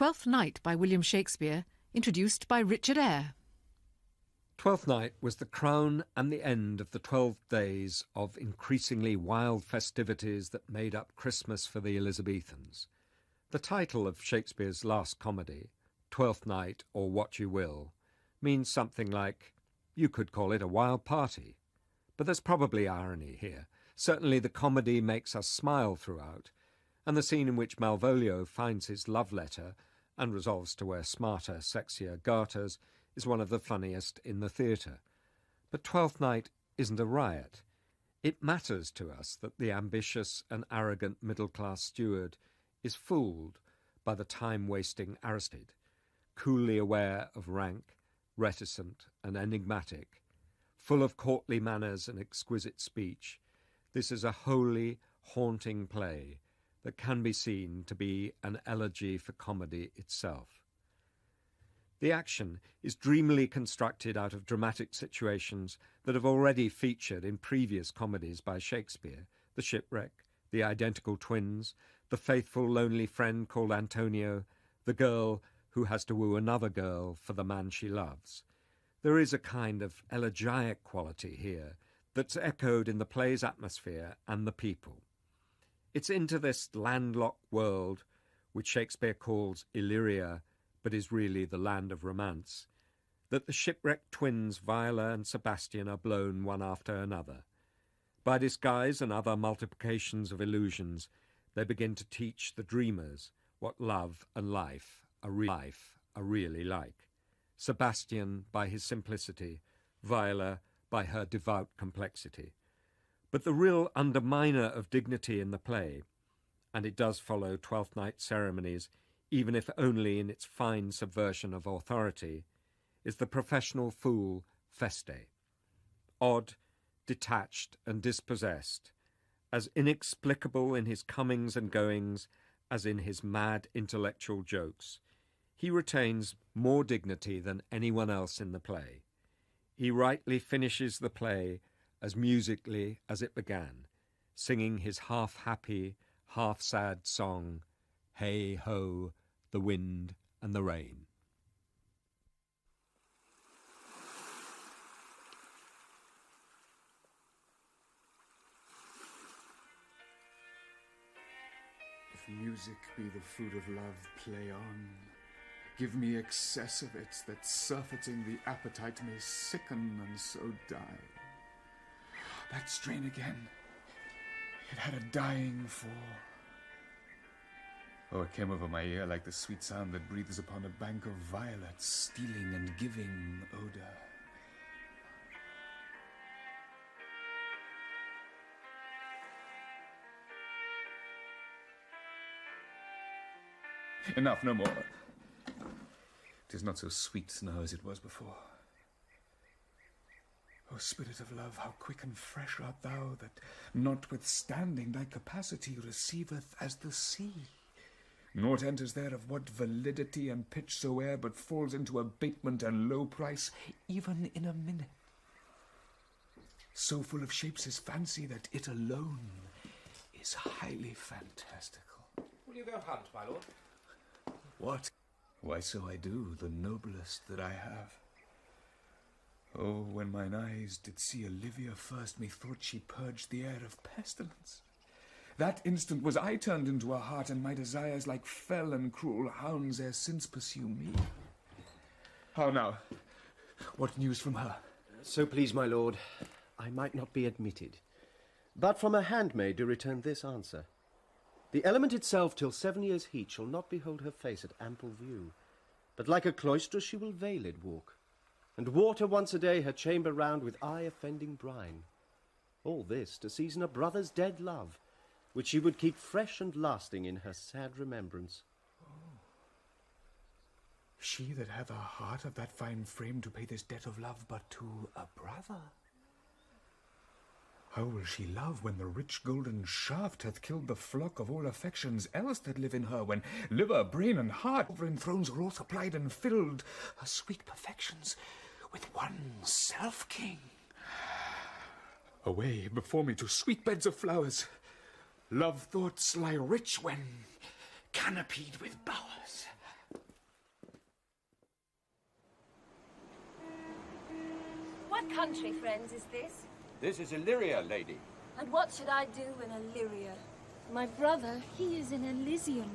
Twelfth Night by Wm Shakespeare, introduced by Richard Eyre. Twelfth Night was the crown and the end of the 12 days of increasingly wild festivities that made up Christmas for the Elizabethans. The title of Shakespeare's last comedy, Twelfth Night or What You Will, means something like, you could call it a wild party. But there's probably irony here. Certainly the comedy makes us smile throughout, and the scene in which Malvolio finds his love letter and resolves to wear smarter, sexier garters is one of the funniest in the theatre. But Twelfth Night isn't a riot. It matters to us that the ambitious and arrogant middle-class steward is fooled by the time-wasting Aristide, coolly aware of rank, reticent and enigmatic, full of courtly manners and exquisite speech. This is a wholly haunting play that can be seen to be an elegy for comedy itself. The action is dreamily constructed out of dramatic situations that have already featured in previous comedies by Shakespeare: the shipwreck, the identical twins, the faithful lonely friend called Antonio, the girl who has to woo another girl for the man she loves. There is a kind of elegiac quality here that's echoed in the play's atmosphere and the people. It's into this landlocked world, which Shakespeare calls Illyria, but is really the land of romance, that the shipwrecked twins Viola and Sebastian are blown one after another. By disguise and other multiplications of illusions, they begin to teach the dreamers what love and life are really like. Sebastian by his simplicity, Viola by her devout complexity. But the real underminer of dignity in the play, and it does follow Twelfth Night ceremonies, even if only in its fine subversion of authority, is the professional fool Feste. Odd, detached and dispossessed, as inexplicable in his comings and goings as in his mad intellectual jokes, he retains more dignity than anyone else in the play. He rightly finishes the play as musically as it began, singing his half-happy, half-sad song, Hey Ho, the Wind and the Rain. If music be the food of love, play on. Give me excess of it, that surfeiting the appetite may sicken and so die. That strain again, it had a dying fall. Oh, it came over my ear like the sweet sound that breathes upon a bank of violets, stealing and giving odor. Enough, no more. 'Tis not so sweet now as it was before. O spirit of love, how quick and fresh art thou, that, notwithstanding thy capacity, receiveth as the sea. Naught enters there of what validity and pitch soe'er, but falls into abatement and low price, even in a minute. So full of shapes is fancy that it alone is highly fantastical. Will you go hunt, my lord? What? Why, so I do, the noblest that I have. Oh, when mine eyes did see Olivia first, methought she purged the air of pestilence. That instant was I turned into a hart, and my desires like fell and cruel hounds ere since pursue me. How now? What news from her? So please, my lord, I might not be admitted, but from a handmaid do return this answer. The element itself till 7 years' heat shall not behold her face at ample view, but like a cloistress she will veiled walk, and water once a day her chamber round with eye-offending brine. All this to season a brother's dead love, which she would keep fresh and lasting in her sad remembrance. Oh. She that hath a heart of that fine frame to pay this debt of love but to a brother. How will she love when the rich golden shaft hath killed the flock of all affections else that live in her, when liver, brain, and heart in thrones are all supplied and filled, her sweet perfections, with one self-king? Away before me to sweet beds of flowers. Love thoughts lie rich when canopied with bowers. country, friends, is this? This is Illyria, lady. And what should I do in Illyria? My brother, he is in Elysium.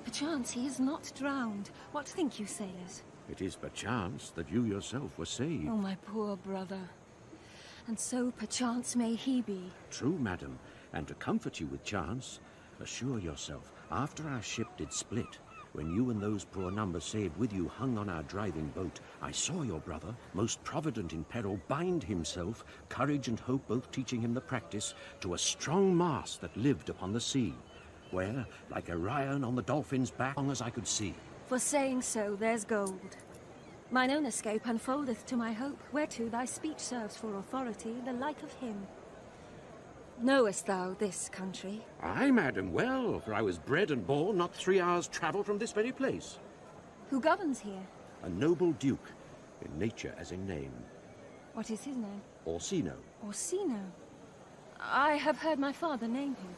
Perchance he is not drowned. What think you, sailors? It is perchance that you yourself were saved. Oh, my poor brother. And so perchance may he be. True, madam, and to comfort you with chance, assure yourself, after our ship did split, when you and those poor numbers saved with you hung on our driving boat, I saw your brother, most provident in peril, bind himself, courage and hope both teaching him the practice, to a strong mast that lived upon the sea, where, like Orion on the dolphin's back, long as I could see. For saying so, there's gold. Mine own escape unfoldeth to my hope, whereto thy speech serves for authority, the like of him. Knowest thou this country? Aye, madam, well, for I was bred and born not 3 hours' travel from this very place. Who governs here? A noble duke, in nature as in name. What is his name? Orsino. Orsino. I have heard my father name him.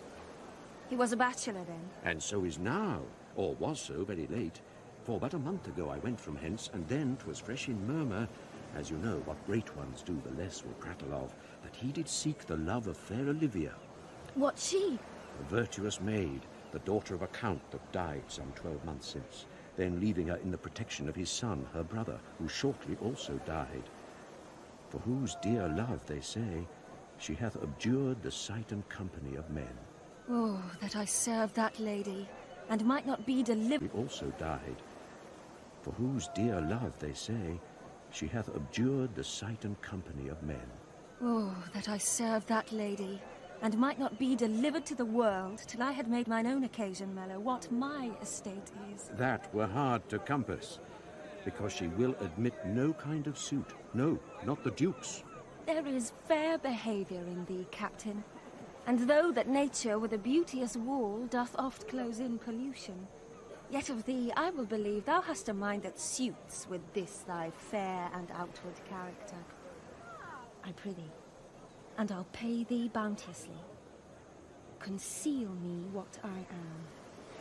He was a bachelor then. And so is now, or was so very late. For but a month ago I went from hence, and then 'twas fresh in murmur, as you know what great ones do the less will prattle of, that he did seek the love of fair Olivia. What she? A virtuous maid, the daughter of a count that died some 12 months since, then leaving her in the protection of his son, her brother, who shortly also died. For whose dear love, they say, she hath abjured the sight and company of men. Oh, that I served that lady, and might not be delivered. He also died. For whose dear love, they say, she hath abjured the sight and company of men. Oh, that I served that lady, and might not be delivered to the world till I had made mine own occasion mellow what my estate is. That were hard to compass, because she will admit no kind of suit. No, not the Duke's. There is fair behaviour in thee, Captain, and though that nature with a beauteous wall doth oft close in pollution, yet of thee I will believe thou hast a mind that suits with this thy fair and outward character. I prithee, and I'll pay thee bounteously. Conceal me what I am,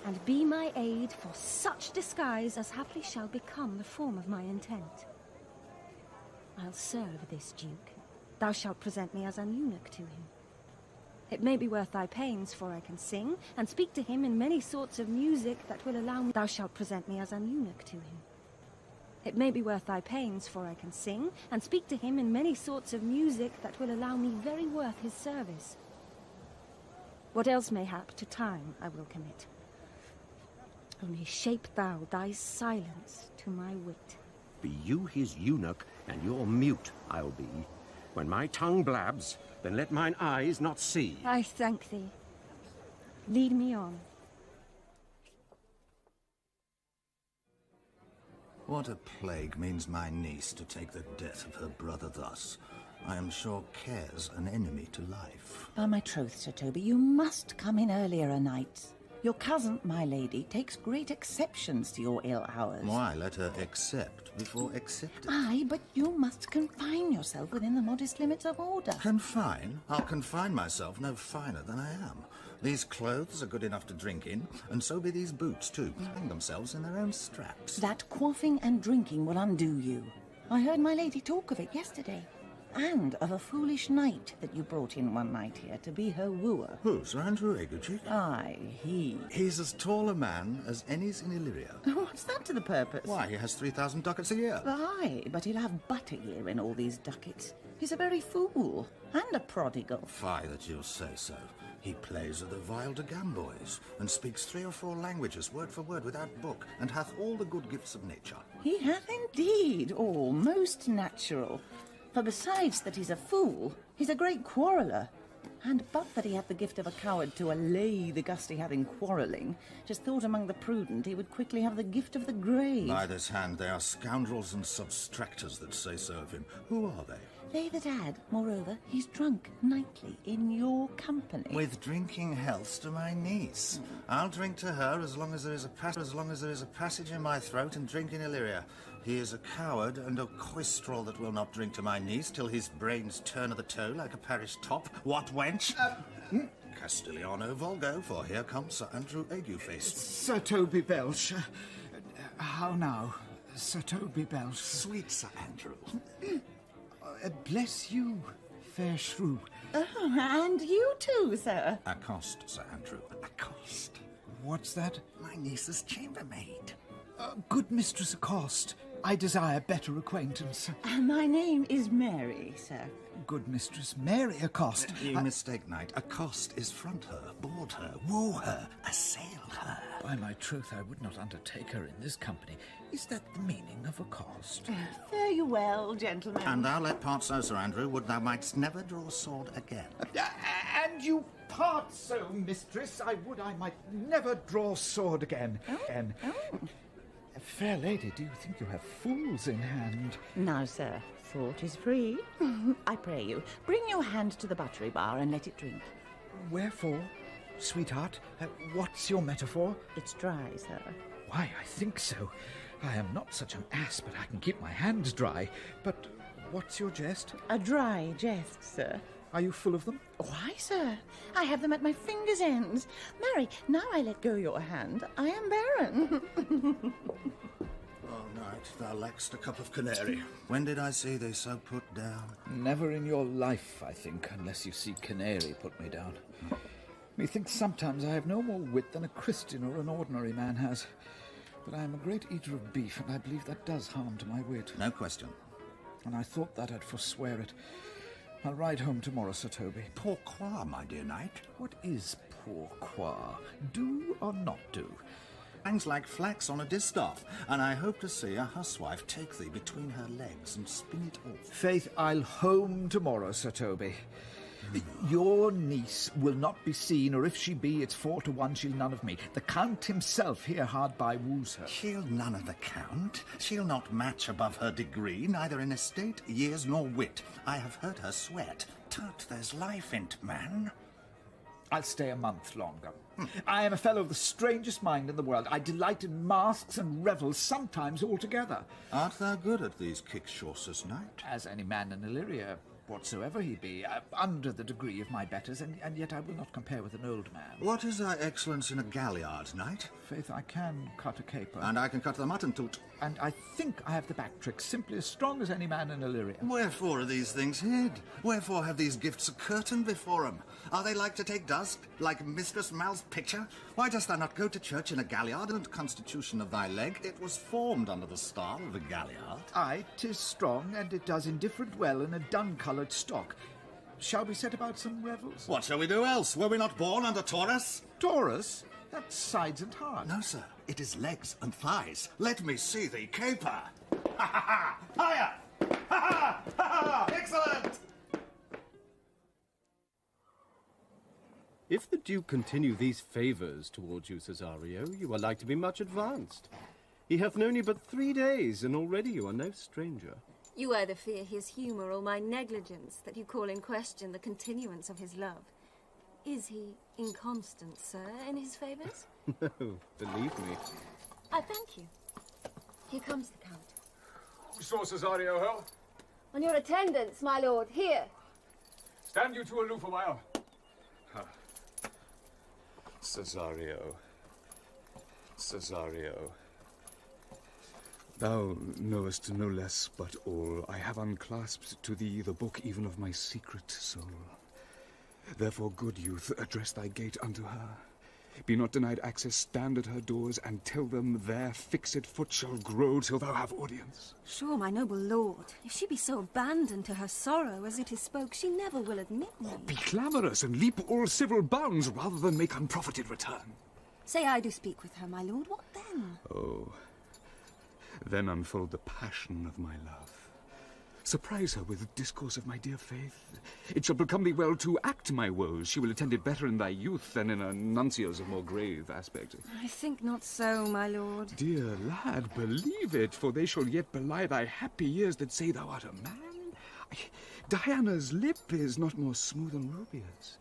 and be my aid for such disguise as haply shall become the form of my intent. I'll serve this Duke. Thou shalt present me as an eunuch to him. It may be worth thy pains, for I can sing, and speak to him in many sorts of music that will allow me. Thou shalt present me as an eunuch to him. It may be worth thy pains, for I can sing, and speak to him in many sorts of music that will allow me very worth his service. What else mayhap to time I will commit. Only shape thou thy silence to my wit. Be you his eunuch, and you're mute, I'll be. When my tongue blabs, then let mine eyes not see. I thank thee. Lead me on. What a plague means my niece to take the death of her brother thus? I am sure care's an enemy to life. By my troth, Sir Toby, you must come in earlier a night. Your cousin, my lady, takes great exceptions to your ill hours. Why let her accept before accepting? Aye, but you must confine yourself within the modest limits of order. Confine? I'll confine myself no finer than I am. These clothes are good enough to drink in, and so be these boots too. Hang themselves in their own straps. That quaffing and drinking will undo you. I heard my lady talk of it yesterday. And of a foolish knight that you brought in one night here to be her wooer. Who, Sir Andrew Aguecheek? Aye, he. He's as tall a man as any's in Illyria. What's that to the purpose? Why, he has 3,000 ducats a year. Aye, but he'll have but a year in all these ducats. He's a very fool, and a prodigal. Fie that you'll say so. He plays with the vile de Gamboys, and speaks 3 or 4 languages, word for word, without book, and hath all the good gifts of nature. He hath indeed, all most natural. For besides that he's a fool, he's a great quarreller. And but that he had the gift of a coward to allay the gust he had in quarrelling, just thought among the prudent he would quickly have the gift of the grave. By this hand, they are scoundrels and substractors that say so of him. Who are they? They that add, moreover, he's drunk nightly in your company. With drinking healths to my niece. I'll drink to her as long as there is a passage in my throat and drink in Illyria. He is a coward and a coistrel that will not drink to my niece till his brains turn of the toe like a parish top. What, wench? Castigliano Volgo, for here comes Sir Andrew Agueface. Sir Toby Belch. How now, Sir Toby Belch? Sweet Sir Andrew. Bless you, fair shrew. Oh, and you too, sir. Accost, Sir Andrew. Accost. What's that? My niece's chambermaid. Good Mistress Accost, I desire better acquaintance. My name is Mary, sir. Good Mistress Mary Accost. You mistake, Knight. Accost is front her, board her, woo her, assail her. By my troth, I would not undertake her in this company. Is that the meaning of accost? Fare you well, gentlemen. And thou let part so, Sir Andrew, would thou mightst never draw sword again. And you part so, mistress, I would I might never draw sword again. Fair lady, do you think you have fools in hand? Now, sir, thought is free. I pray you, bring your hand to the buttery bar and let it drink. Wherefore, sweetheart? What's your metaphor? It's dry, sir. Why, I think so. I am not such an ass, but I can keep my hands dry. But what's your jest? A dry jest, sir. Are you full of them? Why, sir? I have them at my fingers' ends. Mary, now I let go your hand, I am barren. Oh, Knight, thou lackst a cup of canary. When did I see thee so put down? Never in your life, I think, unless you see canary put me down. Methinks sometimes I have no more wit than a Christian or an ordinary man has. But I am a great eater of beef, and I believe that does harm to my wit. No question. And I thought that I'd forswear it. I'll ride home tomorrow, Sir Toby. Pourquoi, my dear Knight? What is pourquoi? Do or not do? Hangs like flax on a distaff, and I hope to see a huswife take thee between her legs and spin it off. Faith, I'll home tomorrow, Sir Toby. Your niece will not be seen, or if she be, it's 4 to 1 she'll none of me. The Count himself here hard by woos her. She'll none of the Count. She'll not match above her degree, neither in estate, years, nor wit. I have heard her sweat. Tut, there's life in't, man. I'll stay a month longer. I am a fellow of the strangest mind in the world. I delight in masks and revels, sometimes altogether. Art thou good at these kickshaws, Knight? As any man in Illyria, whatsoever he be, under the degree of my betters, and yet I will not compare with an old man. What is thy excellence in a galliard, Knight? Faith, I can cut a caper. And I can cut the mutton toot. And I think I have the back trick, simply as strong as any man in Illyria. Wherefore are these things hid? Wherefore have these gifts a curtain before 'em? Are they like to take dusk, like Mistress Mal's picture? Why dost thou not go to church in a galliard and constitution of thy leg? It was formed under the star of a galliard. Aye, 'tis strong, and it does indifferent well in a dun-coloured stock. Shall we set about some revels? What shall we do else? Were we not born under Taurus? Taurus? That's sides and heart. No, sir. It is legs and thighs. Let me see thee caper. Ha ha ha! Higher! Ha ha! Ha ha! Excellent! If the Duke continue these favours towards you, Cesario, you are like to be much advanced. He hath known you but 3 days, and already you are no stranger. You either fear his humour or my negligence, that you call in question the continuance of his love. Is he inconstant, sir, in his favours? No, believe me. I thank you. Here comes the Count. Who saw Cesario, Earl? On your attendance, my lord, here. Stand you two aloof a while. Cesario. Cesario. Thou knowest no less but all. I have unclasped to thee the book even of my secret soul. Therefore, good youth, address thy gate unto her. Be not denied access, stand at her doors, and tell them their fixed foot shall grow till thou have audience. Sure, my noble lord, if she be so abandoned to her sorrow as it is spoke, she never will admit me. Be clamorous and leap all civil bounds rather than make unprofited return. Say I do speak with her, my lord, what then? Oh, then unfold the passion of my love. Surprise her with discourse of my dear faith. It shall become thee well to act my woes. She will attend it better in thy youth than in a nuncio's of more grave aspect. I think not so, my lord. Dear lad, believe it, for they shall yet belie thy happy years that say thou art a man. Diana's lip is not more smooth than Rubia's.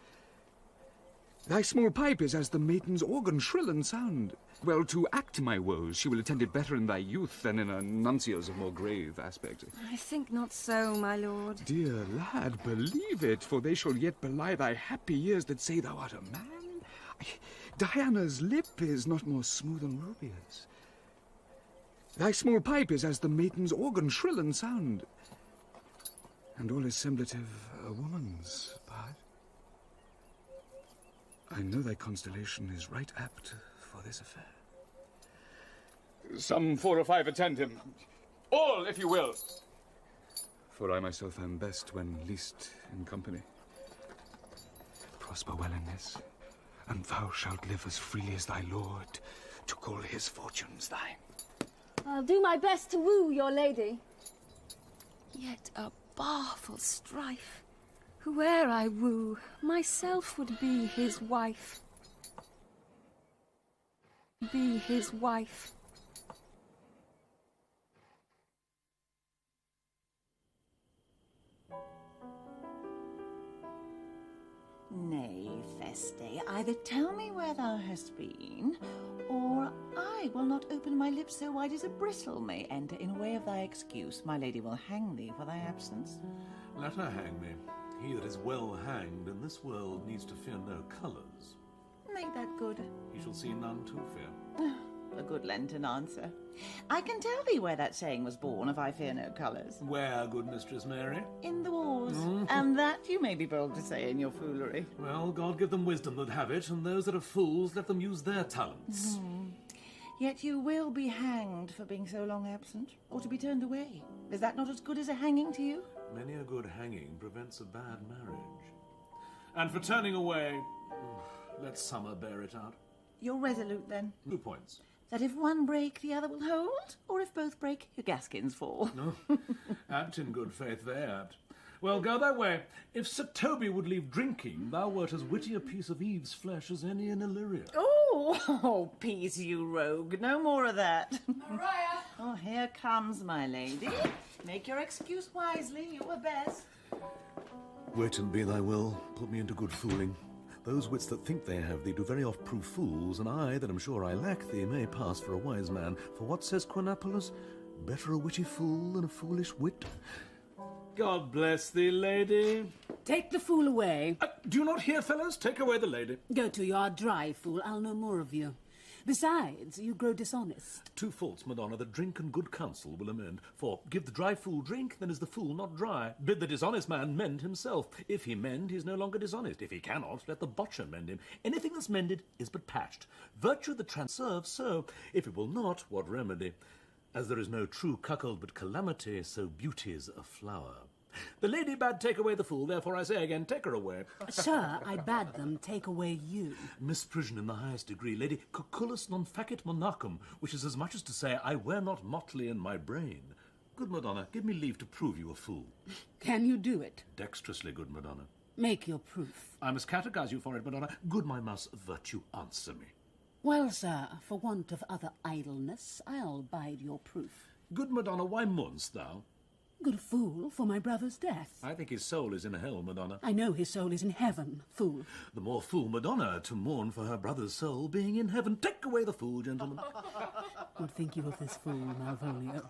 Thy small pipe is as the maiden's organ, shrill and sound. Well, to act my woes, she will attend it better in thy youth than in a nuncio's of more grave aspect. I think not so, my lord. Dear lad, believe it, for they shall yet belie thy happy years that say thou art a man. Diana's lip is not more smooth than Rubia's. Thy small pipe is as the maiden's organ, shrill and sound. and all is semblative a woman's part. I know thy constellation is right apt for this affair. Some 4 or 5 attend him. All, if you will. For I myself am best when least in company. Prosper well in this, and thou shalt live as freely as thy lord, to call his fortunes thine. I'll do my best to woo your lady. Yet a baleful strife. Whoe'er I woo, myself would be his wife. Be his wife. Nay, Feste, either tell me where thou hast been, or I will not open my lips so wide as a bristle may enter in way of thy excuse. My lady will hang thee for thy absence. Let her hang me. He that is well hanged in this world needs to fear no colours. Make that good. He shall see none to fear. A good Lenten answer. I can tell thee where that saying was born, if I fear no colours. Where, good Mistress Mary? In the wars. And that you may be bold to say in your foolery. Well, God give them wisdom that have it, and those that are fools let them use their talents. Yet you will be hanged for being so long absent, or to be turned away. Is that not as good as a hanging to you? Many a good hanging prevents a bad marriage. And for turning away, let summer bear it out. You're resolute, then? 2 points. That if one break, the other will hold? Or if both break, your gaskins fall? No. Apt in good faith, they apt. Well, go thy way. If Sir Toby would leave drinking, thou wert as witty a piece of Eve's flesh as any in Illyria. Oh, peace, you rogue. No more of that. Maria! Oh, here comes my lady. Make your excuse wisely, you were best. Wait and be thy will, put me into good fooling. Those wits that think they have thee do very oft prove fools, and I, that am sure I lack thee, may pass for a wise man. For what says Quinapolus? Better a witty fool than a foolish wit. God bless thee, lady. Take the fool away. Do you not hear, fellows? Take away the lady. Go to your dry fool. I'll know more of you. Besides, you grow dishonest. 2 faults, Madonna, that drink and good counsel will amend. For, give the dry fool drink, then is the fool not dry. Bid the dishonest man mend himself. If he mend, he is no longer dishonest. If he cannot, let the botcher mend him. Anything that's mended is but patched. Virtue that transerves so. If it will not, what remedy? As there is no true cuckold but calamity, so beauty's a flower. The lady bade take away the fool, therefore I say again, take her away. Sir, I bade them take away you. Misprision in the highest degree, lady, cucullus non facit monachum, which is as much as to say, I wear not motley in my brain. Good Madonna, give me leave to prove you a fool. Can you do it? Dexterously, good Madonna. Make your proof. I must catechize you for it, Madonna. Good my mouse, virtue, answer me. Well, sir, for want of other idleness, I'll bide your proof. Good Madonna, why mourn'st thou? Good fool, for my brother's death. I think his soul is in hell, Madonna. I know his soul is in heaven, fool. The more fool Madonna to mourn for her brother's soul being in heaven. Take away the fool, gentlemen. What think you of this fool, Malvolio?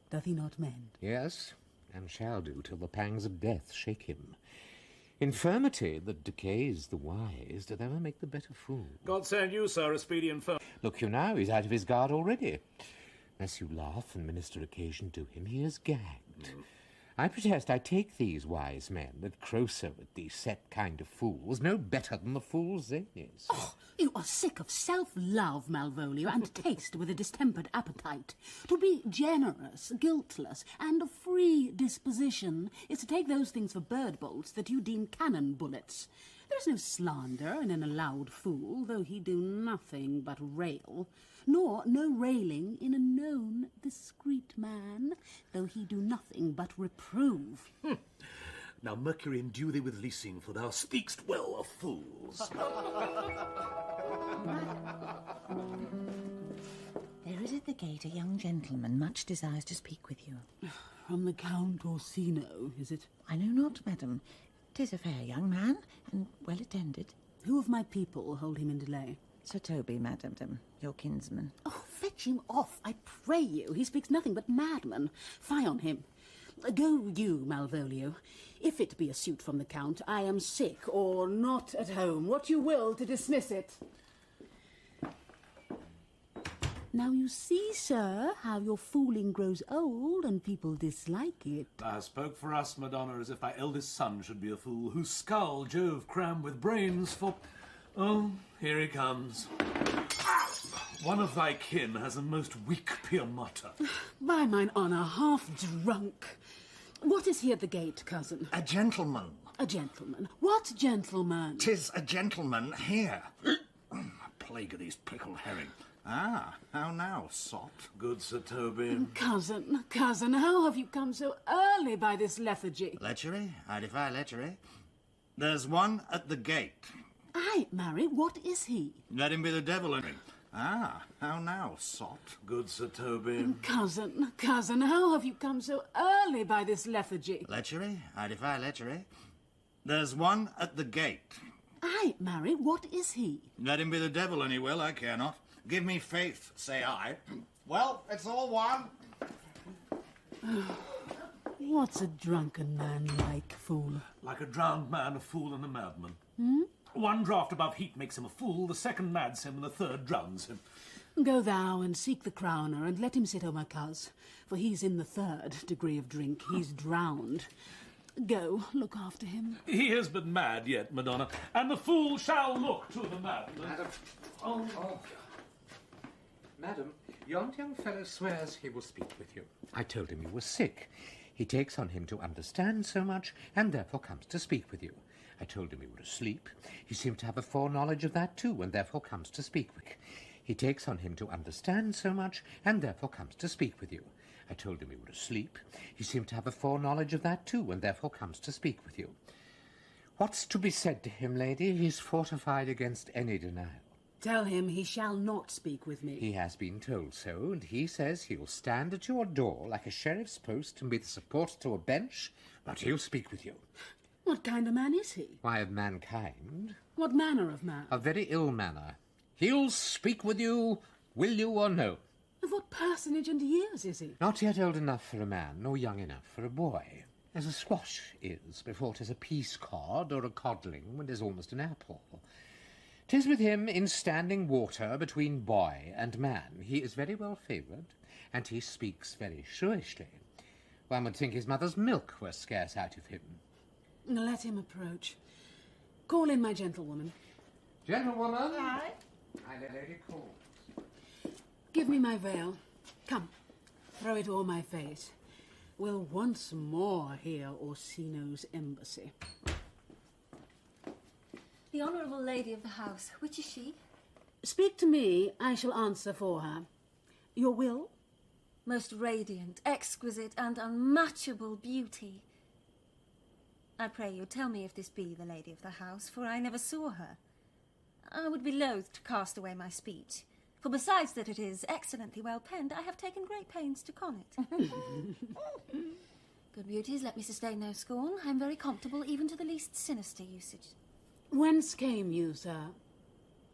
Doth he not mend? Yes, and shall do till the pangs of death shake him. Infirmity that decays the wise doth ever make the better fool. God send you, sir, a speedy infirm. Look you now, he's out of his guard already. Unless you laugh and minister occasion to him, he is gagged. I protest I take these wise men that crow so at these set kind of fools no better than the fool Zanies. Oh, you are sick of self-love, Malvolio, and taste with a distempered appetite. To be generous, guiltless, and of free disposition is to take those things for bird bolts that you deem cannon bullets. There is no slander in an allowed fool, though he do nothing but rail, nor no railing in a known discreet man, though he do nothing but reprove. Now Mercury endue thee with leasing, for thou speak'st well of fools. There is at the gate a young gentleman much desires to speak with you. From the Count Orsino, is it? I know not, madam. 'Tis a fair young man, and well attended. Who of my people hold him in delay? Sir Toby, madam, your kinsman. Oh, fetch him off, I pray you. He speaks nothing but madman. Fie on him. Go you, Malvolio. If it be a suit from the Count, I am sick or not at home. What you will to dismiss it. Now you see, sir, how your fooling grows old and people dislike it. Thou spoke for us, Madonna, as if thy eldest son should be a fool, whose skull Jove crammed with brains for... Oh, here he comes. One of thy kin has a most weak pia mater. By mine honour, half drunk. What is he at the gate, cousin? A gentleman. A gentleman? What gentleman? 'Tis a gentleman here. Plague of these pickled herring. Ah, how now, sot? Good Sir Toby. Cousin, how have you come so early by this lethargy? Lechery? I defy lechery. There's one at the gate. Aye, marry, what is he? Let him be the devil in him. Ah, how now, sot? Good Sir Toby. Cousin, how have you come so early by this lethargy? Lechery? I defy lechery. There's one at the gate. Aye, marry, what is he? Let him be the devil, and he will, I care not. Give me faith, say I. Well, it's all one. What's a drunken man like, fool? Like a drowned man, a fool, and a madman. Hmm? One draught above heat makes him a fool, the second mads him, and the third drowns him. Go thou and seek the crowner, and let him sit o' my cuz, for he's in the third degree of drink. He's drowned. Go, look after him. He is but mad yet, Madonna, and the fool shall look to the madman. Madam. Oh. Madam, yon young fellow swears he will speak with you. I told him you were sick. He takes on him to understand so much, and therefore comes to speak with you. I told him you were asleep. He seemed to have a foreknowledge of that too, and therefore comes to speak with you. He takes on him to understand so much, and therefore comes to speak with you. I told him you were asleep. He seemed to have a foreknowledge of that too, and therefore comes to speak with you. What's to be said to him, lady? He's fortified against any denial. Tell him he shall not speak with me. He has been told so, and he says he'll stand at your door like a sheriff's post and be the support to a bench, but he'll speak with you. What kind of man is he? Why, of mankind. What manner of man? A very ill manner. He'll speak with you, will you or no? Of what personage and years is he? Not yet old enough for a man, nor young enough for a boy. As a squash is, before 'tis a peace cod, or a codling when 'tis almost an apple. 'Tis with him in standing water between boy and man. He is very well favoured, and he speaks very shrewishly. One would think his mother's milk were scarce out of him. Let him approach. Call in my gentlewoman. Gentlewoman? Aye? My lady calls. Give me my veil. Come, throw it o'er my face. We'll once more hear Orsino's embassy. The honourable lady of the house, which is she? Speak to me, I shall answer for her. Your will? Most radiant, exquisite, and unmatchable beauty. I pray you, tell me if this be the lady of the house, for I never saw her. I would be loath to cast away my speech, for besides that it is excellently well penned, I have taken great pains to con it. Good beauties, let me sustain no scorn. I am very comfortable even to the least sinister usage. Whence came you, sir?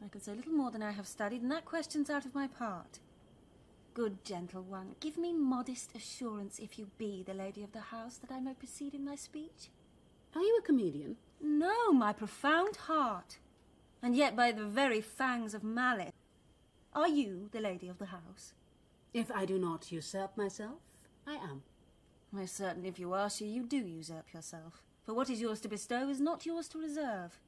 I could say little more than I have studied, and that question's out of my part. Good gentle one, give me modest assurance, if you be the lady of the house, that I may proceed in my speech. Are you a comedian? No, my profound heart. And yet by the very fangs of malice. Are you the lady of the house? If I do not usurp myself, I am. Most certainly if you are she, you do usurp yourself. For what is yours to bestow is not yours to reserve.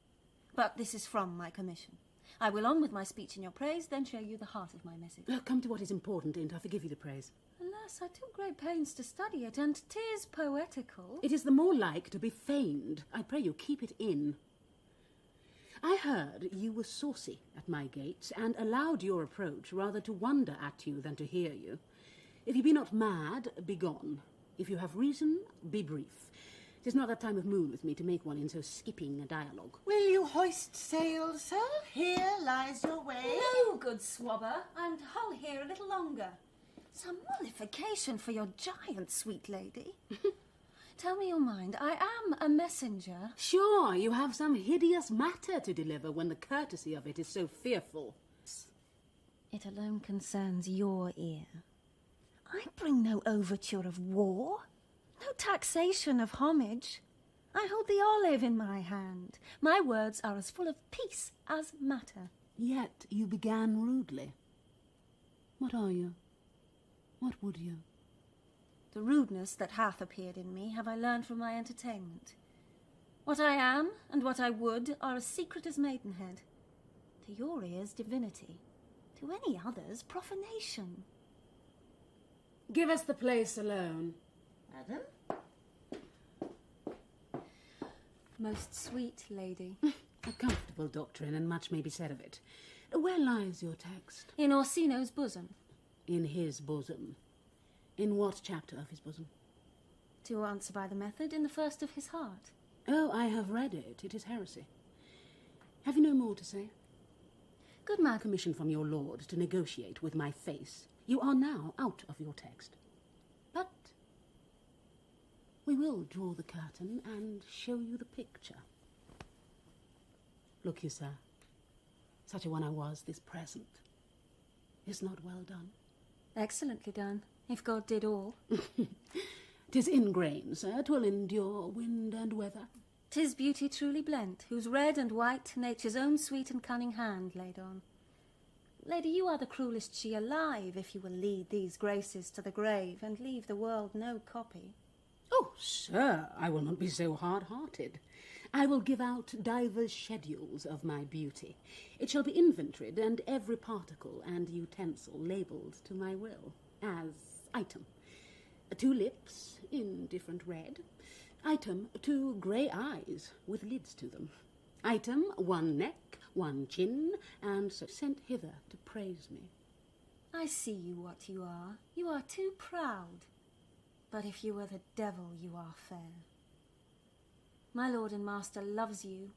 But this is from my commission. I will on with my speech in your praise, then show you the heart of my message. Come to what is important, and I forgive you the praise. Alas, I took great pains to study it, and 'tis poetical. It is the more like to be feigned. I pray you, keep it in. I heard you were saucy at my gates, and allowed your approach rather to wonder at you than to hear you. If you be not mad, be gone. If you have reason, be brief. 'Tis not that time of mood with me to make one in so skipping a dialogue. Will you hoist sail, sir? Here lies your way. No, good swabber, and hull here a little longer. Some mollification for your giant, sweet lady. Tell me your mind. I am a messenger. Sure, you have some hideous matter to deliver when the courtesy of it is so fearful. It alone concerns your ear. I bring no overture of war, no taxation of homage. I hold the olive in my hand. My words are as full of peace as matter. Yet you began rudely. What are you? What would you? The rudeness that hath appeared in me have I learned from my entertainment. What I am and what I would are as secret as maidenhead. To your ears, divinity. To any others, profanation. Give us the place alone. Madam? Most sweet lady. A comfortable doctrine, and much may be said of it. Where lies your text? In Orsino's bosom. In his bosom. In what chapter of his bosom? To answer by the method, in the first of his heart. Oh, I have read it. It is heresy. Have you no more to say? Good man. Commission from your lord to negotiate with my face. You are now out of your text. But we will draw the curtain and show you the picture. Look you, sir. Such a one I was, this present is not well done. Excellently done, if God did all. 'Tis in grain, sir, 'twill endure wind and weather. 'Tis beauty truly blent, whose red and white nature's own sweet and cunning hand laid on. Lady, you are the cruellest she alive, if you will lead these graces to the grave and leave the world no copy. Oh, sir, I will not be so hard-hearted. I will give out divers schedules of my beauty. It shall be inventoried, and every particle and utensil labelled to my will, as item 2 lips in different red, item 2 grey eyes with lids to them, item 1 neck, 1 chin, and so sent hither to praise me. I see you what you are. You are too proud. But if you were the devil, you are fair. My lord and master loves you.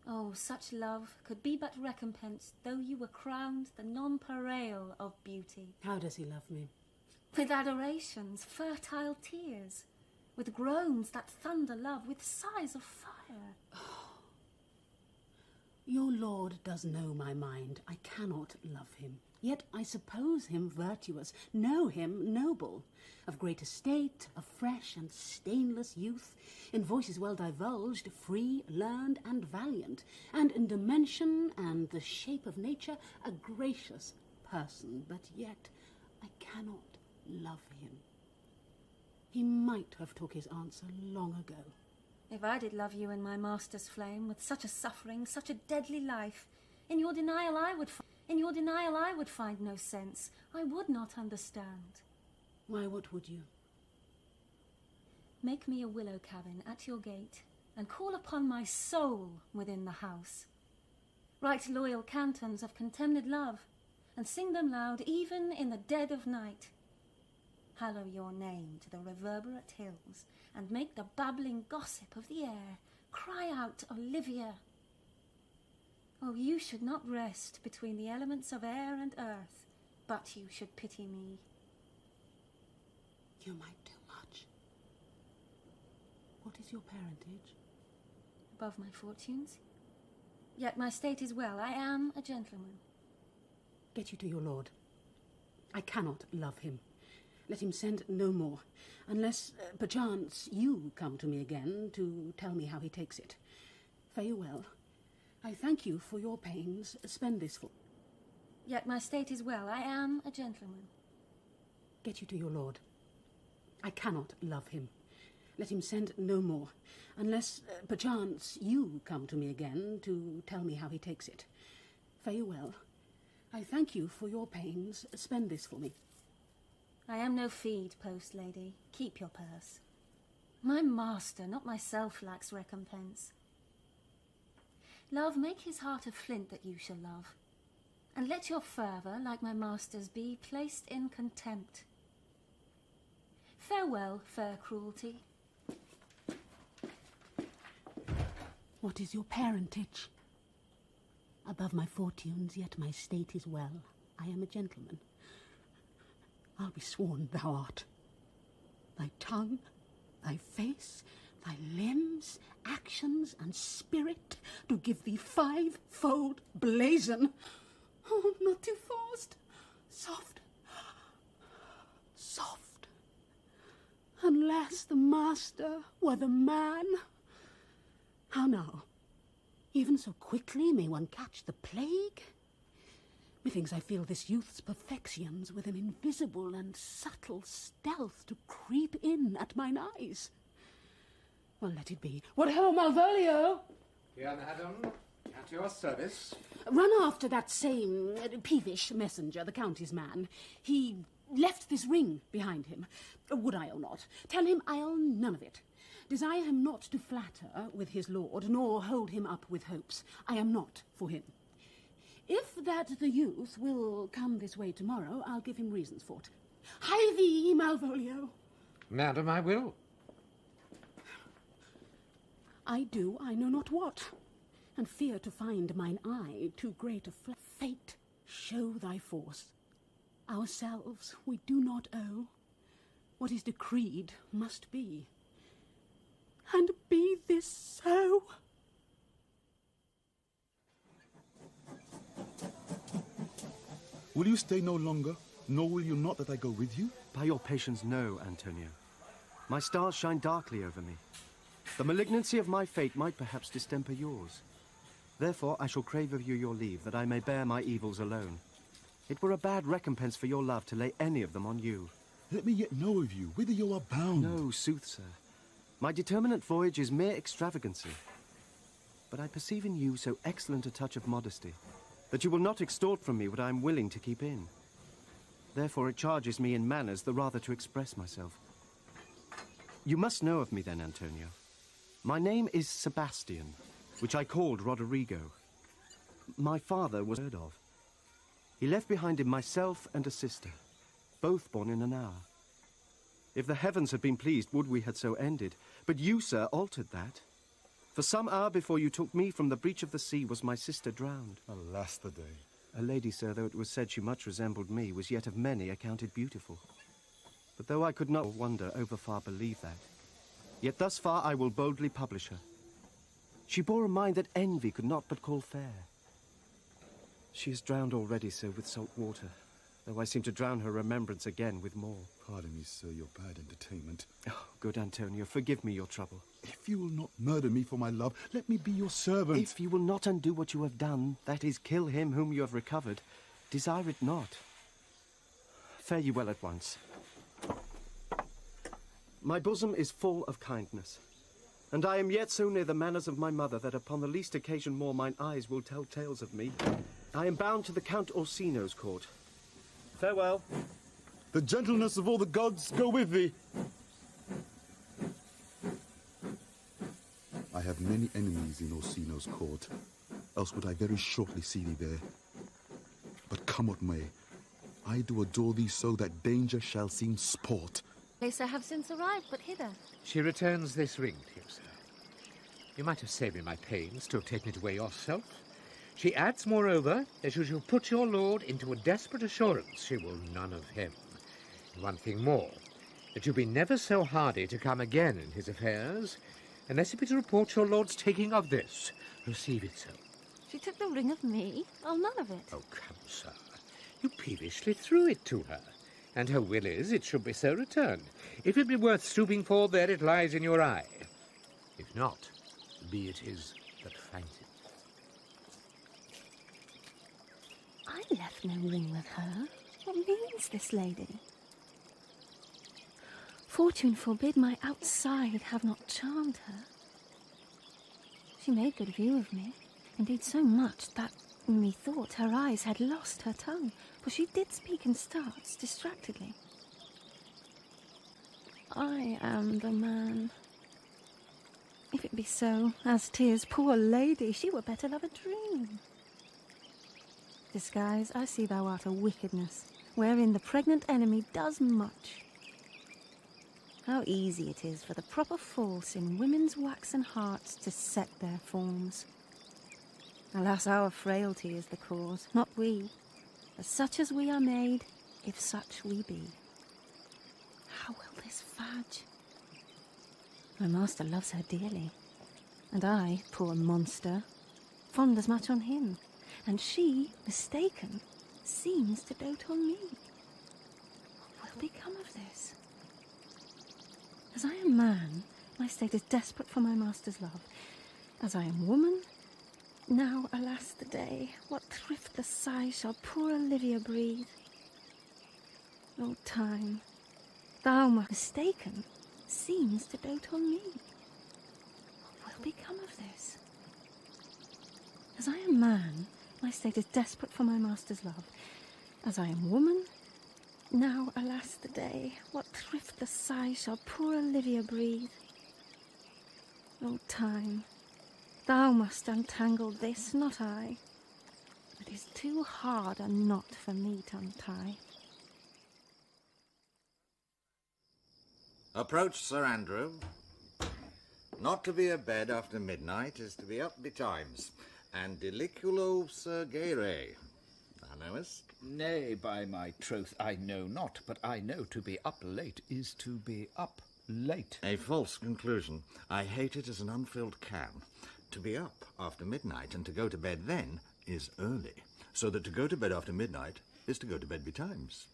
Oh, such love could be but recompensed, though you were crowned the nonpareil of beauty. How does he love me? With adorations, fertile tears, with groans that thunder love, with sighs of fire. Your lord does know my mind. I cannot love him. Yet I suppose him virtuous, know him noble, of great estate, of fresh and stainless youth, in voices well divulged, free, learned, and valiant, and in dimension and the shape of nature a gracious person, but yet I cannot love him. He might have took his answer long ago. If I did love you in my master's flame, with such a suffering, such a deadly life, in your denial I would find no sense. I would not understand. Why, what would you? Make me a willow cabin at your gate, and call upon my soul within the house. Write loyal cantons of contemned love, and sing them loud even in the dead of night. Hallow your name to the reverberate hills, and make the babbling gossip of the air cry out Olivia. Oh, you should not rest between the elements of air and earth, but you should pity me. You might do much. What is your parentage? Above my fortunes. Yet my state is well. I am a gentleman. Get you to your lord. I cannot love him. Let him send no more, unless, perchance, you come to me again to tell me how he takes it. Fare you well. I thank you for your pains. Spend this for... Yet my state is well. I am a gentleman. Get you to your lord. I cannot love him. Let him send no more, unless, perchance, you come to me again to tell me how he takes it. Fare you well. I thank you for your pains. Spend this for me. I am no feed, post lady. Keep your purse. My master, not myself, lacks recompense. Love, make his heart of flint that you shall love, and let your fervour, like my master's, be placed in contempt. Farewell, fair cruelty. What is your parentage? Above my fortunes, yet my state is well. I am a gentleman. I'll be sworn thou art. Thy tongue, thy face, thy limbs, actions, and spirit do give thee 5-fold blazon. Oh, not too fast. Soft. Soft. Unless the master were the man. How now? Even so quickly may one catch the plague? Methinks I feel this youth's perfections with an invisible and subtle stealth to creep in at mine eyes. Well, let it be. What ho, Malvolio! Here, madam, at your service. Run after that same peevish messenger, the county's man. He left this ring behind him. Would I or not? Tell him I'll none of it. Desire him not to flatter with his lord, nor hold him up with hopes. I am not for him. If that the youth will come this way tomorrow, I'll give him reasons for it. Hie thee, Malvolio. Madam, I will. I do, I know not what, and fear to find mine eye too great a fate. Show thy force. Ourselves we do not owe. What is decreed must be. And be this so. Will you stay no longer, nor will you not that I go with you? By your patience, no, Antonio. My stars shine darkly over me. The malignancy of my fate might perhaps distemper yours. Therefore I shall crave of you your leave, that I may bear my evils alone. It were a bad recompense for your love to lay any of them on you. Let me yet know of you, whither you are bound. No, sooth, sir. My determinate voyage is mere extravagancy. But I perceive in you so excellent a touch of modesty, that you will not extort from me what I am willing to keep in. Therefore it charges me in manners the rather to express myself. You must know of me then, Antonio. My name is Sebastian, which I called Roderigo. My father was heard of. He left behind him myself and a sister, both born in an hour. If the heavens had been pleased, would we had so ended. But you, sir, altered that. For some hour before you took me from the breach of the sea was my sister drowned. Alas the day. A lady, sir, though it was said she much resembled me, was yet of many accounted beautiful. But though I could not wonder over far believe that, yet thus far I will boldly publish her. She bore a mind that envy could not but call fair. She is drowned already, sir, with salt water, though I seem to drown her remembrance again with more. Pardon me, sir, your bad entertainment. Oh, good Antonio, forgive me your trouble. If you will not murder me for my love, let me be your servant. If you will not undo what you have done, that is, kill him whom you have recovered, desire it not. Fare you well at once. My bosom is full of kindness, and I am yet so near the manners of my mother that upon the least occasion more mine eyes will tell tales of me. I am bound to the Count Orsino's court. Farewell. The gentleness of all the gods go with thee. I have many enemies in Orsino's court, else would I very shortly see thee there. But come what may, I do adore thee so that danger shall seem sport. Lisa have since arrived, but hither. She returns this ring to you, sir. You might have saved me my pains to have taken it away yourself. She adds, moreover, that you shall put your lord into a desperate assurance she will none of him. And one thing more, that you be never so hardy to come again in his affairs, unless it be to report your lord's taking of this. Receive it so. She took the ring of me? I'll none of it. Oh, come, sir. You peevishly threw it to her, and her will is it should be so returned. If it be worth stooping for, there it lies in your eye. If not, be it his that finds it. I left no ring with her. What means this lady? Fortune forbid my outside have not charmed her. She made good view of me, indeed so much that methought her eyes had lost her tongue, for she did speak in starts, distractedly. I am the man. If it be so, as 'tis, poor lady, she were better love a dream. Disguise, I see thou art a wickedness, wherein the pregnant enemy does much. How easy it is for the proper false in women's waxen hearts to set their forms. Alas, our frailty is the cause, not we. As such as we are made, if such we be. How will this fudge? My master loves her dearly, and I, poor monster, fond as much on him, and she, mistaken, seems to dote on me. What will become of this? As I am man, my state is desperate for my master's love. As I am woman, Now, alas the day, what thriftless sigh shall poor Olivia breathe? O time, thou must mistaken, seems to dote on me. What will become of this? As I am man, my state is desperate for my master's love. As I am woman, now, alas the day, what thriftless sigh shall poor Olivia breathe? O time, thou must untangle this, not I. It is too hard a knot for me to untie. Approach, Sir Andrew. Not to be abed after midnight is to be up betimes, and deliculo surgere. Thou knowest? Nay, by my troth, I know not, but I know to be up late is to be up late. A false conclusion. I hate it as an unfilled can. To be up after midnight and to go to bed then is early, so that to go to bed after midnight is to go to bed betimes.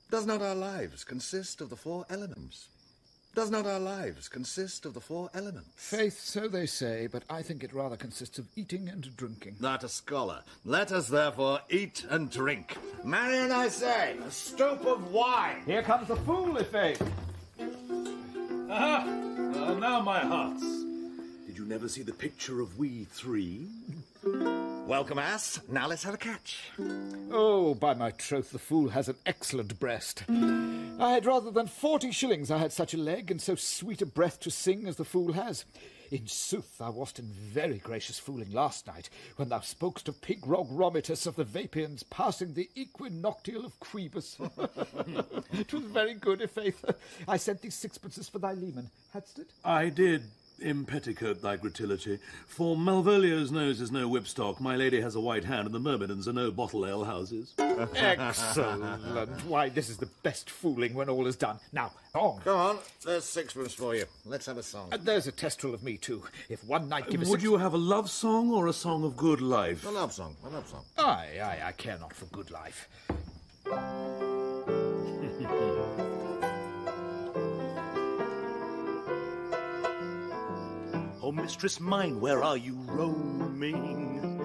Does not our lives consist of the four elements? Does not our lives consist of the four elements? Faith, so they say, but I think it rather consists of eating and drinking. That a scholar. Let us therefore eat and drink. Marion, I say, a stoup of wine. Here comes the fool, i'faith. Aha! Now my hearts. Did you never see the picture of we three? Welcome, ass. Now let's have a catch. Oh, by my troth, the fool has an excellent breast. I had rather than 40 shillings I had such a leg, and so sweet a breath to sing as the fool has. In sooth, thou wast in very gracious fooling last night, when thou spokest of Pigrog Romitus of the Vapians passing the equinoctial of Quibus. 'Twas very good, i'faith. I sent thee sixpences for thy leman. Hadst it? I did impetticoat thy gratillity. For Malvolio's nose is no whipstock, my lady has a white hand, and the Myrmidons are no bottle ale houses. Excellent. Why, this is the best fooling when all is done. Now, on. Go on. There's sixpence for you. Let's have a song. There's a testrel of me, too. If one night give us... Would you have a love song or a song of good life? A love song. A love song. Aye, I care not for good life. Oh, mistress mine, where are you roaming?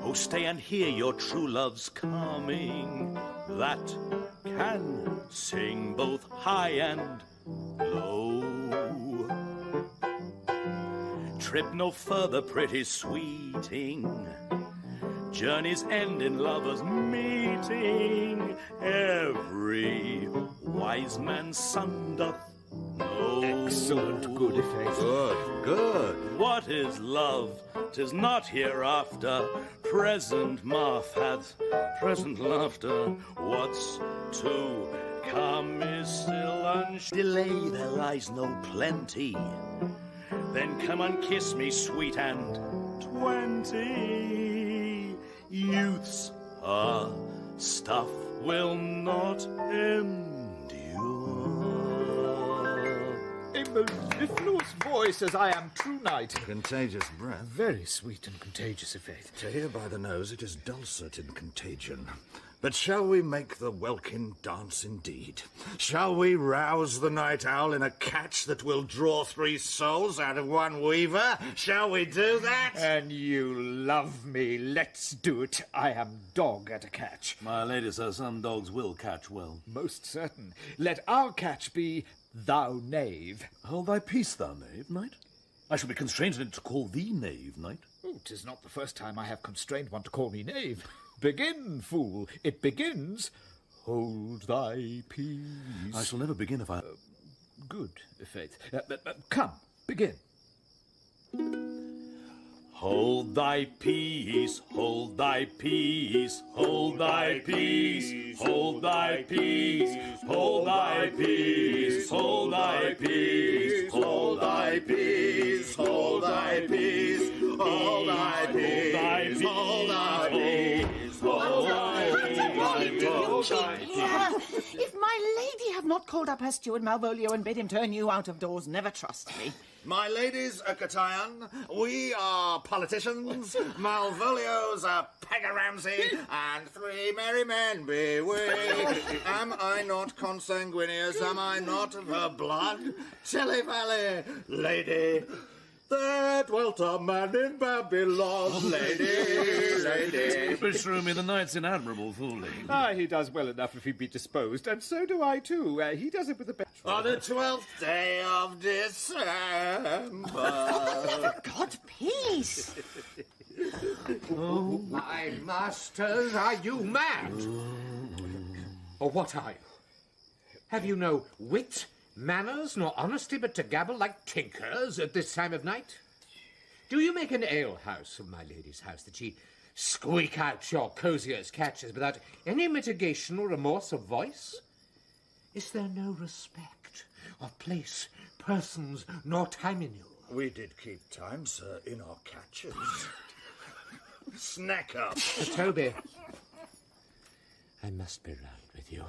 Oh, stay and hear your true love's coming, that can sing both high and low. Trip no further, pretty sweeting, journeys end in lovers' meeting. Every wise man's son doth know. Excellent, good, i'faith. Good, good. What is love? 'Tis not hereafter. Present mirth hath present laughter. What's to come is still delay. There lies no plenty. Then come and kiss me, sweet and 20. Youth's stuff will not endure. A mellifluous voice as I am true knight. Contagious breath. Very sweet and contagious, i'faith. To hear by the nose, it is dulcet in contagion. But shall we make the welkin dance indeed? Shall we rouse the night owl in a catch that will draw 3 souls out of one weaver? Shall we do that? And you love me. Let's do it. I am dog at a catch. My lady says some dogs will catch well. Most certain. Let our catch be thou knave. Hold thy peace, thou knave, knight. I shall be constrained in it to call thee knave, knight. Oh, 'tis not the first time I have constrained one to call me knave. Begin, fool. It begins. Hold thy peace. I shall never begin if I... Good, i'faith. Come, begin. Hold thy peace, hold thy peace, hold thy peace, hold thy peace, hold thy peace, hold thy peace, hold thy peace, hold thy peace, hold thy peace, hold thy peace, hold thy peace. If my lady have not called up her steward Malvolio and bid him turn you out of doors, never trust me. My ladies, a Catayan, we are politicians, Malvolio's a Pegger Ramsay, and 3 merry men be we. Am I not consanguineous? Am I not of her blood? Tilly Valley, lady, There dwelt a man in Babylon, lady. Beshrew me, the knight's in admirable fooling. He does well enough if he be disposed, and so do I too. He does it with a better. On the 12th day of December. For God, peace. Oh, my masters, are you mad? Or what are you? Have you no wit, manners, nor honesty, but to gabble like tinkers at this time of night? Do you make an alehouse of my lady's house, that she squeak out your cosiest catches without any mitigation or remorse of voice? Is there no respect of place, persons, nor time in you? We did keep time, sir, in our catches. Snack up. Toby, I must be round with you.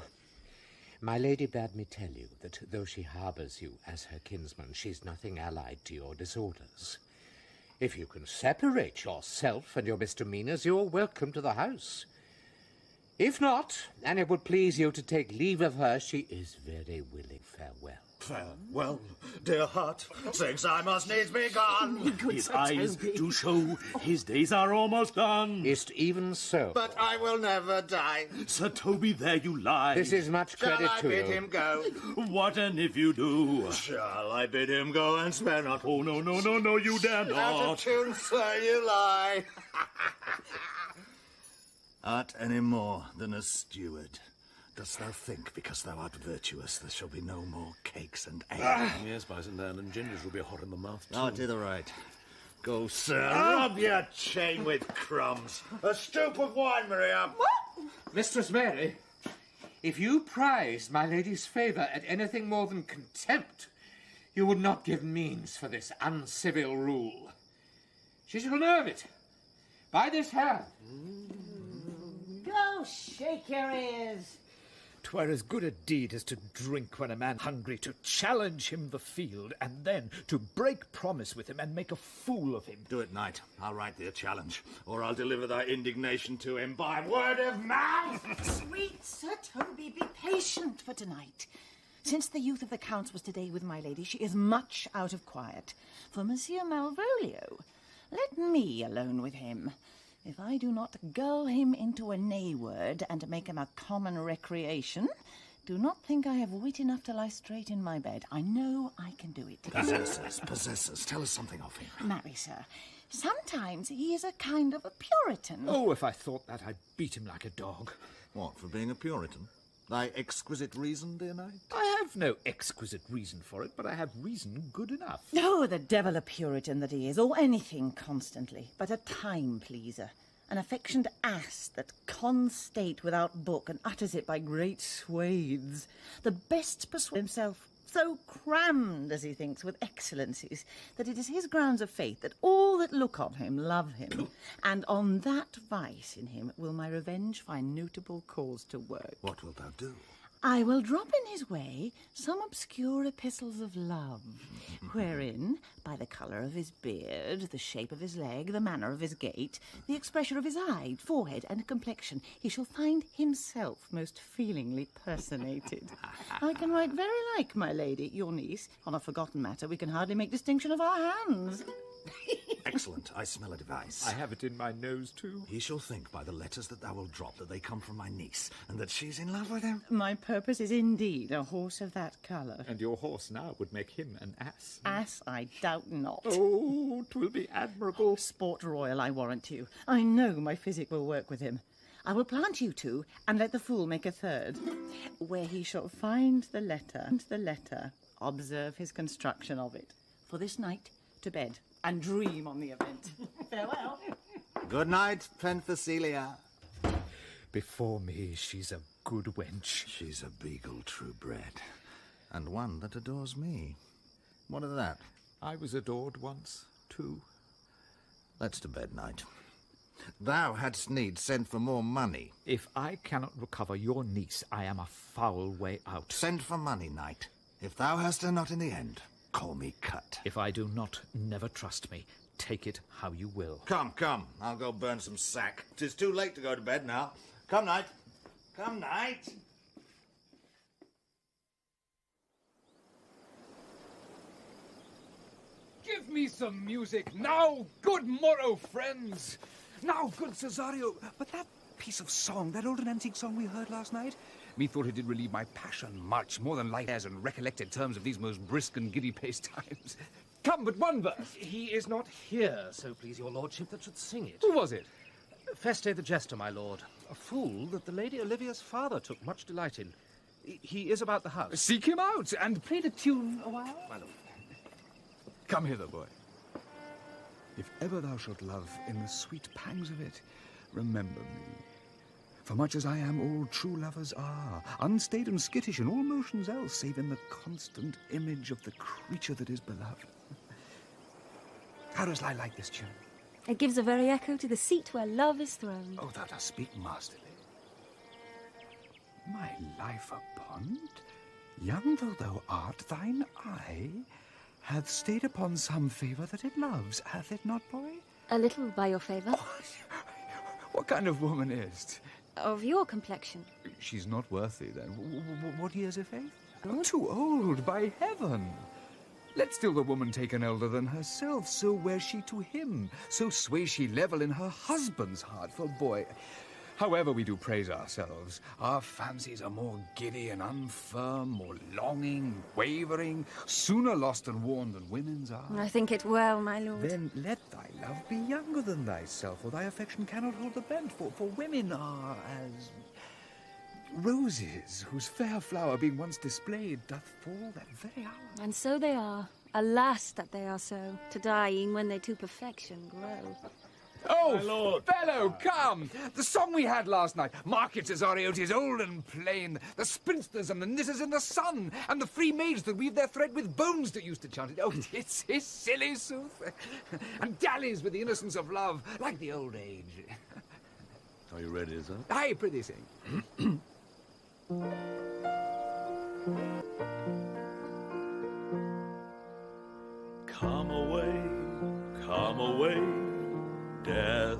My lady bade me tell you that though she harbours you as her kinsman, she's nothing allied to your disorders. If you can separate yourself and your misdemeanours, you're welcome to the house. If not, and it would please you to take leave of her, she is very willing. Farewell. Farewell, dear heart, since I must needs be gone. His eyes do show his days are almost done. Is't even so? But I will never die. Sir Toby, there you lie. This is much credit Shall I to bid you. him go? What an if you do? Shall I bid him go and spare not? Oh, no, no, no, no, you dare Out of not. tune, sir, you lie. Art any more than a steward? Dost thou think, because thou art virtuous, there shall be no more cakes and ale? Yes, by St. Anne, and gingers will be hot in the mouth, too. Ah, to the right. Go, sir, rub your chain with crumbs. A stoop of wine, Maria. Mistress Mary, if you prized my lady's favour at anything more than contempt, you would not give means for this uncivil rule. She shall know of it. By this hand. Go shake your ears. 'Twere as good a deed as to drink when a man hungry, to challenge him the field, and then to break promise with him and make a fool of him. Do it, knight. I'll write thee a challenge, or I'll deliver thy indignation to him by word of mouth. Sweet Sir Toby, be patient for tonight. Since the youth of the Count's was today with my lady, she is much out of quiet. For Monsieur Malvolio, let me alone with him. If I do not gull him into a nay-word and make him a common recreation, do not think I have wit enough to lie straight in my bed. I know I can do it. Possessors, tell us something of him. Marry, sir, sometimes he is a kind of a Puritan. Oh, if I thought that, I'd beat him like a dog. What, for being a Puritan? Thy exquisite reason, dear knight? I have no exquisite reason for it, but I have reason good enough. Oh, the devil a Puritan that he is, or anything constantly, but a time-pleaser. An affectioned ass that cons state without book and utters it by great swathes. The best persuade himself, so crammed, as he thinks, with excellencies, that it is his grounds of faith that all that look on him love him. And on that vice in him will my revenge find notable cause to work. What wilt thou do? I will drop in his way some obscure epistles of love, wherein, by the colour of his beard, the shape of his leg, the manner of his gait, the expression of his eye, forehead, and complexion, he shall find himself most feelingly personated. I can write very like my lady, your niece. On a forgotten matter, we can hardly make distinction of our hands. Excellent. I smell a device. I have it in my nose, too. He shall think by the letters that thou wilt drop that they come from my niece, and that she's in love with him. My purpose is indeed a horse of that colour. And your horse now would make him an ass. Ass, I doubt not. Oh, 'twill be admirable. Sport royal, I warrant you. I know my physic will work with him. I will plant you two, and let the fool make a third, where he shall find the letter, observe his construction of it. For this night, to bed, and dream on the event. Farewell. Good night, Penthesilea. Before me, she's a good wench. She's a beagle true bred, and one that adores me. What of that? I was adored once, too. Let's to bed, knight. Thou hadst need send for more money. If I cannot recover your niece, I am a foul way out. Send for money, knight. If thou hast her not in the end, call me cut. If I do not, never trust me. Take it how you will. Come, I'll go burn some sack. 'Tis too late to go to bed now. Come, knight. Come, knight. Give me some music. Now, good morrow, friends. Now, good Cesario. But that piece of song, that old and antique song we heard last night, methought it did relieve my passion much more than light airs and recollected terms of these most brisk and giddy-paced times. Come, but one verse. He is not here, so please your lordship, that should sing it. Who was it? Feste the jester, my lord. A fool that the Lady Olivia's father took much delight in. He is about the house. Seek him out, and play the tune a while. My lord. Come hither, boy. If ever thou shalt love in the sweet pangs of it, remember me. For much as I am, all true lovers are, unstaid and skittish in all motions else, save in the constant image of the creature that is beloved. How does I like this tune? It gives a very echo to the seat where love is throned. Oh, thou dost speak masterly. My life upon it, young though thou art, thine eye hath stayed upon some favour that it loves, hath it not, boy? A little by your favour. What kind of woman is't? Of your complexion. She's not worthy, then. What years of faith? Too old, by heaven. Let still the woman take an elder than herself, so wear she to him, so sway she level in her husband's heart. For boy, however we do praise ourselves, our fancies are more giddy and unfirm, more longing, wavering, sooner lost and worn than women's are. I think it well, my lord. Then let thy love be younger than thyself, or thy affection cannot hold the bent, for women are as roses, whose fair flower, being once displayed, doth fall that very hour. And so they are. Alas, that they are so, to dying when they to perfection grow. Oh, Lord. Fellow, come! The song we had last night. Mark it, Cesario, 'tis old and plain. The spinsters and the knitters in the sun, and the free maids that weave their thread with bones that used to chant it. Oh, it's his silly sooth. And dallies with the innocence of love, like the old age. Are you ready, sir? Aye, prithee sing. Come away, death,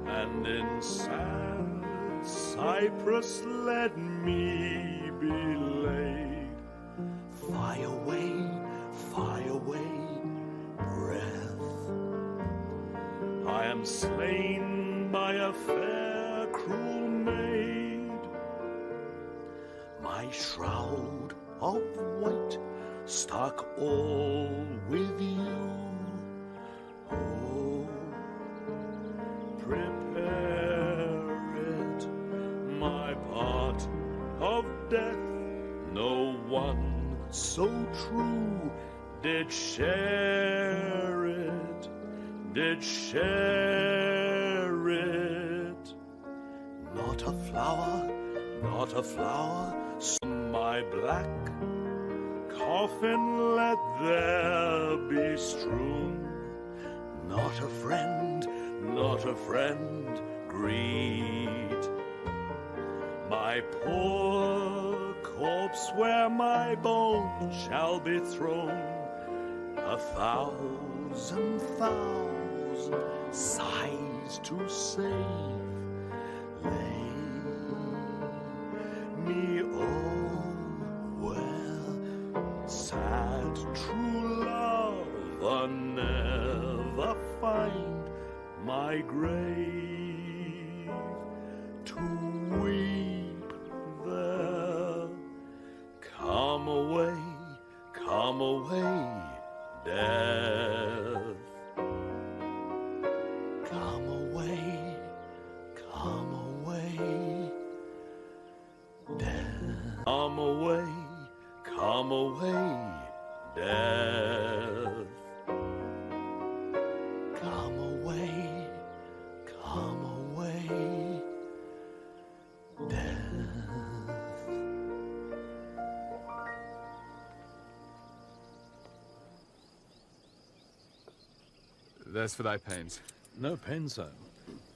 and in sad cypress let me be laid. Fly away, breath. I am slain by a fair, cruel maid. My shroud of white stuck all with you. Oh, prepare it, my part of death. No one so true did share it, did share it. Not a flower, so my black coffin let there be strewn. Not a friend, greet my poor corpse where my bones shall be thrown. 1,000 sighs to save. Lay me well, sad true love, never find my grave to weep there. Come away, death. Come away, death. Come away, death. Come away, death. There's for thy pains. No pain, sir.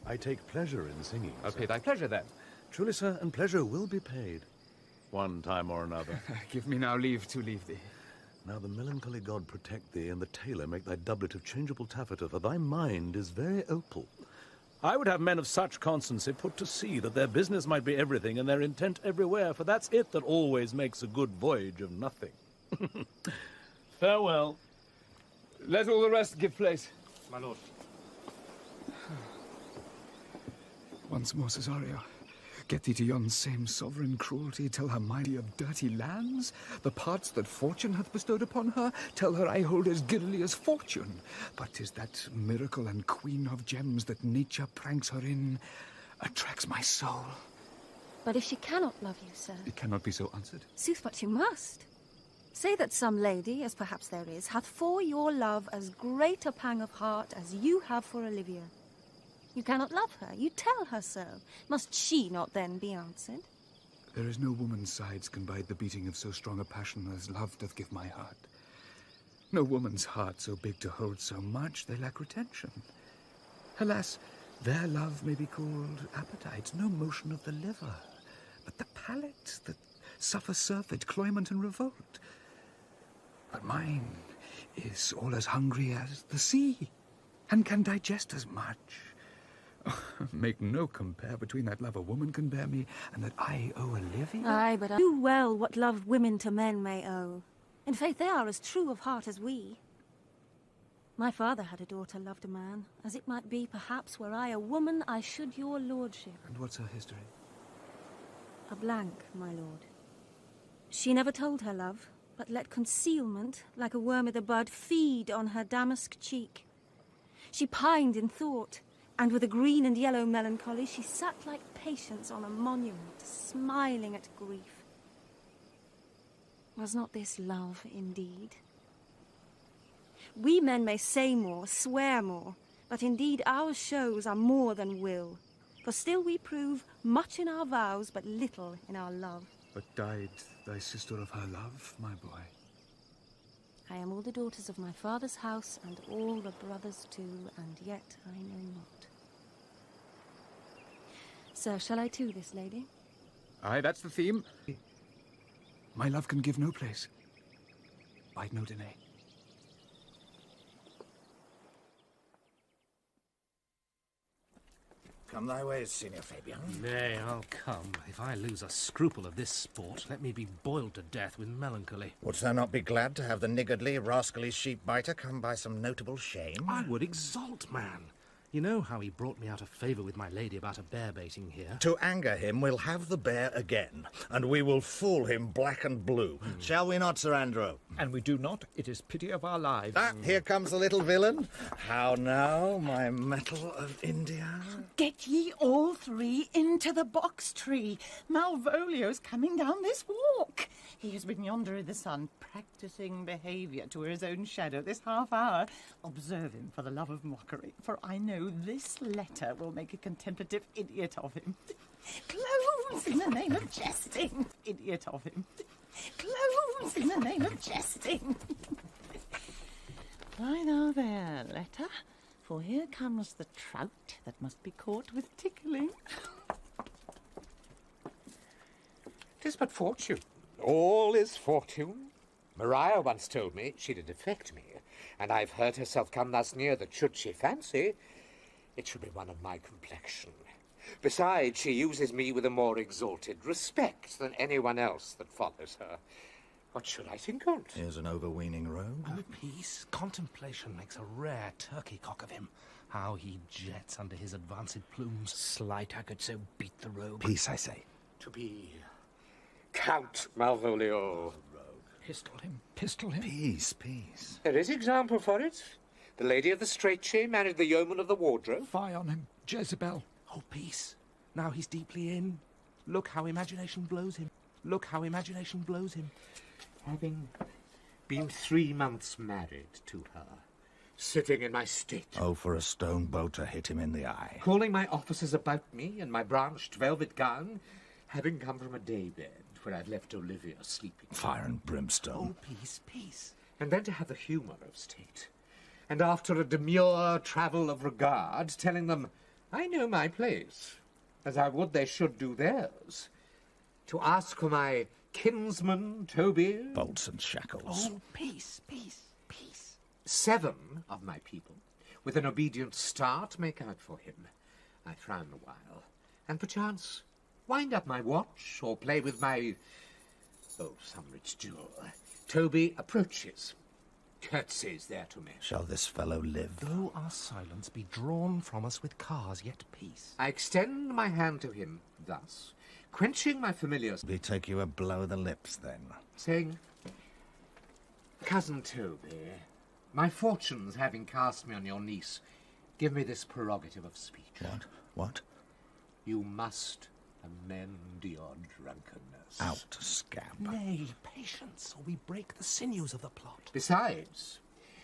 I take pleasure in singing. I'll pay thy pleasure, then. Truly, sir, and pleasure will be paid, one time or another. Give me now leave to leave thee. Now the melancholy god protect thee, and the tailor make thy doublet of changeable taffeta, for thy mind is very opal. I would have men of such constancy put to sea, that their business might be everything, and their intent everywhere, for that's it that always makes a good voyage of nothing. Farewell. Let all the rest give place. My lord. Once more, Cesario. Get thee to yon same sovereign cruelty, tell her mighty of dirty lands, the parts that fortune hath bestowed upon her, tell her I hold as giddily as fortune, but 'tis that miracle and queen of gems that nature pranks her in, attracts my soul. But if she cannot love you, sir... It cannot be so answered. Sooth, but you must. Say that some lady, as perhaps there is, hath for your love as great a pang of heart as you have for Olivia. You cannot love her. You tell her so. Must she not then be answered? There is no woman's sides can bide the beating of so strong a passion as love doth give my heart. No woman's heart so big to hold so much, they lack retention. Alas, their love may be called appetite, no motion of the liver, but the palate that suffers surfeit, cloyment, and revolt. But mine is all as hungry as the sea, and can digest as much. Oh, make no compare between that love a woman can bear me and that I owe Olivia. Aye, but I do well what love women to men may owe. In faith, they are as true of heart as we. My father had a daughter loved a man, as it might be, perhaps, were I a woman, I should your lordship. And what's her history? A blank, my lord. She never told her love, but let concealment, like a worm i' the bud, feed on her damask cheek. She pined in thought, and with a green and yellow melancholy she sat like Patience on a monument, smiling at grief. Was not this love indeed? We men may say more, swear more, but indeed our shows are more than will, for still we prove much in our vows, but little in our love. But died thy sister of her love, my boy? I am all the daughters of my father's house, and all the brothers too, and yet I know not. Sir, shall I to this lady? Aye, that's the theme. My love can give no place. Bide no delay. Come thy ways, Signor Fabian. Nay, I'll come. If I lose a scruple of this sport, let me be boiled to death with melancholy. Wouldst thou not be glad to have the niggardly, rascally sheep-biter come by some notable shame? I would exult, man. You know how he brought me out of favour with my lady about a bear-baiting here? To anger him, we'll have the bear again, and we will fool him black and blue. Shall we not, Sir Andrew? And we do not. It is pity of our lives. Ah, here comes the little villain. How now, my metal of India? Get ye all three into the box tree. Malvolio's coming down this walk. He has been yonder in the sun, practising behaviour to his own shadow this half hour. Observe him for the love of mockery, for I know this letter will make a contemplative idiot of him. Close in the name of jesting. Idiot of him. Close in the name of jesting. Lie thou there, letter, for here comes the trout that must be caught with tickling. 'Tis but fortune. All is fortune. Maria once told me she did affect me, and I've heard herself come thus near that should she fancy, it should be one of my complexion. Besides, she uses me with a more exalted respect than anyone else that follows her. What should I think on't? Here's an overweening rogue. Oh, peace. Contemplation makes a rare turkey cock of him. How he jets under his advanced plumes. Slight, I could so beat the rogue. Peace, I say. To be Count Malvolio. Pistol him, pistol him. Peace, peace. There is example for it. The lady of the straitchain married the yeoman of the wardrobe. Fie on him, Jezebel. Oh, peace. Now he's deeply in. Look how imagination blows him. Look how imagination blows him. Having been 3 months married to her, sitting in my state. Oh, for a stone bolt to hit him in the eye. Calling my officers about me in my branched velvet gown, having come from a daybed where I've left Olivia sleeping. Fire and brimstone. Oh, peace, peace. And then to have the humour of state. And after a demure travel of regard, telling them, I know my place, as I would they should do theirs. To ask for my kinsman, Toby. Bolts and shackles. Oh, peace, peace, peace. 7 of my people, with an obedient start, make out for him. I frown a while, and perchance wind up my watch, or play with my, some rich jewel. Toby approaches. curtsies there to me. Shall this fellow live? Though our silence be drawn from us with cars, yet peace. I extend my hand to him, thus, quenching my familiars. We take you a blow of the lips, then. Saying, Cousin Toby, my fortunes having cast me on your niece, give me this prerogative of speech. What? You must amend your drunkenness. Out, scamp. Nay, patience, or we break the sinews of the plot. Besides,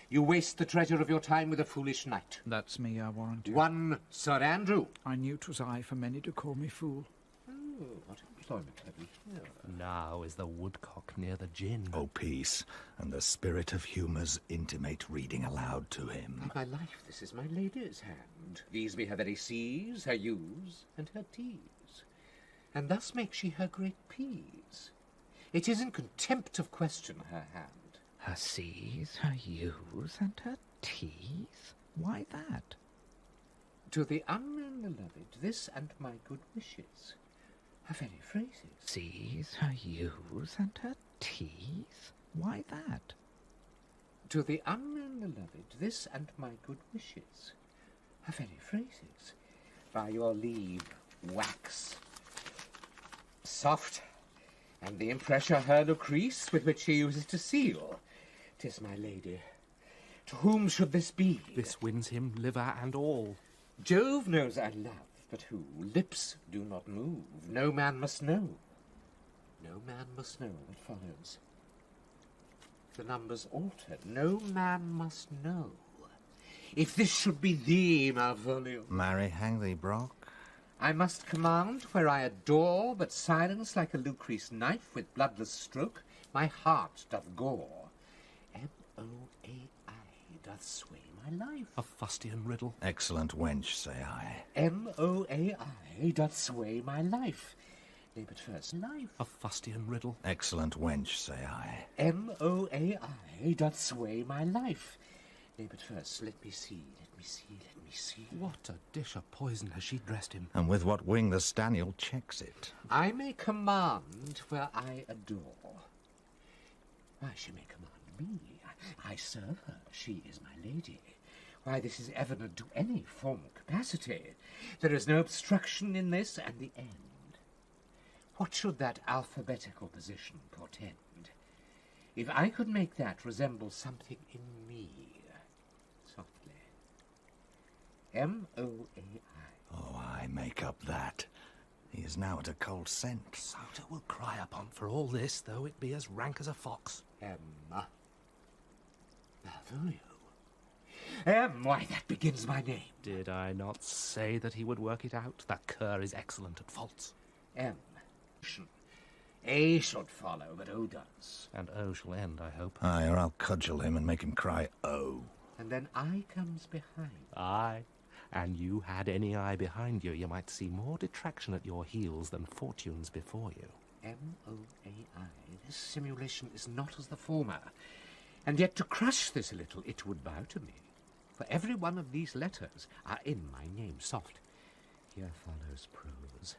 you waste the treasure of your time with a foolish knight. That's me, I warrant you. One Sir Andrew. I knew 'twas I, for many to call me fool. Oh, what employment have we here? Now is the woodcock near the gin. Oh, peace, and the spirit of humours intimate reading aloud to him. My life, this is my lady's hand. These be her very C's, her U's, and her T's. And thus makes she her great P's. It is in contempt of question her hand. Her C's, her U's, and her T's? Why that? To the unknown beloved, this and my good wishes. Her very phrases. C's, her U's, and her T's? Why that? To the unknown beloved, this and my good wishes. Her very phrases. By your leave, wax. Soft, and the impressure her Lucrece, with which she uses to seal. 'Tis my lady. To whom should this be? This wins him liver and all. Jove knows I love, but who? Lips do not move. No man must know. No man must know what follows. The number's altered. No man must know. If this should be thee, Malvolio. Marry, hang thee, Brock. I must command where I adore, but silence like a Lucrece knife with bloodless stroke my heart doth gore. M-O-A-I doth sway my life. A fustian riddle. Excellent wench, say I. M-O-A-I doth sway my life. Nay, but first, life. A fustian riddle. Excellent wench, say I. M-O-A-I doth sway my life. Nay, but first, let me see. What a dish of poison has she dressed him. And with what wing the Staniel checks it. I may command where I adore. Why, she may command me. I serve her. She is my lady. Why, this is evident to any formal capacity. There is no obstruction in this, and the end. What should that alphabetical position portend? If I could make that resemble something in me. Softly. M-O-A-I. Oh, I make up that. He is now at a cold scent. Souter will cry upon for all this, though it be as rank as a fox. Emma. Malvolio. Why, that begins my name. Did I not say that he would work it out? That cur is excellent at faults. M. A should follow, but O does. And O shall end, I hope. Aye, or I'll cudgel him and make him cry O. And then I comes behind. Aye. And you had any eye behind you, you might see more detraction at your heels than fortunes before you. M-O-A-I. This simulation is not as the former. And yet to crush this a little, it would bow to me. For every one of these letters are in my name soft. Here follows prose.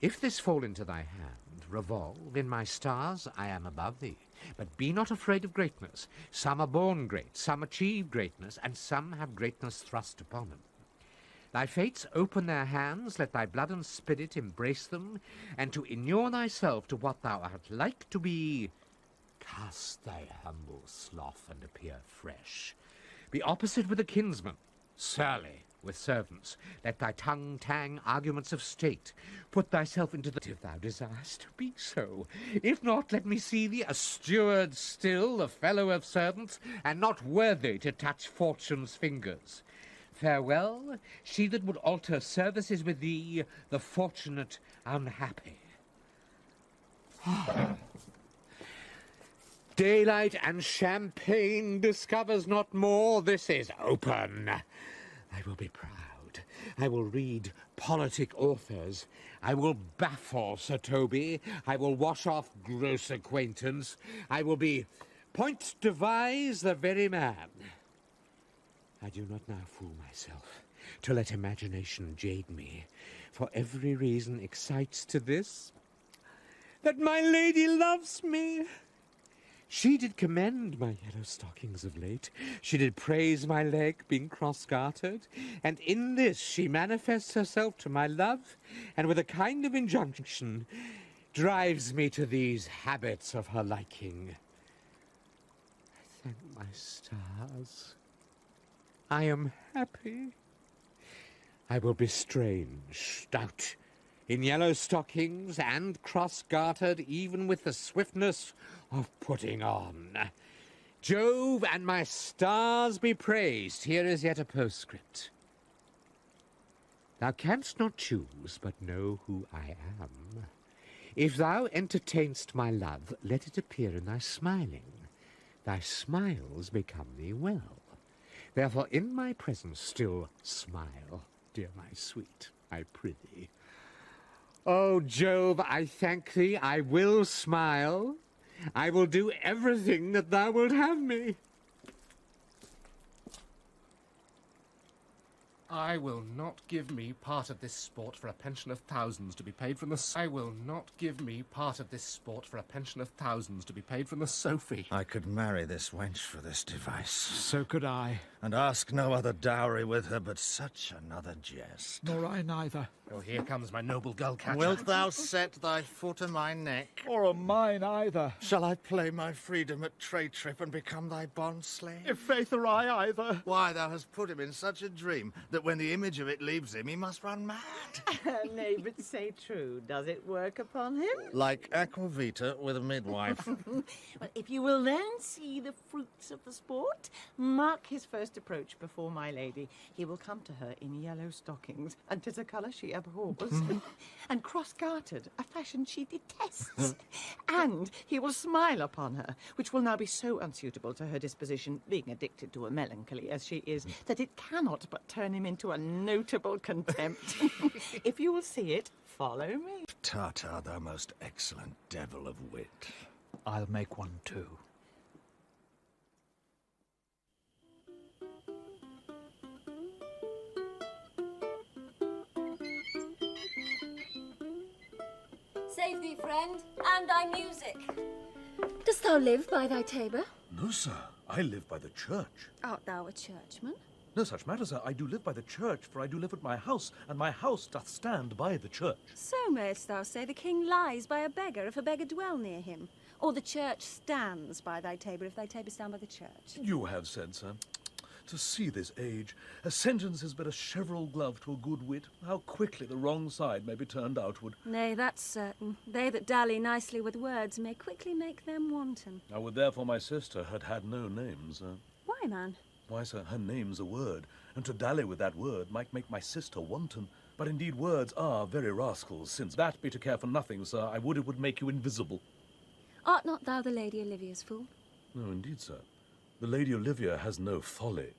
If this fall into thy hand, revolve, in my stars I am above thee. But be not afraid of greatness. Some are born great, some achieve greatness, and some have greatness thrust upon them. Thy fates open their hands, let thy blood and spirit embrace them, and to inure thyself to what thou art like to be, cast thy humble slough and appear fresh. Be opposite with a kinsman, surly with servants. Let thy tongue tang arguments of state. Put thyself into the... If thou desirest to be so. If not, let me see thee a steward still, a fellow of servants, and not worthy to touch fortune's fingers. Farewell, she that would alter services with thee, the fortunate unhappy. Daylight and champagne discovers not more. This is open. I will be proud. I will read politic authors. I will baffle Sir Toby. I will wash off gross acquaintance. I will be point devise the very man. I do not now fool myself to let imagination jade me, for every reason excites to this, that my lady loves me. She did commend my yellow stockings of late. She did praise my leg being cross-gartered, and in this she manifests herself to my love, and with a kind of injunction drives me to these habits of her liking. I thank my stars. I am happy. I will be strange, stout, in yellow stockings and cross-gartered, even with the swiftness of putting on. Jove and my stars be praised. Here is yet a postscript. Thou canst not choose but know who I am. If thou entertainst my love, let it appear in thy smiling. Thy smiles become thee well. Therefore in my presence still smile, dear my sweet, I prithee. O Jove, I thank thee, I will smile. I will do everything that thou wilt have me. I will not give me part of this sport for a pension of thousands to be paid from the... I will not give me part of this sport for a pension of thousands to be paid from the Sophie. I could marry this wench for this device. So could I. And ask no other dowry with her but such another jest. Nor I neither. Oh, here comes my noble gull-catcher. Wilt thou set thy foot on my neck? Or on mine either. Shall I play my freedom at trade trip and become thy bond slave? If faith or I either. Why, thou hast put him in such a dream that when the image of it leaves him, he must run mad. Nay, but say true, does it work upon him? Like aquavita with a midwife. Well, if you will then see the fruits of the sport, mark his first approach before my lady. He will come to her in yellow stockings, and 'tis a colour she abhors, and cross-gartered, a fashion she detests. And he will smile upon her, which will now be so unsuitable to her disposition, being addicted to a melancholy as she is, that it cannot but turn him into a notable contempt. If you will see it, follow me. Tartar, thou most excellent devil of wit. I'll make one too. Save thee, friend, and thy music. Dost thou live by thy tabor? No, sir. I live by the church. Art thou a churchman? No such matter, sir. I do live by the church, for I do live at my house, and my house doth stand by the church. So mayst thou say the king lies by a beggar if a beggar dwell near him, or the church stands by thy tabor if thy tabor stand by the church. You have said, sir. To see this age, a sentence is but a cheverel glove to a good wit. How quickly the wrong side may be turned outward. Nay, that's certain. They that dally nicely with words may quickly make them wanton. I would therefore my sister had had no name, sir. Why, man? Why, sir, her name's a word, and to dally with that word might make my sister wanton. But indeed words are very rascals, since that be to care for nothing, sir, I would it would make you invisible. Art not thou the Lady Olivia's fool? No, indeed, sir. The Lady Olivia has no folly.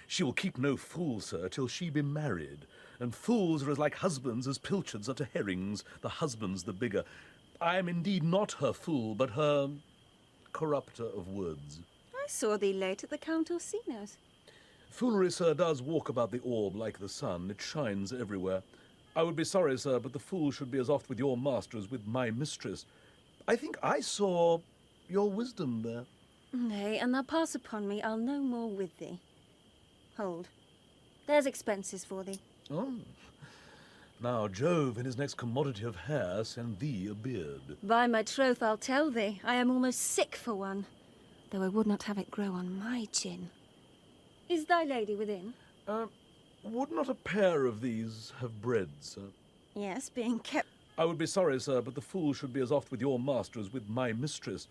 She will keep no fool, sir, till she be married. And fools are as like husbands as pilchards are to herrings, the husband's the bigger. I am indeed not her fool, but her corrupter of words. I saw thee late at the Count Orsino's. Foolery, sir, does walk about the orb like the sun. It shines everywhere. I would be sorry, sir, but the fool should be as oft with your master as with my mistress. I think I saw your wisdom there. Nay, an thou pass upon me, I'll no more with thee. Hold. There's expenses for thee. Oh. Now Jove in his next commodity of hair send thee a beard. By my troth, I'll tell thee, I am almost sick for one, though I would not have it grow on my chin. Is thy lady within? Would not a pair of these have bred, sir? Yes, being kept... I would be sorry, sir, but the fool should be as oft with your master as with my mistress.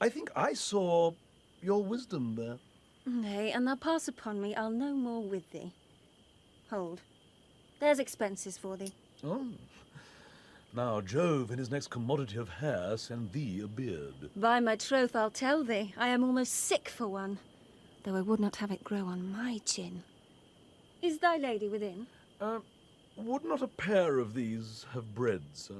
I think I saw your wisdom there. Nay, an thou pass upon me, I'll no more with thee. Hold. There's expenses for thee. Oh. Now Jove in his next commodity of hair send thee a beard. By my troth, I'll tell thee, I am almost sick for one, though I would not have it grow on my chin. Is thy lady within? Would not a pair of these have bred, sir?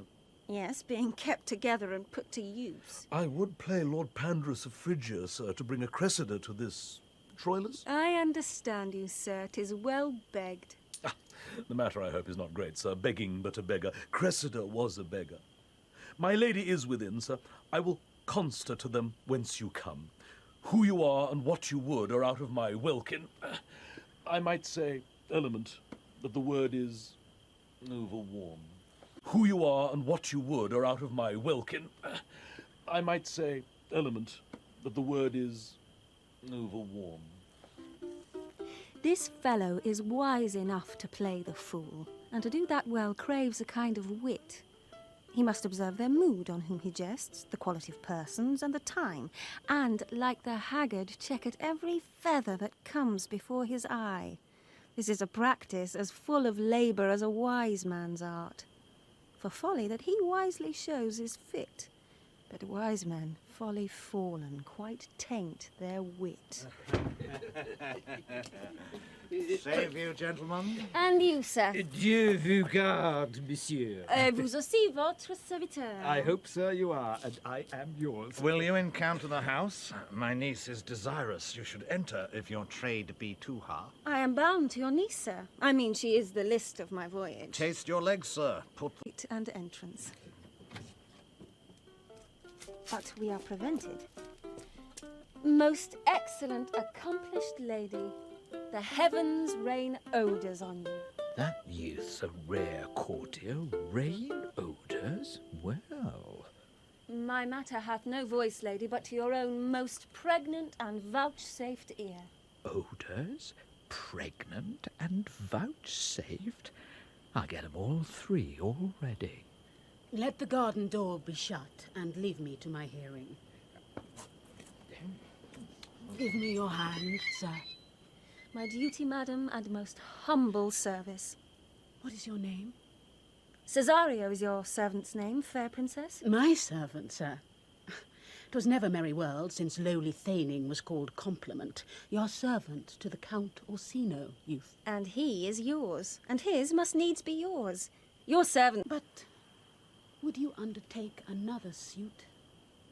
Yes, being kept together and put to use. I would play Lord Pandarus of Phrygia, sir, to bring a Cressida to this Troilus. I understand you, sir. 'Tis well begged. The matter, I hope, is not great, sir. Begging but a beggar. Cressida was a beggar. My lady is within, sir. I will consta to them whence you come. Who you are and what you would are out of my welkin. I might say element, but the word is overwarm. Who you are and what you would are out of my welkin. I might say element, but the word is overwarm. This fellow is wise enough to play the fool, and to do that well craves a kind of wit. He must observe their mood on whom he jests, the quality of persons, and the time, and, like the haggard, check at every feather that comes before his eye. This is a practice as full of labour as a wise man's art. For folly that he wisely shows is fit, but wise men, folly fallen, quite taint their wit. Save you, gentlemen. And you, sir. Dieu vous garde, monsieur. Vous aussi, votre serviteur. I hope, sir, you are, and I am yours. Will you encounter the house? My niece is desirous you should enter if your trade be too hard. I am bound to your niece, sir. I mean, she is the list of my voyage. Taste your legs, sir. Put and entrance. But we are prevented. Most excellent, accomplished lady, the heavens rain odours on you. That youth's a rare courtier. Rain odours? Well. My matter hath no voice, lady, but to your own most pregnant and vouchsafed ear. Odours? Pregnant and vouchsafed? I get 'em all three already. Let the garden door be shut and leave me to my hearing. Give me your hand, sir. My duty, madam, and most humble service. What is your name? Cesario is your servant's name, fair princess. My servant, sir. 'Twas never merry world since lowly thegning was called compliment. Your servant to the Count Orsino, youth. And he is yours, and his must needs be yours. Your servant... But would you undertake another suit?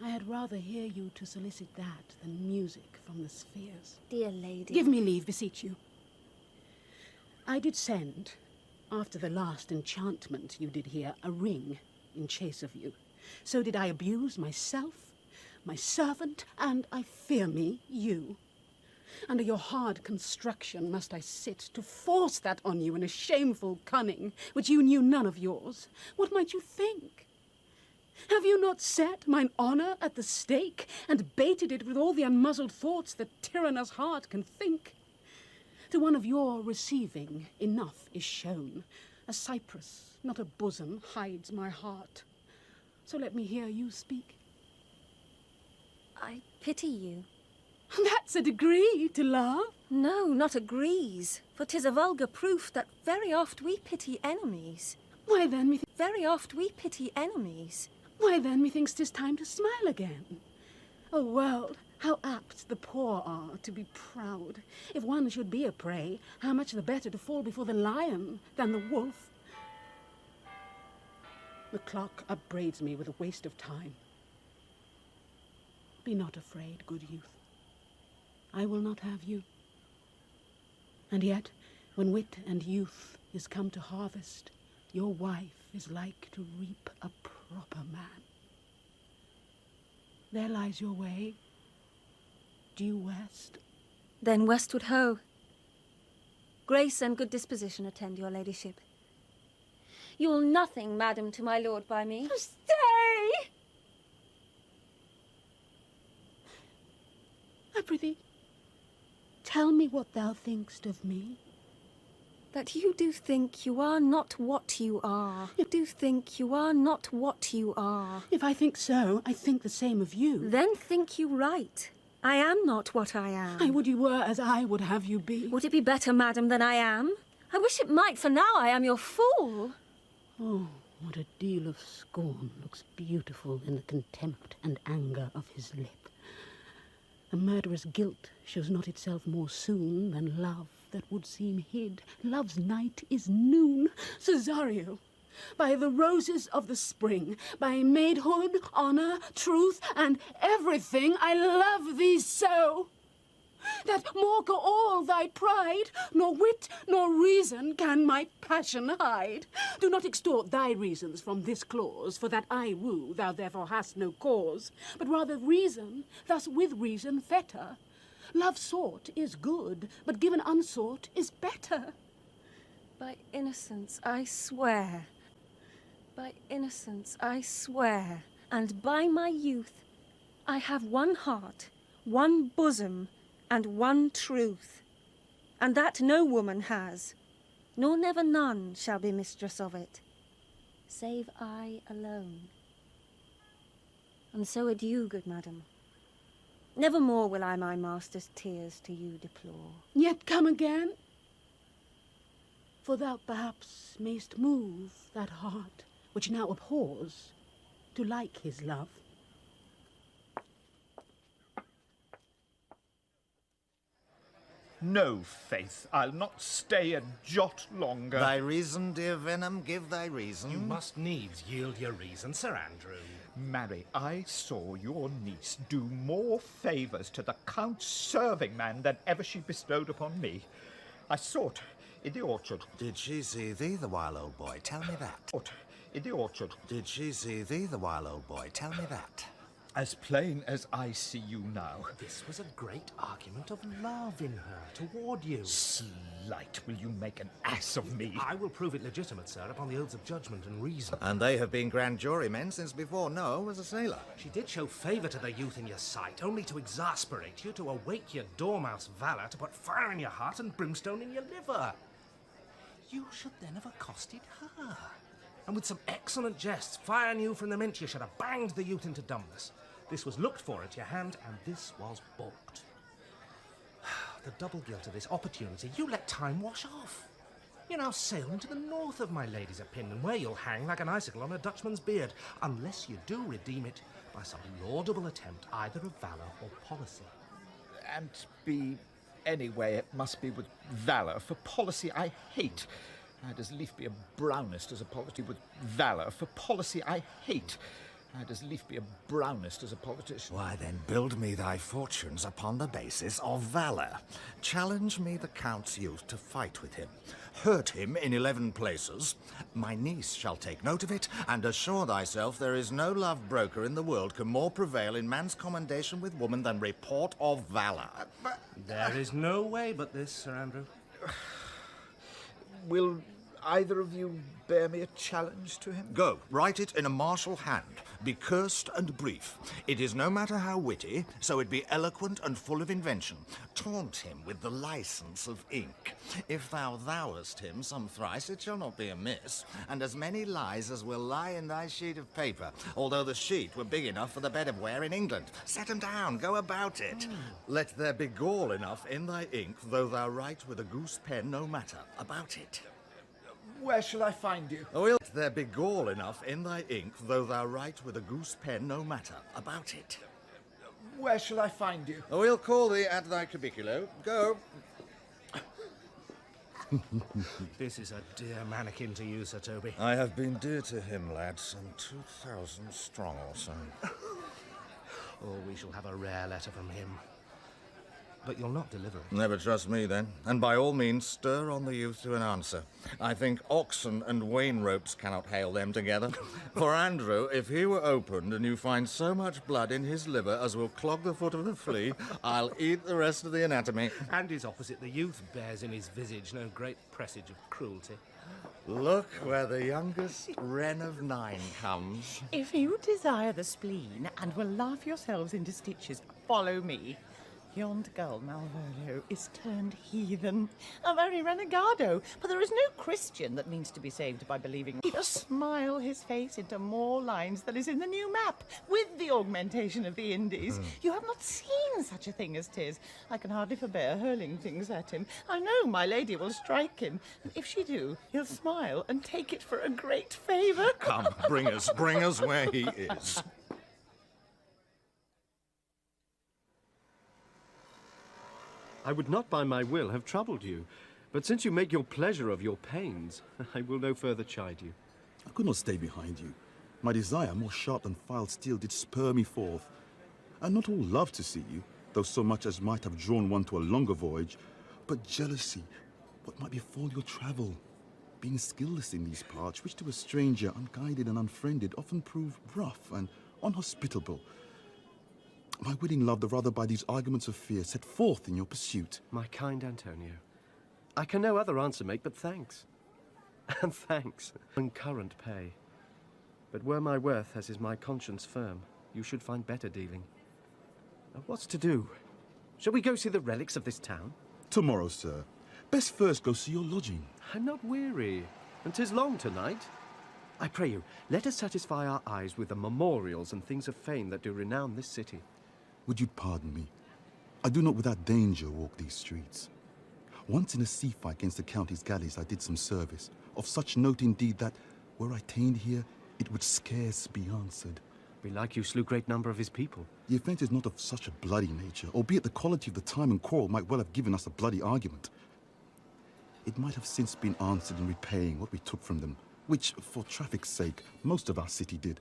I had rather hear you to solicit that than music from the spheres. Dear lady... Give me leave, beseech you. I did send, after the last enchantment you did hear, a ring in chase of you. So did I abuse myself, my servant, and, I fear me, you. Under your hard construction must I sit to force that on you in a shameful cunning, which you knew none of yours. What might you think? Have you not set mine honour at the stake, and baited it with all the unmuzzled thoughts that tyrannous heart can think? To one of your receiving enough is shown. A cypress, not a bosom, hides my heart. So let me hear you speak. I pity you. That's a degree to love. No, not agrees, for 'tis a vulgar proof that very oft we pity enemies. Why then, very oft we pity enemies. Why then, methinks 'tis time to smile again. O world, how apt the poor are to be proud. If one should be a prey, how much the better to fall before the lion than the wolf. The clock upbraids me with a waste of time. Be not afraid, good youth. I will not have you. And yet, when wit and youth is come to harvest, your wife is like to reap a proper man. There lies your way, due west. Then westward ho. Grace and good disposition attend your ladyship. You'll nothing, madam, to my lord by me. Stay! I prithee, tell me what thou thinkst of me. That you do think you are not what you are. You do think you are not what you are. If I think so, I think the same of you. Then think you right. I am not what I am. I would you were as I would have you be. Would it be better, madam, than I am? I wish it might, for now I am your fool. Oh, what a deal of scorn looks beautiful in the contempt and anger of his lip. The murderous guilt shows not itself more soon than love that would seem hid. Love's night is noon. Cesario, by the roses of the spring, by maidhood, honour, truth, and everything, I love thee so. that mock all thy pride, nor wit nor reason can my passion hide. Do not extort thy reasons from this clause, for that I woo, thou therefore hast no cause, but rather reason, thus with reason fetter. Love sought is good, but given unsought is better. By innocence I swear, by innocence I swear, and by my youth I have one heart, one bosom, and one truth, and that no woman has, nor never none shall be mistress of it, save I alone. And so adieu, good madam. Nevermore will I my master's tears to you deplore. Yet come again, for thou perhaps mayst move that heart which now abhors to like his love. No, faith, I'll not stay a jot longer. Thy reason, dear Venom, give thy reason. You must needs yield your reason, Sir Andrew. Marry, I saw your niece do more favours to the Count's serving man than ever she bestowed upon me. I saw it in the orchard. Did she see thee the while, old boy? Tell me that. In the orchard. Did she see thee the while, old boy? Tell me that. As plain as I see you now. This was a great argument of love in her toward you. Slight, will you make an ass of me? I will prove it legitimate, sir, upon the oaths of judgment and reason. And they have been grand jurymen since before Noah was a sailor. She did show favour to the youth in your sight, only to exasperate you, to awake your dormouse valour, to put fire in your heart and brimstone in your liver. You should then have accosted her. And with some excellent jests, firing you from the mint, you should have banged the youth into dumbness. This was looked for at your hand, and this was balked. The double guilt of this opportunity you let time wash off. You're now sailing to the north of my lady's opinion, where you'll hang like an icicle on a Dutchman's beard, unless you do redeem it by some laudable attempt either of valour or policy. And be anyway, it must be with valour, for policy I hate. I'd as lief be a brownist as a policy with valour, for policy I hate. I'd as lief be a brownist as a politician. Why then build me thy fortunes upon the basis of valour. Challenge me the Count's youth to fight with him. Hurt him in 11 places. My niece shall take note of it, and assure thyself there is no love broker in the world can more prevail in man's commendation with woman than report of valour. There is no way but this, Sir Andrew. Will either of you bear me a challenge to him? Go, write it in a martial hand. Be cursed and brief. It is no matter how witty, so it be eloquent and full of invention. Taunt him with the license of ink. If thou thouest him some thrice, it shall not be amiss, and as many lies as will lie in thy sheet of paper, although the sheet were big enough for the bed of wear in England. Set 'em down, go about it. Let there be gall enough in thy ink, though thou write with a goose pen, no matter. About it. Where shall I find you? Let there be gall enough in thy ink, though thou write with a goose pen, no matter. About it. Where shall I find you? We'll call thee at thy cubiculo. Go. This is a dear mannequin to you, Sir Toby. I have been dear to him, lad, some 2,000 strong or so. Oh, we shall have a rare letter from him. But you'll not deliver it. Never trust me, then. And by all means, stir on the youth to an answer. I think oxen and wain ropes cannot hail them together. For Andrew, if he were opened and you find so much blood in his liver as will clog the foot of the flea, I'll eat the rest of the anatomy. And his opposite, the youth, bears in his visage no great presage of cruelty. Look where the youngest wren of 9 comes. If you desire the spleen and will laugh yourselves into stitches, follow me. Yond gull, Malvolio, is turned heathen, a very renegado, but there is no Christian that means to be saved by believing. He does smile his face into more lines than is in the new map, with the augmentation of the Indies. You have not seen such a thing as 'tis. I can hardly forbear hurling things at him. I know my lady will strike him, and if she do, he'll smile and take it for a great favour. Come, bring us where he is. I would not by my will have troubled you, but since you make your pleasure of your pains, I will no further chide you. I could not stay behind you. My desire, more sharp than filed steel, did spur me forth. And not all love to see you, though so much as might have drawn one to a longer voyage. But jealousy, what might befall your travel? Being skillless in these parts, which to a stranger, unguided and unfriended, often prove rough and unhospitable. My willing love, the rather by these arguments of fear, set forth in your pursuit. My kind Antonio, I can no other answer make but thanks. And thanks, and current pay. But were my worth, as is my conscience, firm, you should find better dealing. Now, what's to do? Shall we go see the relics of this town? Tomorrow, sir. Best first go see your lodging. I'm not weary, and 'tis long tonight. I pray you, let us satisfy our eyes with the memorials and things of fame that do renown this city. Would you pardon me? I do not without danger walk these streets. Once in a sea fight against the county's galleys I did some service, of such note indeed that, were I ta'en here, it would scarce be answered. Belike you slew great number of his people. The event is not of such a bloody nature, albeit the quality of the time and quarrel might well have given us a bloody argument. It might have since been answered in repaying what we took from them, which, for traffic's sake, most of our city did.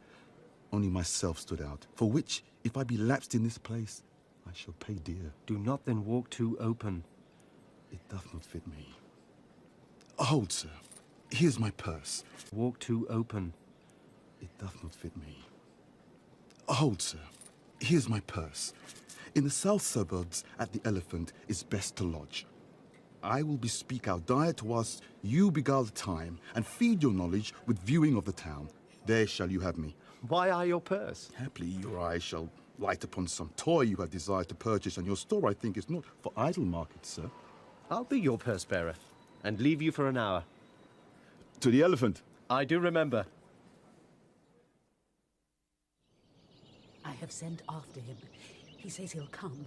Only myself stood out, for which, if I be lapsed in this place, I shall pay dear. Do not then walk too open. It doth not fit me. Hold, sir. Here's my purse. Walk too open. It doth not fit me. Hold, sir. Here's my purse. In the south suburbs at the Elephant is best to lodge. I will bespeak our diet whilst you beguile the time and feed your knowledge with viewing of the town. There shall you have me. Why I your purse? Haply your eye shall light upon some toy you have desired to purchase, and your store, I think, is not for idle market, sir. I'll be your purse bearer, and leave you for an hour. To the Elephant. I do remember. I have sent after him. He says he'll come.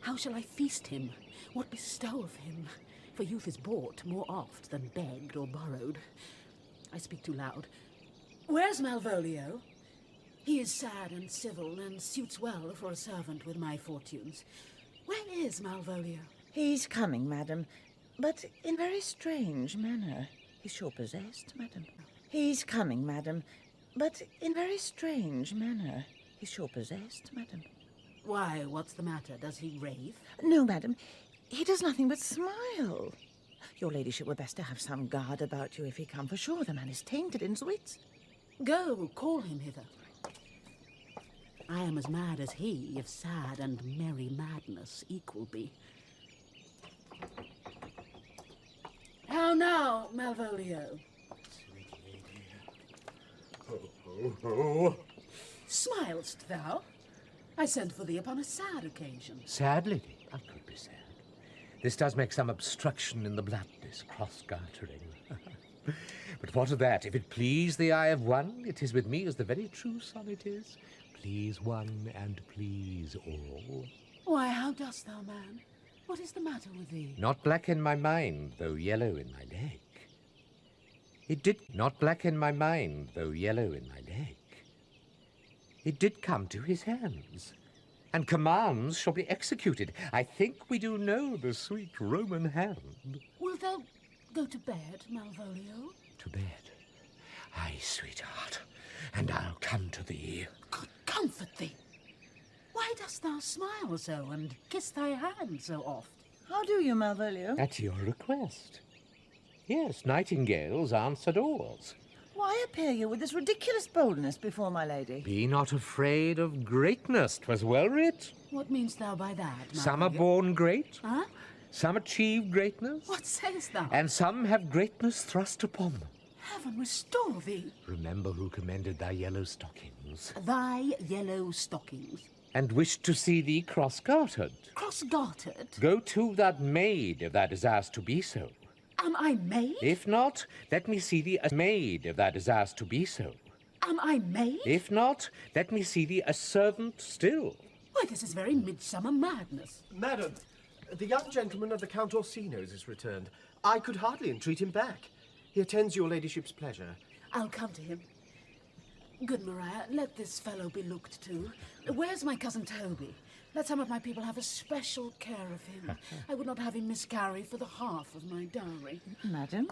How shall I feast him? What bestow of him? For youth is bought more oft than begged or borrowed. I speak too loud. Where's Malvolio? He is sad and civil, and suits well for a servant with my fortunes. Where is Malvolio? He's coming, madam, but in very strange manner. He's sure possessed, madam. He's coming, madam, but in very strange manner. He's sure possessed, madam. Why, what's the matter? Does he rave? No, madam. He does nothing but smile. Your ladyship were best to have some guard about you if he come, for sure the man is tainted in his wits. Go, call him hither. I am as mad as he, if sad and merry madness equal be. How now, Malvolio? Sweet lady. Ho, ho, ho. Smilest thou? I sent for thee upon a sad occasion. Sad, lady? How could be sad? This does make some obstruction in the blood, this cross-gartering. But what of that? If it please the eye of one, it is with me as the very true sonnet is. Please one and please all. Why, how dost thou, man? What is the matter with thee? Not black in my mind, though yellow in my leg. It did not black in my mind, though yellow in my leg. It did come to his hands, and commands shall be executed. I think we do know the sweet Roman hand. Wilt thou go to bed, Malvolio? To bed? Aye, sweetheart, and I'll come to thee. God comfort thee. Why dost thou smile so and kiss thy hand so oft? How do you, Malvolio? At your request. Yes, nightingales answer doors. Why appear you with this ridiculous boldness before my lady? Be not afraid of greatness, 'twas well writ. What meanest thou by that, Malvolio? Some are born great, Huh? some achieve greatness, What sayest thou? and some have greatness thrust upon them. Heaven restore thee. Remember who commended thy yellow stockings, Thy yellow stockings. and wished to see thee cross-gartered. Cross-gartered? Go to that maid, if thou desirest to be so. Am I maid? If not, let me see thee a maid, if thou desirest to be so. Am I maid? If not, let me see thee a servant still. Why, this is very midsummer madness. Madam, the young gentleman of the Count Orsino's is returned. I could hardly entreat him back. He attends your ladyship's pleasure. I'll come to him. Good Maria, let this fellow be looked to. Where's my cousin Toby? Let some of my people have a special care of him. I would not have him miscarry for the half of my dowry. Madam?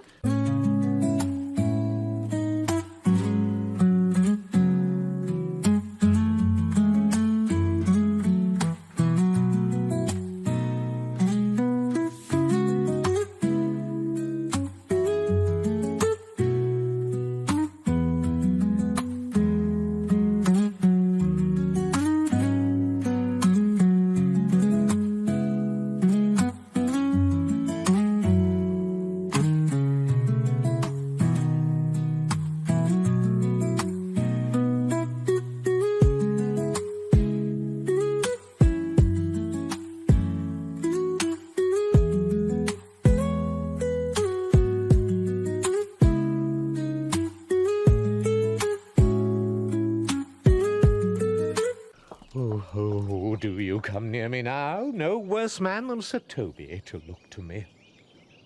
hear me now. No worse man than Sir Toby to look to me.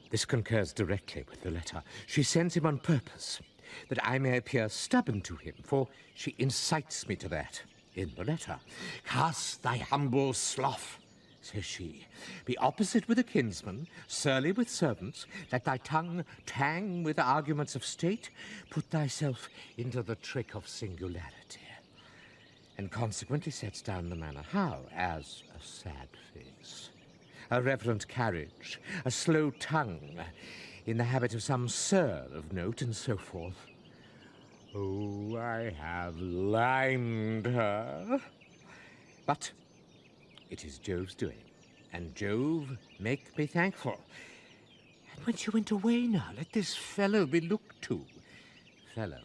This concurs directly with the letter. She sends him on purpose, that I may appear stubborn to him, for she incites me to that in the letter. Cast thy humble slough, says she. Be opposite with a kinsman, surly with servants, let thy tongue tang with arguments of state, put thyself into the trick of singularity, and consequently sets down the manner how, as a sad face, a reverent carriage, a slow tongue, in the habit of some sir of note, and so forth. Oh, I have limed her. But it is Jove's doing, and Jove make me thankful. And when she went away now, let this fellow be looked to. Fellow,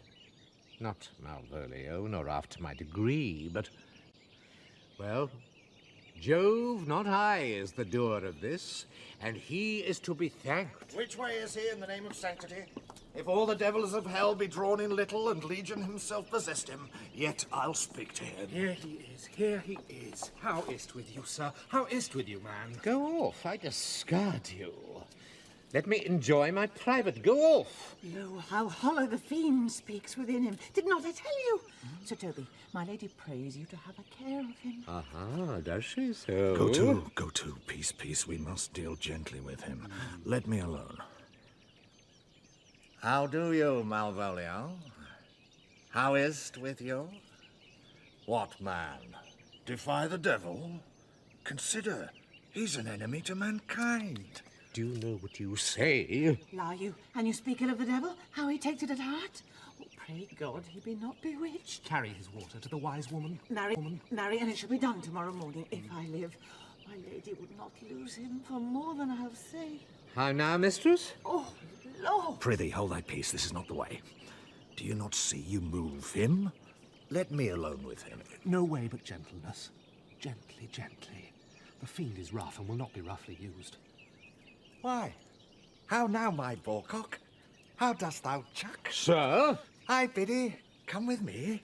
not Malvolio, nor after my degree, but, well, Jove, not I, is the doer of this, and he is to be thanked. Which way is he in the name of sanctity? If all the devils of hell be drawn in little, and Legion himself possessed him, yet I'll speak to him. Here he is, here he is. How is't with you, sir? How is't with you, man? Go off, I discard you. Let me enjoy my private. Go off. Lo, how hollow the fiend speaks within him. Did not I tell you? Sir Toby, my lady prays you to have a care of him. Aha, does she so? Go to, peace, peace. We must deal gently with him. Let me alone. How do you, Malvolio? How is't with you? What man? Defy the devil? Consider, he's an enemy to mankind. Do you know what you say? Lie you, and you speak ill of the devil? How he takes it at heart? Oh, pray God he be not bewitched. Carry his water to the wise woman. Marry, and it shall be done tomorrow morning, if I live. My lady would not lose him for more than I have say. How now, mistress? Oh, Lord! Prithee, hold thy peace. This is not the way. Do you not see you move him? Let me alone with him. No way but gentleness. Gently, gently. The fiend is rough and will not be roughly used. Why? How now, my boarcock? How dost thou chuck? Sir? Hi, biddy. Come with me.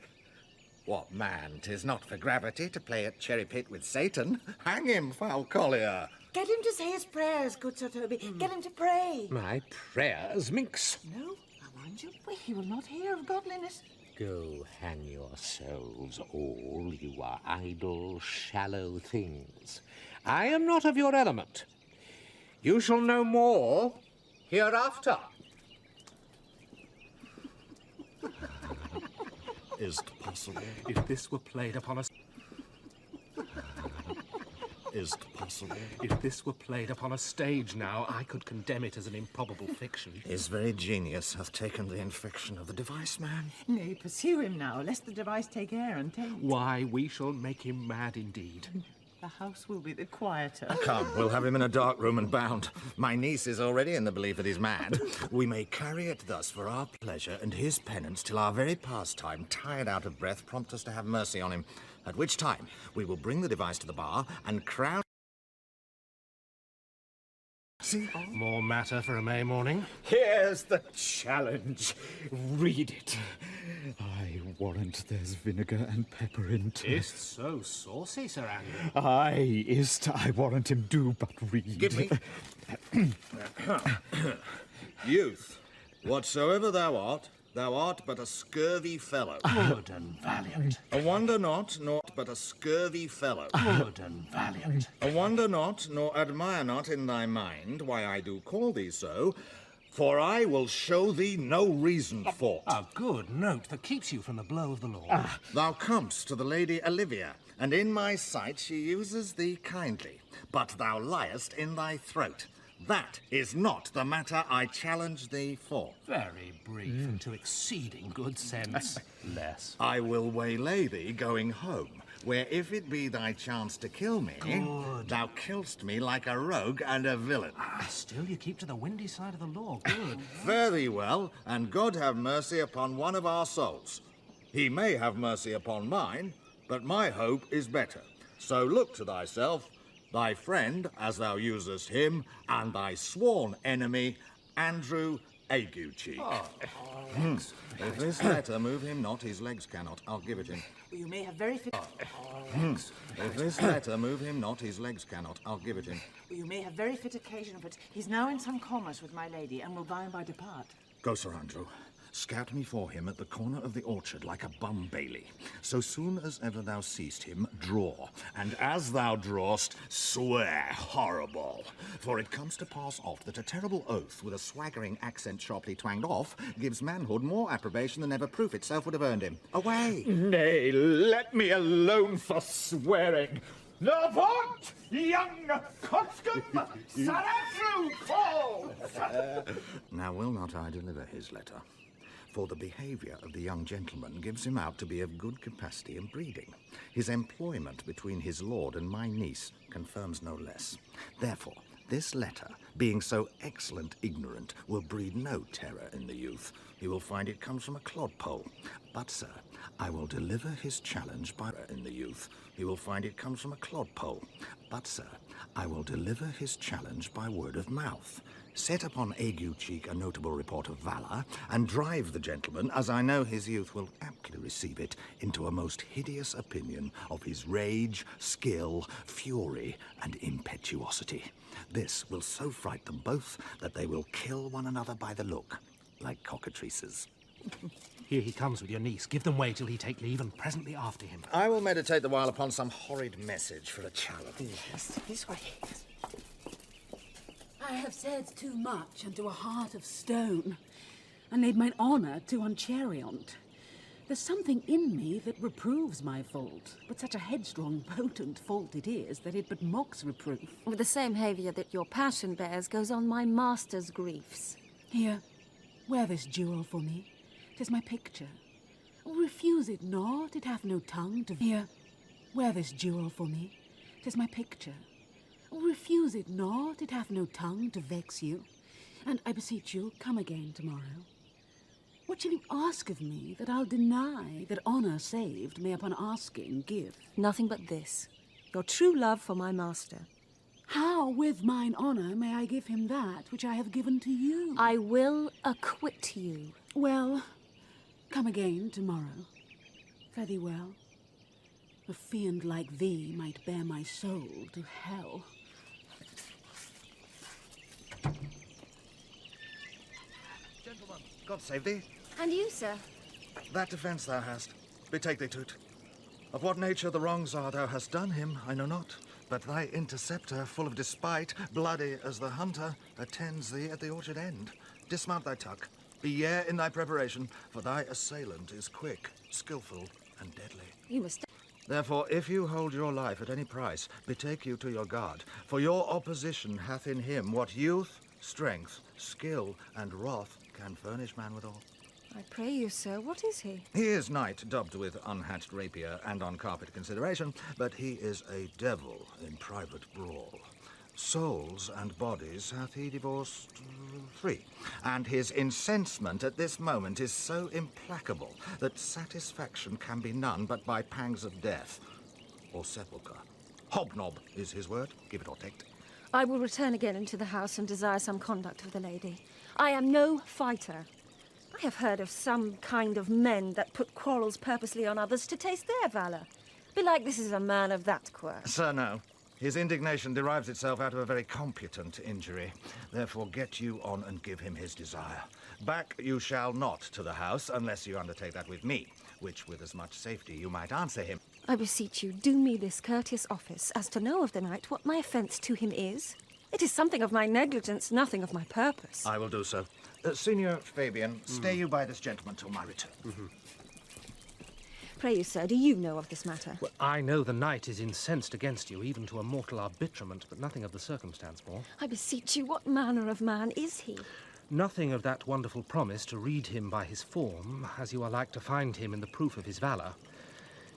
What man, 'tis not for gravity to play at cherry pit with Satan. Hang him, foul collier. Get him to say his prayers, good Sir Toby. Get him to pray. My prayers, minx. No, I warned you. He will not hear of godliness. Go hang yourselves all, you are idle, shallow things. I am not of your element. You shall know more hereafter. Is't possible? If this were played upon a... Is't possible? If this were played upon a stage now, I could condemn it as an improbable fiction. His very genius hath taken the infection of the device man. Nay, pursue him now, lest the device take air and taint. Why, we shall make him mad indeed. The house will be the quieter. Come, we'll have him in a dark room and bound. My niece is already in the belief that he's mad. We may carry it thus for our pleasure and his penance till our very pastime, tired out of breath, prompt us to have mercy on him. At which time we will bring the device to the bar and crowd... See? More matter for a May morning. Here's the challenge. Read it. I warrant there's vinegar and pepper in't. Is't so saucy, Sir Andrew? Aye, is't. I warrant him do but read. Give me. Youth, whatsoever thou art but a scurvy fellow. Good and valiant. A wonder not, nor but a scurvy fellow. Good and valiant. A wonder not, nor admire not in thy mind why I do call thee so, for I will show thee no reason for't. A good note that keeps you from the blow of the law. Thou comest to the lady Olivia, and in my sight she uses thee kindly, but thou liest in thy throat. That is not the matter I challenge thee for. Very brief and to exceeding good sense. Less. I will waylay thee going home, where if it be thy chance to kill me, Good. thou kill'st me like a rogue and a villain. Still you keep to the windy side of the law. Good. Fare thee well, and God have mercy upon one of our souls. He may have mercy upon mine, but my hope is better. So look to thyself, thy friend, as thou usest him, and thy sworn enemy, Andrew ague cheek. Oh. If this letter move him not, his legs cannot. I'll give it him. You may have very fit. If this letter move him not, his legs cannot. I'll give it him. You may have very fit occasion of it. He's now in some commerce with my lady, and will by and by depart. Go, Sir Andrew. Scout me for him at the corner of the orchard like a bum bailey. So soon as ever thou seest him, draw. And as thou drawest, swear horrible. For it comes to pass oft that a terrible oath with a swaggering accent sharply twanged off gives manhood more approbation than ever proof itself would have earned him. Away! Nay, let me alone for swearing. Avaunt, young coxcomb! Cesario calls! Now will not I deliver his letter? For the behaviour of the young gentleman gives him out to be of good capacity and breeding. His employment between his lord and my niece confirms no less. Therefore, this letter, being so excellent ignorant, will breed no terror in the youth. He will find it comes from a clodpole. But, sir, I will deliver his challenge by in the youth. He will find it comes from a clodpole. But, sir, I will deliver his challenge by word of mouth. Set upon ague cheek a notable report of valour, and drive the gentleman, as I know his youth will aptly receive it, into a most hideous opinion of his rage, skill, fury, and impetuosity. This will so fright them both that they will kill one another by the look, like cockatrices. Here he comes with your niece. Give them way till he take leave, and presently after him. I will meditate the while upon some horrid message for a challenge. Yes, this way. I have said too much unto a heart of stone, and laid mine honour to unchariot. There's something in me that reproves my fault, but such a headstrong, potent fault it is that it but mocks reproof. With the same haviour that your passion bears goes on my master's griefs. Here, wear this jewel for me. 'Tis my picture. Refuse it not, it hath no tongue to... Here, wear this jewel for me. 'Tis my picture. Refuse it not, it hath no tongue to vex you. And I beseech you, come again tomorrow. What shall you ask of me that I'll deny, that honour saved may upon asking give? Nothing but this, your true love for my master. How with mine honour may I give him that which I have given to you? I will acquit you. Well, come again tomorrow. Fare thee well. A fiend like thee might bear my soul to hell. Gentlemen, God save thee. And you, sir? That defence thou hast, betake thee to't. Of what nature the wrongs are thou hast done him, I know not. But thy interceptor, full of despite, bloody as the hunter, attends thee at the orchard end. Dismount thy tuck. Be yare in thy preparation, for thy assailant is quick, skilful, and deadly. You must... Therefore, if you hold your life at any price, betake you to your guard, for your opposition hath in him what youth, strength, skill, and wrath can furnish man withal. I pray you, sir, what is he? He is knight, dubbed with unhatched rapier and on carpet consideration, but he is a devil in private brawl. Souls and bodies hath he divorced 3, and his incensement at this moment is so implacable that satisfaction can be none but by pangs of death or sepulchre. Hobnob is his word, give it or take it. I will return again into the house and desire some conduct of the lady. I am no fighter. I have heard of some kind of men that put quarrels purposely on others to taste their valour. Belike this is a man of that quirk. Sir, no. His indignation derives itself out of a very competent injury. Therefore, get you on and give him his desire. Back you shall not to the house unless you undertake that with me, which with as much safety you might answer him. I beseech you, do me this courteous office, as to know of the knight what my offence to him is. It is something of my negligence, nothing of my purpose. I will do so. Senior Fabian, stay you by this gentleman till my return. Pray you, sir, do you know of this matter? Well, I know the knight is incensed against you, even to a mortal arbitrament, but nothing of the circumstance more. I beseech you, what manner of man is he? Nothing of that wonderful promise to read him by his form, as you are like to find him in the proof of his valour.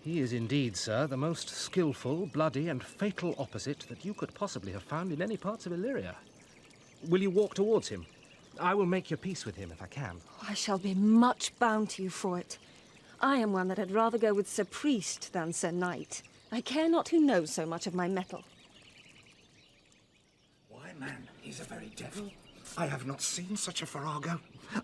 He is indeed, sir, the most skilful, bloody, and fatal opposite that you could possibly have found in any parts of Illyria. Will you walk towards him? I will make your peace with him if I can. I shall be much bound to you for it. I am one that had rather go with Sir Priest than Sir Knight. I care not who knows so much of my mettle. Why, man, he's a very devil. I have not seen such a farrago.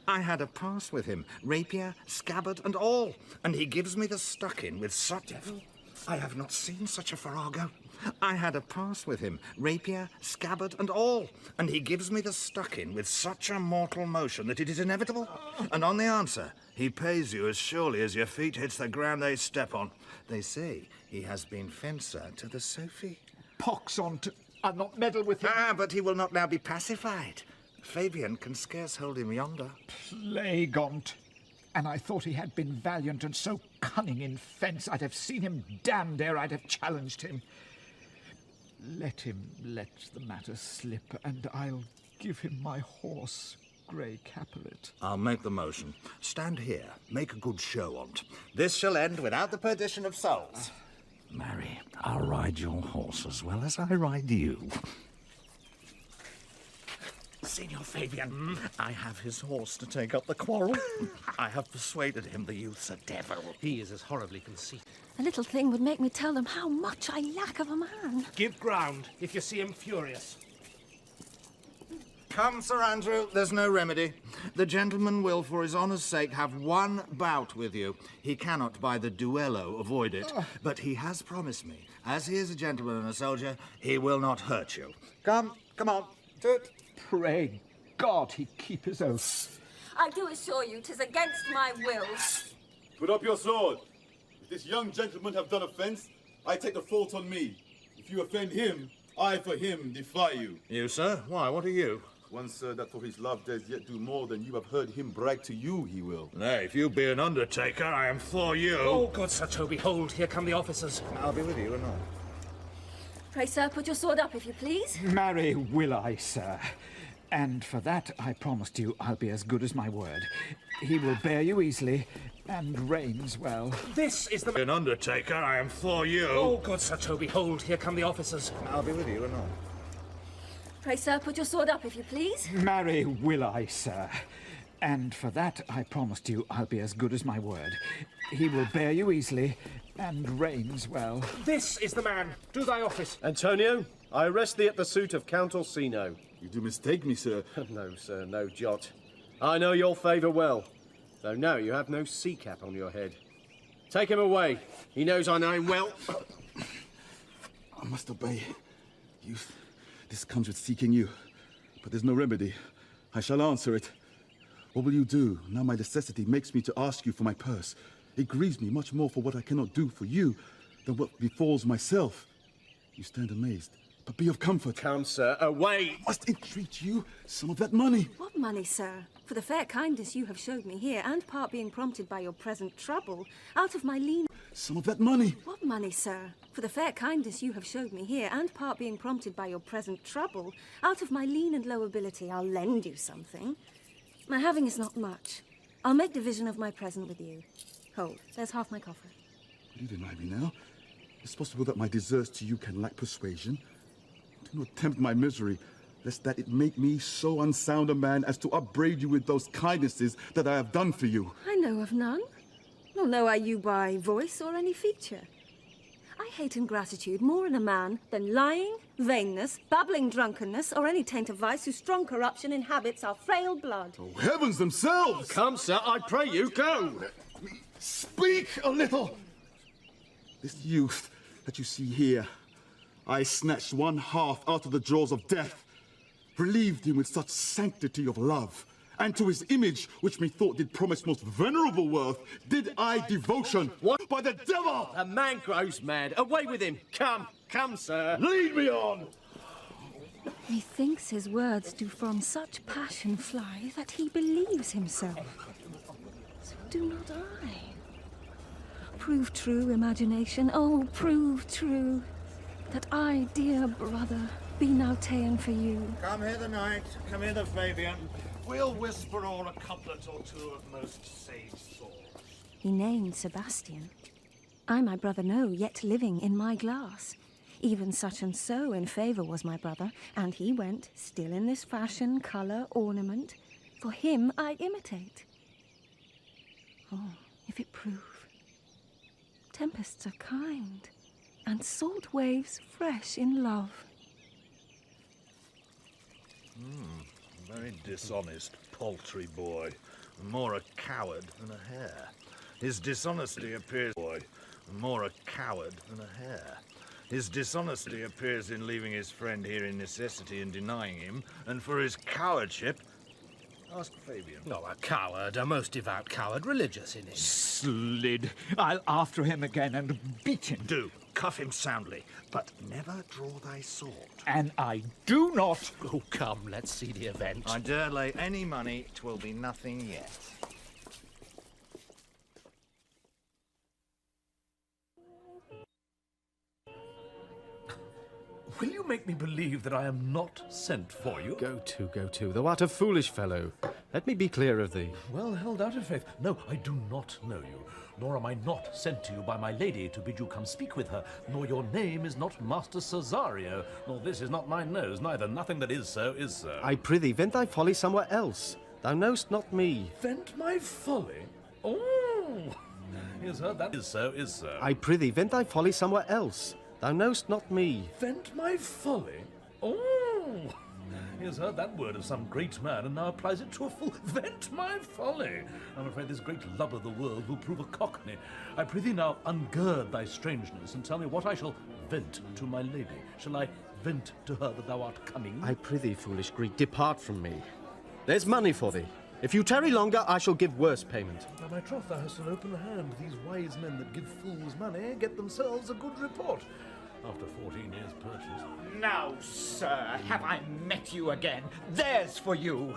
I had a pass with him, rapier, scabbard, and all, and he gives me the stuck-in with such... Devil? I have not seen such a farrago. I had a pass with him, rapier, scabbard, and all, and he gives me the stuck-in with such a mortal motion that it is inevitable. And on the answer, he pays you as surely as your feet hits the ground they step on. They say he has been fencer to the Sophie. Pox on't! I'll not meddle with him. Ah, but he will not now be pacified. Fabian can scarce hold him yonder. Plague on't! And I thought he had been valiant and so cunning in fence, I'd have seen him damned ere I'd have challenged him. Let him let the matter slip, and I'll give him my horse, Grey Capulet. I'll make the motion. Stand here, make a good show on't. This shall end without the perdition of souls. Marry, I'll ride your horse as well as I ride you. Signor Fabian, I have his horse to take up the quarrel. I have persuaded him the youth's a devil. He is as horribly conceited. A little thing would make me tell them how much I lack of a man. Give ground if you see him furious. Come, Sir Andrew, there's no remedy. The gentleman will, for his honour's sake, have one bout with you. He cannot, by the duello, avoid it. But he has promised me, as he is a gentleman and a soldier, he will not hurt you. Come on, do it. Pray God he keep his oath. I do assure you 'tis against my will. Put up your sword. If this young gentleman have done offence, I take the fault on me. If you offend him, I for him defy you. You, sir? Why, what are you? One, sir, that for his love does yet do more than you have heard him brag to you, he will. Nay, if you be an undertaker, I am for you. Oh, good Sir Toby, hold, here come the officers. I'll be with you anon. Pray, sir, put your sword up, if you please. Marry will I, sir. And for that I promised you I'll be as good as my word. He will bear you easily, and reigns well. This is the... An undertaker, I am for you. Oh, good Sir Toby, hold, here come the officers. I'll be with you anon. Pray, sir, put your sword up, if you please. Marry will I, sir. And for that I promised you I'll be as good as my word. He will bear you easily, and reigns well. This is the man. Do thy office. Antonio, I arrest thee at the suit of Count Orsino. You do mistake me, sir. No, sir, no jot. I know your favour well, though now you have no sea cap on your head. Take him away. He knows I know him well. I must obey. Youth, this comes with seeking you. But there's no remedy. I shall answer it. What will you do? Now my necessity makes me to ask you for my purse. It grieves me much more for what I cannot do for you than what befalls myself. You stand amazed, but be of comfort. Come, sir, away! I must entreat you some of that money. What money, sir? For the fair kindness you have showed me here, and part being prompted by your present trouble, out of my lean... Some of that money. What money, sir? For the fair kindness you have showed me here, and part being prompted by your present trouble, out of my lean and low ability, I'll lend you something. My having is not much. I'll make division of my present with you. Hold, there's half my coffer. Will you deny me now? It's possible that my deserts to you can lack persuasion. Do not tempt my misery, lest that it make me so unsound a man as to upbraid you with those kindnesses that I have done for you. I know of none. Nor know I you by voice or any feature. I hate ingratitude more in a man than lying, vainness, babbling drunkenness, or any taint of vice whose strong corruption inhabits our frail blood. Oh, heavens themselves! Come, sir, I pray you, go! Speak a little! This youth that you see here, I snatched one half out of the jaws of death, relieved him with such sanctity of love, and to his image, which methought did promise most venerable worth, did I devotion. What? By the devil! A man grows mad. Away with him. Come, sir. Lead me on! Methinks his words do from such passion fly that he believes himself. So do not I. Prove true, imagination, oh, prove true, that I, dear brother, be now ta'en for you. Come hither, knight. Come hither, Fabian. We'll whisper all a couplet or two of most sage thoughts. He named Sebastian. I my brother know, yet living in my glass. Even such and so in favour was my brother, and he went, still in this fashion, colour, ornament. For him I imitate. Oh, if it prove. Tempests are kind, and salt waves fresh in love. Very dishonest, paltry boy. More a coward than a hare. His dishonesty appears... More a coward than a hare. His dishonesty appears in leaving his friend here in necessity and denying him, and for his cowardship... Ask Fabian. No, a coward, a most devout coward, religious in him. Slid. I'll after him again and beat him. Do. Cuff him soundly, but never draw thy sword. And I do not. Oh, come, let's see the event. I dare lay any money 'twill be nothing yet. Will you make me believe that I am not sent for you? Go to, thou art a foolish fellow. Let me be clear of thee. Well held out of faith. No, I do not know you, nor am I not sent to you by my lady to bid you come speak with her, nor your name is not Master Cesario, nor this is not my nose, neither. Nothing that is so is so. I prithee, vent thy folly somewhere else. Thou know'st not me. Vent my folly? Oh! Is heard that is so is so. I prithee, vent thy folly somewhere else. Thou know'st not me. Vent my folly? Oh! He has heard that word of some great man and now applies it to a fool. Vent my folly! I'm afraid this great love of the world will prove a cockney. I prithee now ungird thy strangeness and tell me what I shall vent to my lady. Shall I vent to her that thou art coming? I prithee, foolish Greek, depart from me. There's money for thee. If you tarry longer, I shall give worse payment. Now, my troth, thou hast an open hand. These wise men that give fools money get themselves a good report. After 14 years' purchase. Now, sir, have I met you again? There's for you.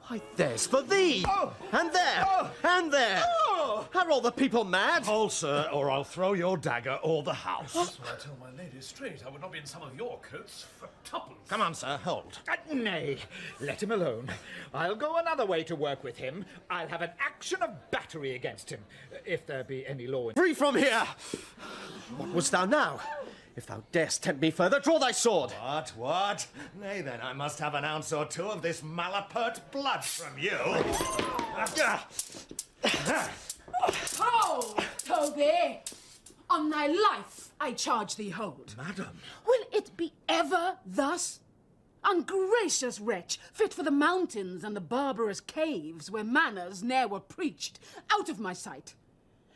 Why, there's for thee! Oh! And there! Oh! And there! Oh! Are all the people mad? Hold, sir, or I'll throw your dagger or the house. That's what I tell my lady straight. I would not be in some of your coats for tuppence. Come on, sir, hold. Nay, let him alone. I'll go another way to work with him. I'll have an action of battery against him, if there be any law in... Free from here! What wouldst thou now? If thou darest tempt me further, draw thy sword. What? Nay, then, I must have an ounce or two of this malapert blood from you. Hold, Toby! On thy life, I charge thee hold. Madam. Will it be ever thus? Ungracious wretch, fit for the mountains and the barbarous caves where manners ne'er were preached. Out of my sight.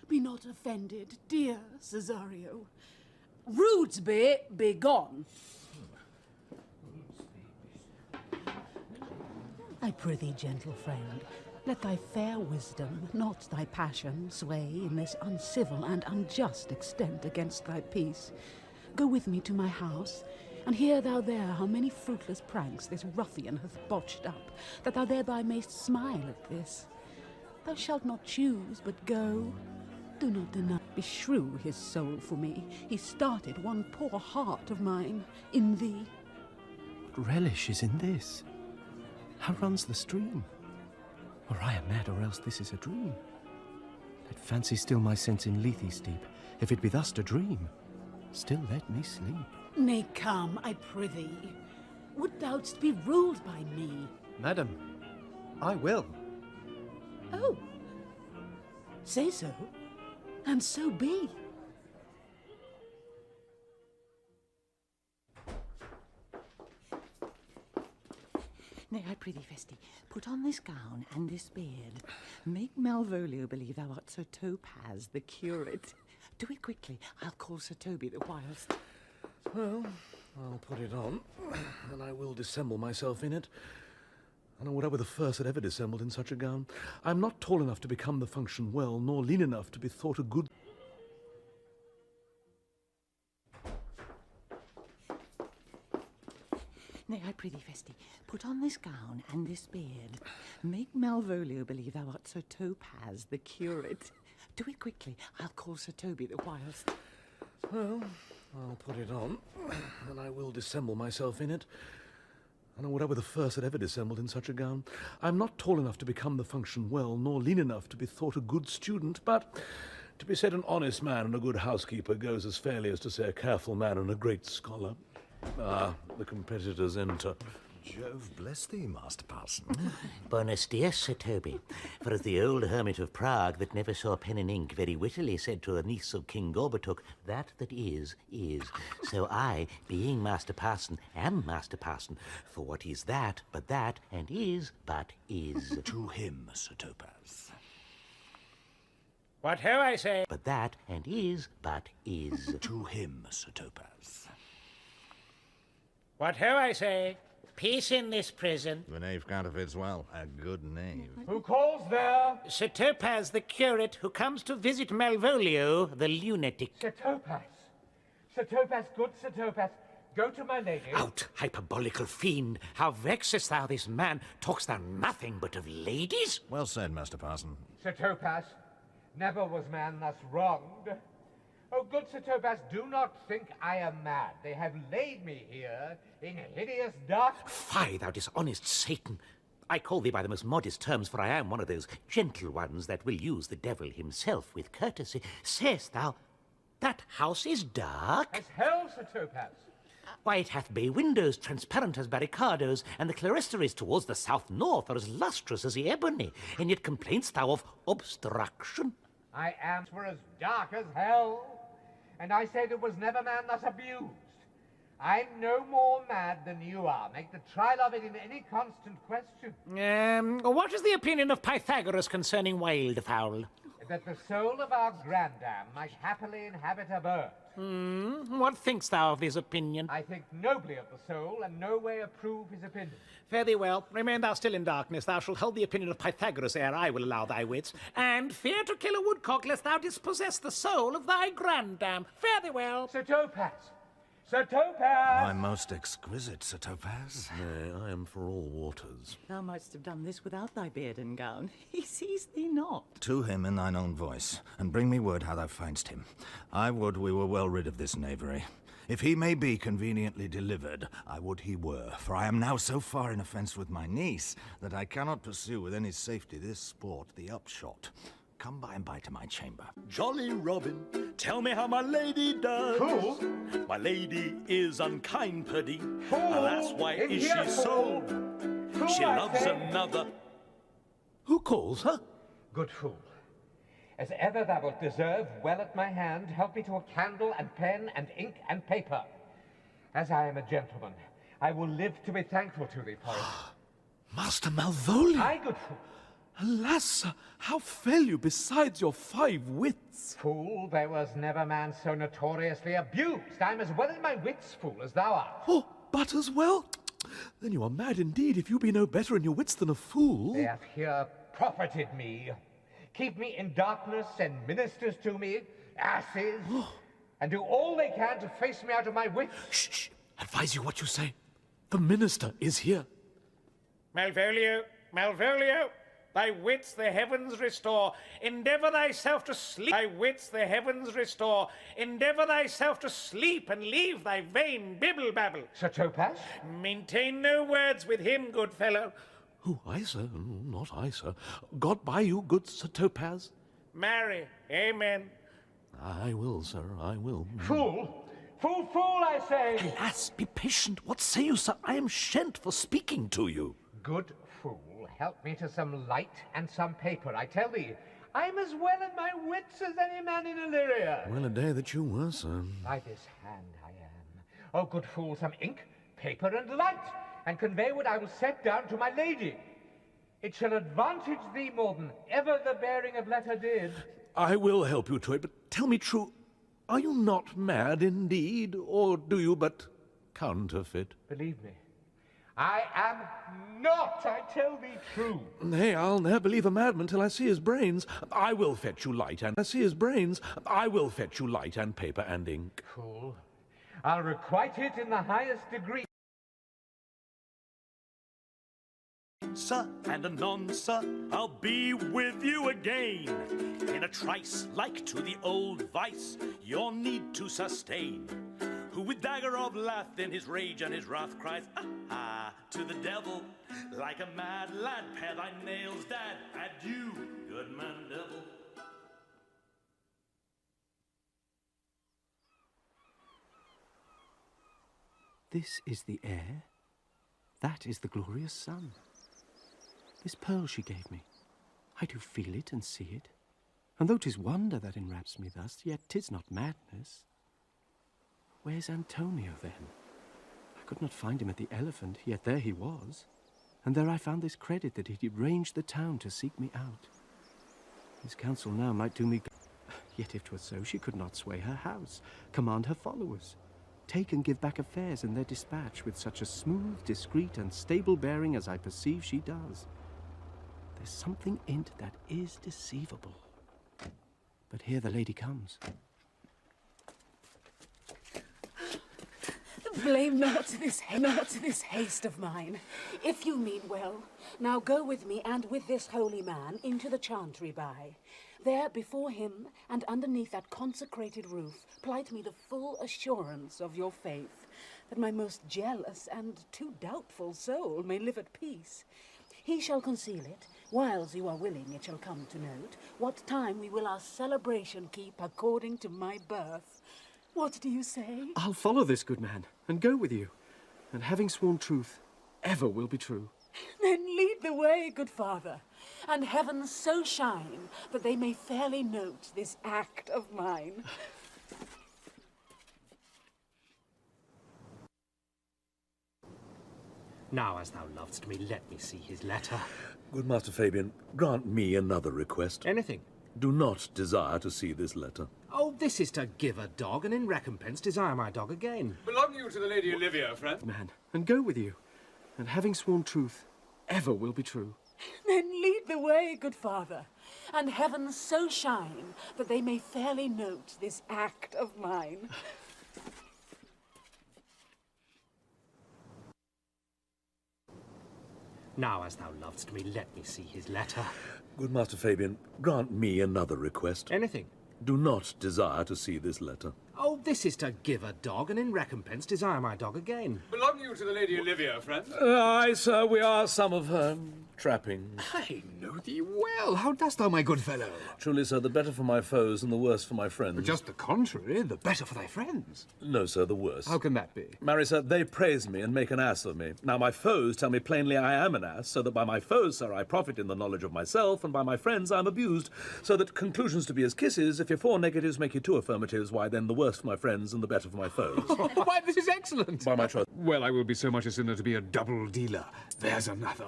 Be not offended, dear Cesario. Rudesby, be gone. I prithee, gentle friend, let thy fair wisdom, not thy passion, sway in this uncivil and unjust extent against thy peace. Go with me to my house, and hear thou there how many fruitless pranks this ruffian hath botched up, that thou thereby mayst smile at this. Thou shalt not choose, but go. Do not deny, beshrew his soul for me. He started one poor heart of mine in thee. What relish is in this? How runs the stream? Or I am mad, or else this is a dream. Let fancy still my sense in Lethe steep. If it be thus to dream, still let me sleep. Nay, come, I prithee. Would thou'dst be ruled by me? Madam, I will. Oh, say so, and so be. Nay, I prithee, Festi, put on this gown and this beard. Make Malvolio believe thou art Sir Topaz, the curate. Do it quickly. I'll call Sir Toby the whilst. Well, I'll put it on, and I will dissemble myself in it. And would I were the first that ever dissembled in such a gown. I'm not tall enough to become the function well, nor lean enough to be thought a good... Nay, I prithee, Festi, put on this gown and this beard. Make Malvolio believe thou art Sir Topaz, the curate. Do it quickly. I'll call Sir Toby the whilst. Well, I'll put it on, and I will dissemble myself in it. And would I were the first that ever dissembled in such a gown. I'm not tall enough to become the function well, nor lean enough to be thought a good student, but to be said an honest man and a good housekeeper goes as fairly as to say a careful man and a great scholar. Ah, the competitors enter. Jove bless thee, Master Parson. Bonus dies, Sir Toby. For as the old hermit of Prague that never saw pen and ink very wittily said to a niece of King Gorbatuk, that is, is. So I, being Master Parson, am Master Parson. For what is that, but that, and is, but is. To him, Sir Topaz. What ho, I say? But that, and is, but is. To him, Sir Topaz. What ho, I say? Peace in this prison. The knave counterfeits well. A good knave. Who calls there? Sir Topaz, the curate, who comes to visit Malvolio, the lunatic. Sir Topaz. Sir Topaz, good Sir Topaz. Go to my lady. Out, hyperbolical fiend! How vexest thou this man? Talkst thou nothing but of ladies? Well said, Master Parson. Sir Topaz, never was man thus wronged. Oh, good Sir Topaz, do not think I am mad. They have laid me here in hideous dark... Fie, thou dishonest Satan! I call thee by the most modest terms, for I am one of those gentle ones that will use the devil himself with courtesy. Sayest thou, that house is dark? As hell, Sir Topaz. Why, it hath bay windows, transparent as barricadoes, and the clerestories towards the south-north are as lustrous as the ebony, and yet complainst thou of obstruction? I am for as dark as hell, and I say there was never man thus abused. I'm no more mad than you are. Make the trial of it in any constant question. What is the opinion of Pythagoras concerning wildfowl? That the soul of our grandam might happily inhabit a bird. What thinkst thou of his opinion? I think nobly of the soul, and no way approve his opinion. Fare thee well. Remain thou still in darkness. Thou shalt hold the opinion of Pythagoras ere I will allow thy wits. And fear to kill a woodcock, lest thou dispossess the soul of thy grandam. Fare thee well. Sir Topaz! Sir Topaz! My most exquisite Sir Topaz. Nay, I am for all waters. Thou mightst have done this without thy beard and gown. He sees thee not. To him in thine own voice, and bring me word how thou find'st him. I would we were well rid of this knavery. If he may be conveniently delivered, I would he were, for I am now so far in offence with my niece that I cannot pursue with any safety this sport, the upshot. Come by and by to my chamber. Jolly Robin, tell me how my lady does. Fool! My lady is unkind, perdie. Fool! Alas, why In is here, she fool! so? Fool, She I loves say. another. Who calls her? Good fool. As ever thou wilt deserve, well at my hand, help me to a candle and pen and ink and paper. As I am a gentleman, I will live to be thankful to thee for it. Master Malvolio! Aye, good fool. Alas, sir, how fell you besides your 5 wits? Fool, there was never man so notoriously abused. I'm as well in my wits, fool, as thou art. Oh, but as well? Then you are mad indeed if you be no better in your wits than a fool. They have here profited me. Keep me in darkness and ministers to me, asses, and do all they can to face me out of my wits. Shh. Advise you what you say. The minister is here. Malvolio, Malvolio, thy wits the heavens restore. Endeavour thyself to sleep. Thy wits the heavens restore. Endeavour thyself to sleep and leave thy vain bibble-babble. Sir Topaz? Maintain no words with him, good fellow. Who, I, sir? Not I, sir. God buy you, good Sir Topaz. Marry, amen. I will, sir, I will. Fool! Fool, fool, I say! Alas, be patient. What say you, sir? I am shent for speaking to you. Good fool, help me to some light and some paper. I tell thee, I'm as well in my wits as any man in Illyria. Well a day that you were, sir. By this hand I am. Oh, good fool, some ink, paper, and light, and convey what I will set down to my lady. It shall advantage thee more than ever the bearing of letter did. I will help you to it, but tell me true, are you not mad indeed, or do you but counterfeit? Believe me, I am not, I tell thee true. Nay, I'll ne'er believe a madman till I see his brains. I will fetch you light and paper and ink. Fool, I'll requite it in the highest degree. Sir, and anon, sir, I'll be with you again. In a trice, like to the old vice, your need to sustain. Who with dagger of lath in his rage and his wrath cries, ah, to the devil. Like a mad lad, pare thy nails, dad, adieu, good man devil. This is the air? That is the glorious sun. This pearl she gave me, I do feel it and see it. And though 'tis wonder that enwraps me thus, yet 'tis not madness. Where's Antonio, then? I could not find him at the Elephant, yet there he was. And there I found this credit that he did range the town to seek me out. His counsel now might do me good. Yet if 'twas so, she could not sway her house, command her followers, take and give back affairs in their dispatch with such a smooth, discreet, and stable bearing as I perceive she does. There's something in't that is deceivable. But here the lady comes. Blame not this haste of mine. If you mean well, now go with me and with this holy man into the chantry by. There before him and underneath that consecrated roof plight me the full assurance of your faith, that my most jealous and too doubtful soul may live at peace. He shall conceal it, whiles you are willing it shall come to note, what time we will our celebration keep according to my birth. What do you say? I'll follow this good man, and go with you, and having sworn truth, ever will be true. Then lead the way, good father, and heaven so shine that they may fairly note this act of mine. Now, as thou lovest me, let me see his letter. Good Master Fabian, grant me another request. Anything. Do not desire to see this letter. Oh, this is to give a dog, and in recompense desire my dog again. Belong you to the Lady Olivia, friend? Man, and go with you, and having sworn truth, ever will be true. Then lead the way, good father, and heaven so shine that they may fairly note this act of mine. Now, as thou lovest me, let me see his letter. Good Master Fabian, grant me another request. Anything. Do not desire to see this letter. Oh, this is to give a dog, and in recompense desire my dog again. Belong you to the Lady Olivia, friend? Aye, sir, we are some of her trappings. I know thee well. How dost thou, my good fellow? Truly, sir, the better for my foes and the worse for my friends. Just the contrary, the better for thy friends. No, sir, the worse. How can that be? Marry, sir, they praise me and make an ass of me. Now my foes tell me plainly I am an ass, so that by my foes, sir, I profit in the knowledge of myself, and by my friends I am abused, so that conclusions to be as kisses, if your 4 negatives make you 2 affirmatives, why then the worse for my friends and the better for my foes. Why, this is excellent. By my troth. Well, I will be so much a sinner to be a double dealer. There's another.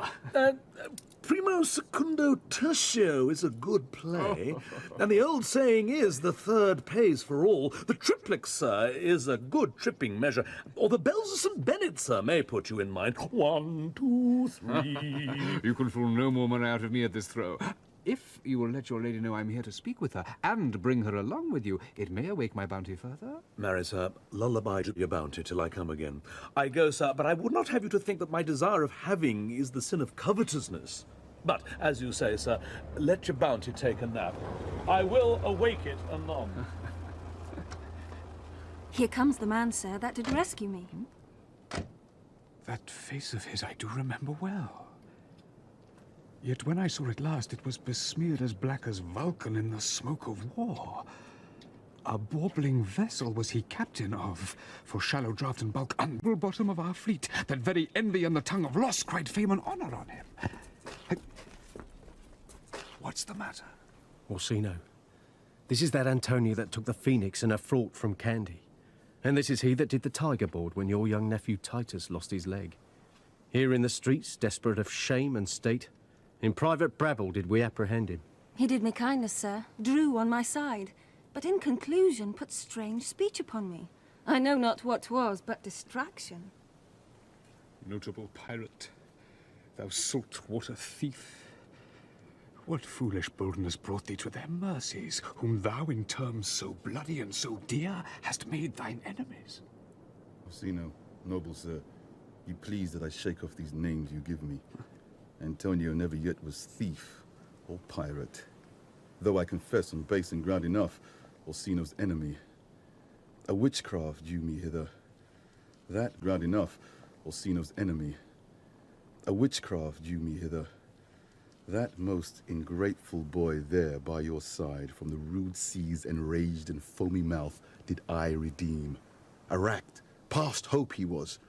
Primo secundo tertio is a good play, and the old saying is the third pays for all. The triplex, sir, is a good tripping measure, or the bells of St. Bennet, sir, may put you in mind. 1, 2, 3. You can fool no more money out of me at this throw. If you will let your lady know I'm here to speak with her, and bring her along with you, it may awake my bounty further. Marry, sir, lullaby to your bounty till I come again. I go, sir, but I would not have you to think that my desire of having is the sin of covetousness. But, as you say, sir, let your bounty take a nap. I will awake it anon. Here comes the man, sir, that did rescue me. That face of his I do remember well. Yet when I saw it last, it was besmeared as black as Vulcan in the smoke of war. A bawbling vessel was he captain of, for shallow draught and bulk, unreal bottom of our fleet, that very envy and the tongue of loss cried fame and honour on him. What's the matter? Orsino, this is that Antonio that took the Phoenix and her fraught from Candy. And this is he that did the tiger board when your young nephew Titus lost his leg. Here in the streets, desperate of shame and state, in private brabble did we apprehend him. He did me kindness, sir, drew on my side, but in conclusion put strange speech upon me. I know not what 'twas, but distraction. Notable pirate, thou salt-water thief, what foolish boldness brought thee to their mercies, whom thou in terms so bloody and so dear hast made thine enemies? Orsino, noble sir, be pleased that I shake off these names you give me. Antonio never yet was thief or pirate, though I confess on base and ground enough, Orsino's enemy. A witchcraft drew me hither. That ground enough, Orsino's enemy. A witchcraft drew me hither. That most ingrateful boy there by your side, from the rude sea's enraged and foamy mouth, did I redeem. A racked, past hope he was.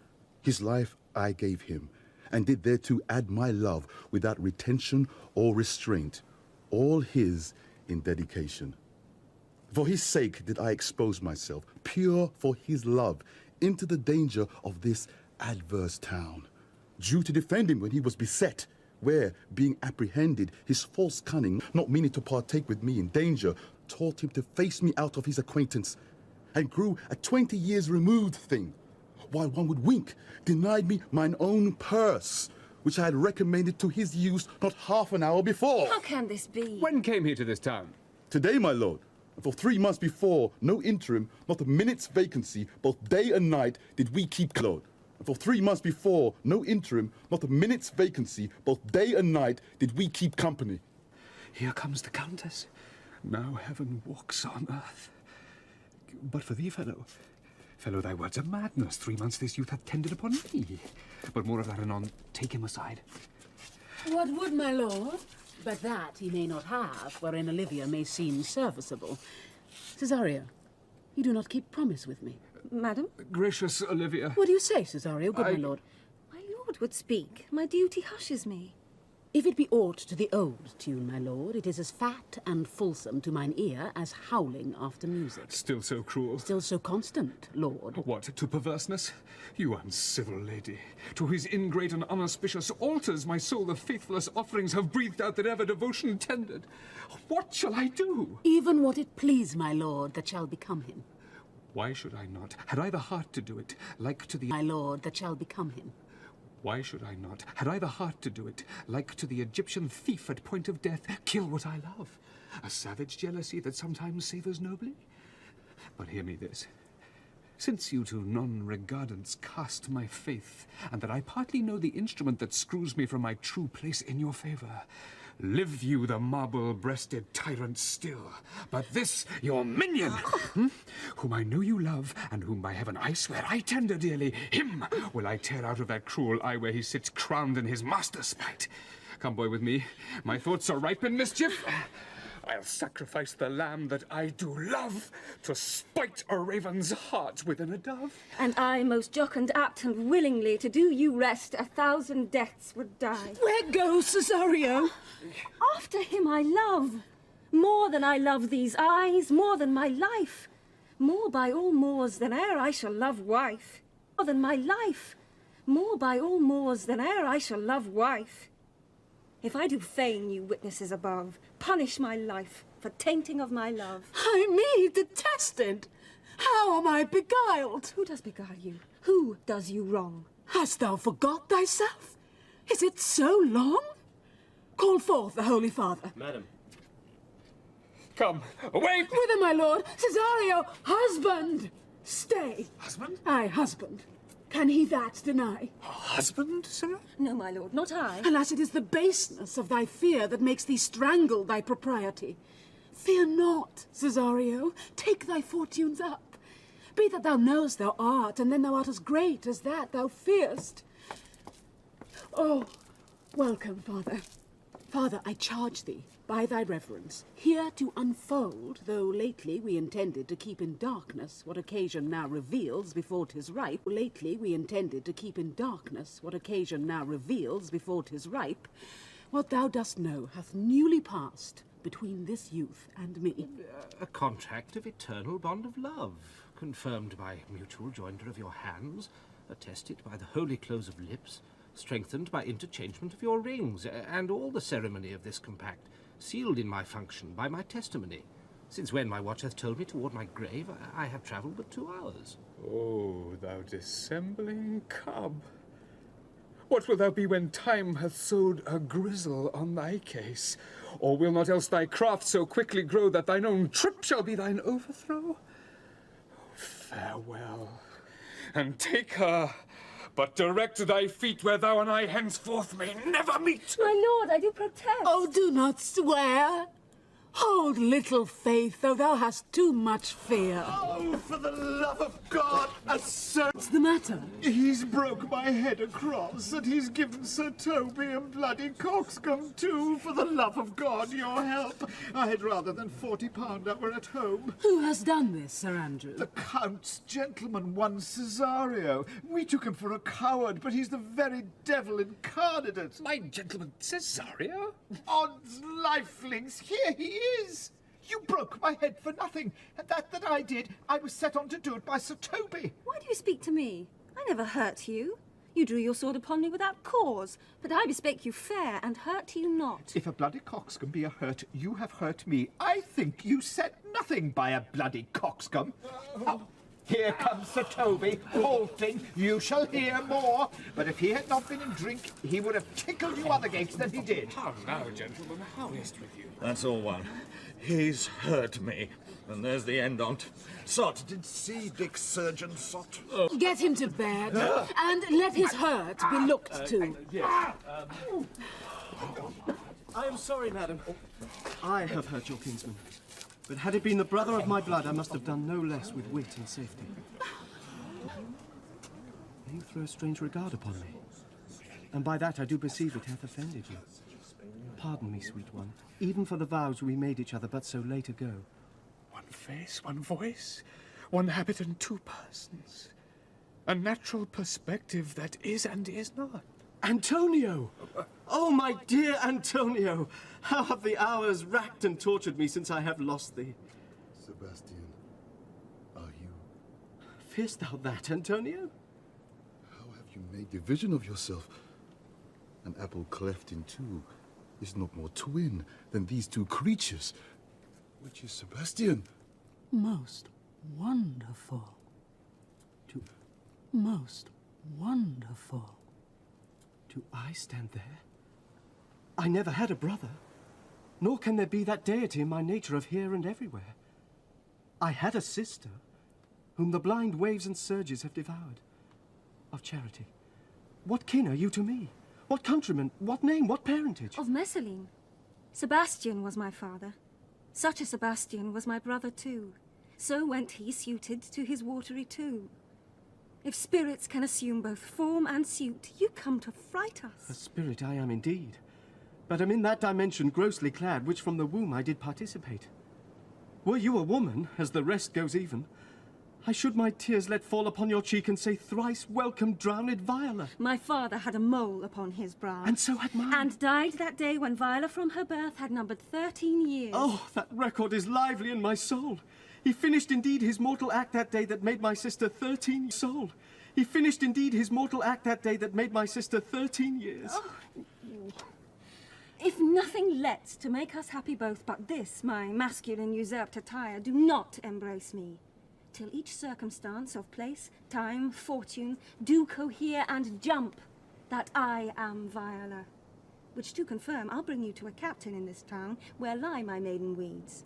His life I gave him, and did thereto add my love without retention or restraint, all his in dedication. For his sake did I expose myself, pure for his love, into the danger of this adverse town, due to defend him when he was beset, where, being apprehended, his false cunning, not meaning to partake with me in danger, taught him to face me out of his acquaintance, and grew a 20 years removed thing, while one would wink, denied me mine own purse, which I had recommended to his use not half an hour before. How can this be? When came he to this town? Today, my lord. And for 3 months before, no interim, not a minute's vacancy, both day and night, did we keep lord. And for 3 months before, no interim, not a minute's vacancy, both day and night, did we keep company. Here comes the Countess. Now heaven walks on earth. But for thee, fellow, thy words are madness. 3 months this youth hath tended upon me. But more of that anon. Take him aside. What would my lord? But that he may not have, wherein Olivia may seem serviceable. Cesario, you do not keep promise with me. Madam? Gracious Olivia. What do you say, Cesario, good my lord? My lord would speak. My duty hushes me. If it be aught to the old tune, my lord, it is as fat and fulsome to mine ear as howling after music. Still so cruel. Still so constant, lord. What, to perverseness? You uncivil lady. To his ingrate and unauspicious altars, my soul the faithless offerings have breathed out that ever devotion tendered. What shall I do? Even what it please, my lord, that shall become him. Why should I not? Had I the heart to do it, like to the... My lord, that shall become him. Why should I not? Had I the heart to do it, like to the Egyptian thief at point of death, kill what I love? A savage jealousy that sometimes savours nobly? But hear me this. Since you to non-regardance cast my faith, and that I partly know the instrument that screws me from my true place in your favour, live you the marble-breasted tyrant still, but this your minion, whom I know you love, and whom by heaven I swear I tender dearly, him will I tear out of that cruel eye where he sits crowned in his master's spite. Come, boy, with me. My thoughts are ripe in mischief. I'll sacrifice the lamb that I do love to spite a raven's heart within a dove. And I, most jocund, apt, and willingly to do you rest, 1,000 deaths would die. Where goes Cesario? After him I love. More than I love these eyes, more than my life. More by all moors than e'er I shall love wife. More than my life. More by all moors than e'er I shall love wife. If I do feign, you witnesses above, punish my life for tainting of my love. I me detested! How am I beguiled? Who does beguile you? Who does you wrong? Hast thou forgot thyself? Is it so long? Call forth the Holy Father. Madam. Come, away! Whither, my lord? Cesario, husband! Stay. Husband? Aye, husband. Can he that deny? Husband, sir? No, my lord, not I. Alas, it is the baseness of thy fear that makes thee strangle thy propriety. Fear not, Cesario. Take thy fortunes up. Be that thou knowest thou art, and then thou art as great as that thou fearst. Oh, welcome, Father. Father, I charge thee, by thy reverence, here to unfold, though lately we intended to keep in darkness what occasion now reveals before 'tis ripe. Lately we intended to keep in darkness what occasion now reveals before 'tis ripe. What thou dost know hath newly passed between this youth and me. A contract of eternal bond of love, confirmed by mutual joinder of your hands, attested by the holy close of lips, strengthened by interchangement of your rings, and all the ceremony of this compact, sealed in my function by my testimony, since when my watch hath told me toward my grave I have travelled but 2 hours. Oh, thou dissembling cub! What wilt thou be when time hath sowed a grizzle on thy case? Or will not else thy craft so quickly grow that thine own trip shall be thine overthrow? Farewell, and take her, but direct thy feet where thou and I henceforth may never meet. My lord, I do protest. Oh, do not swear. Hold little faith, though thou hast too much fear. Oh, for the love of God, a Sir... What's the matter? He's broke my head across, and he's given Sir Toby a bloody coxcomb too. For the love of God, your help. I had rather than £40 I were at home. Who has done this, Sir Andrew? The Count's gentleman, one Cesario. We took him for a coward, but he's the very devil incarnate. My gentleman Cesario? Odds lifelings, here he is. You broke my head for nothing, and that I did, I was set on to do it by Sir Toby. Why do you speak to me? I never hurt you. You drew your sword upon me without cause, but I bespake you fair and hurt you not. If a bloody coxcomb be a hurt, you have hurt me. I think you said nothing by a bloody coxcomb. Oh, here comes Sir Toby, halting. You shall hear more. But if he had not been in drink, he would have tickled you other gates than he did. How now, gentlemen? How is't with you? That's all one. He's hurt me, and there's the end on't. Sot, did see Dick's surgeon, Sot? Get him to bed, and let his hurt be looked to. I am sorry, madam. I have hurt your kinsman. But had it been the brother of my blood, I must have done no less with wit and safety. You throw strange regard upon me, and by that I do perceive it hath offended you. Pardon me, sweet one, even for the vows we made each other but so late ago. One face, one voice, one habit and two persons. A natural perspective that is and is not. Antonio! Oh, my dear Antonio! How have the hours racked and tortured me since I have lost thee? Sebastian, are you... Fear'st thou that, Antonio? How have you made division of yourself? An apple cleft in two is not more twin than these two creatures. Which is Sebastian? Most wonderful. Most wonderful. Do I stand there? I never had a brother, nor can there be that deity in my nature of here and everywhere. I had a sister, whom the blind waves and surges have devoured. Of Charity, what kin are you to me? What countryman, what name, what parentage? Of Messalene. Sebastian was my father. Such a Sebastian was my brother too. So went he suited to his watery tomb. If spirits can assume both form and suit, you come to fright us. A spirit I am indeed, but am in that dimension grossly clad, which from the womb I did participate. Were you a woman, as the rest goes even, I should my tears let fall upon your cheek and say thrice welcome, drowned Viola. My father had a mole upon his brow. And so had mine. And died that day when Viola from her birth had numbered 13 years. Oh, that record is lively in my soul. He finished indeed his mortal act that day that made my sister 13 years old. He finished indeed his mortal act that day that made my sister 13 years. Oh. If nothing lets to make us happy both but this, my masculine usurped attire, do not embrace me. Till each circumstance of place, time, fortune, do cohere and jump, that I am Viola. Which to confirm, I'll bring you to a captain in this town, where lie my maiden weeds,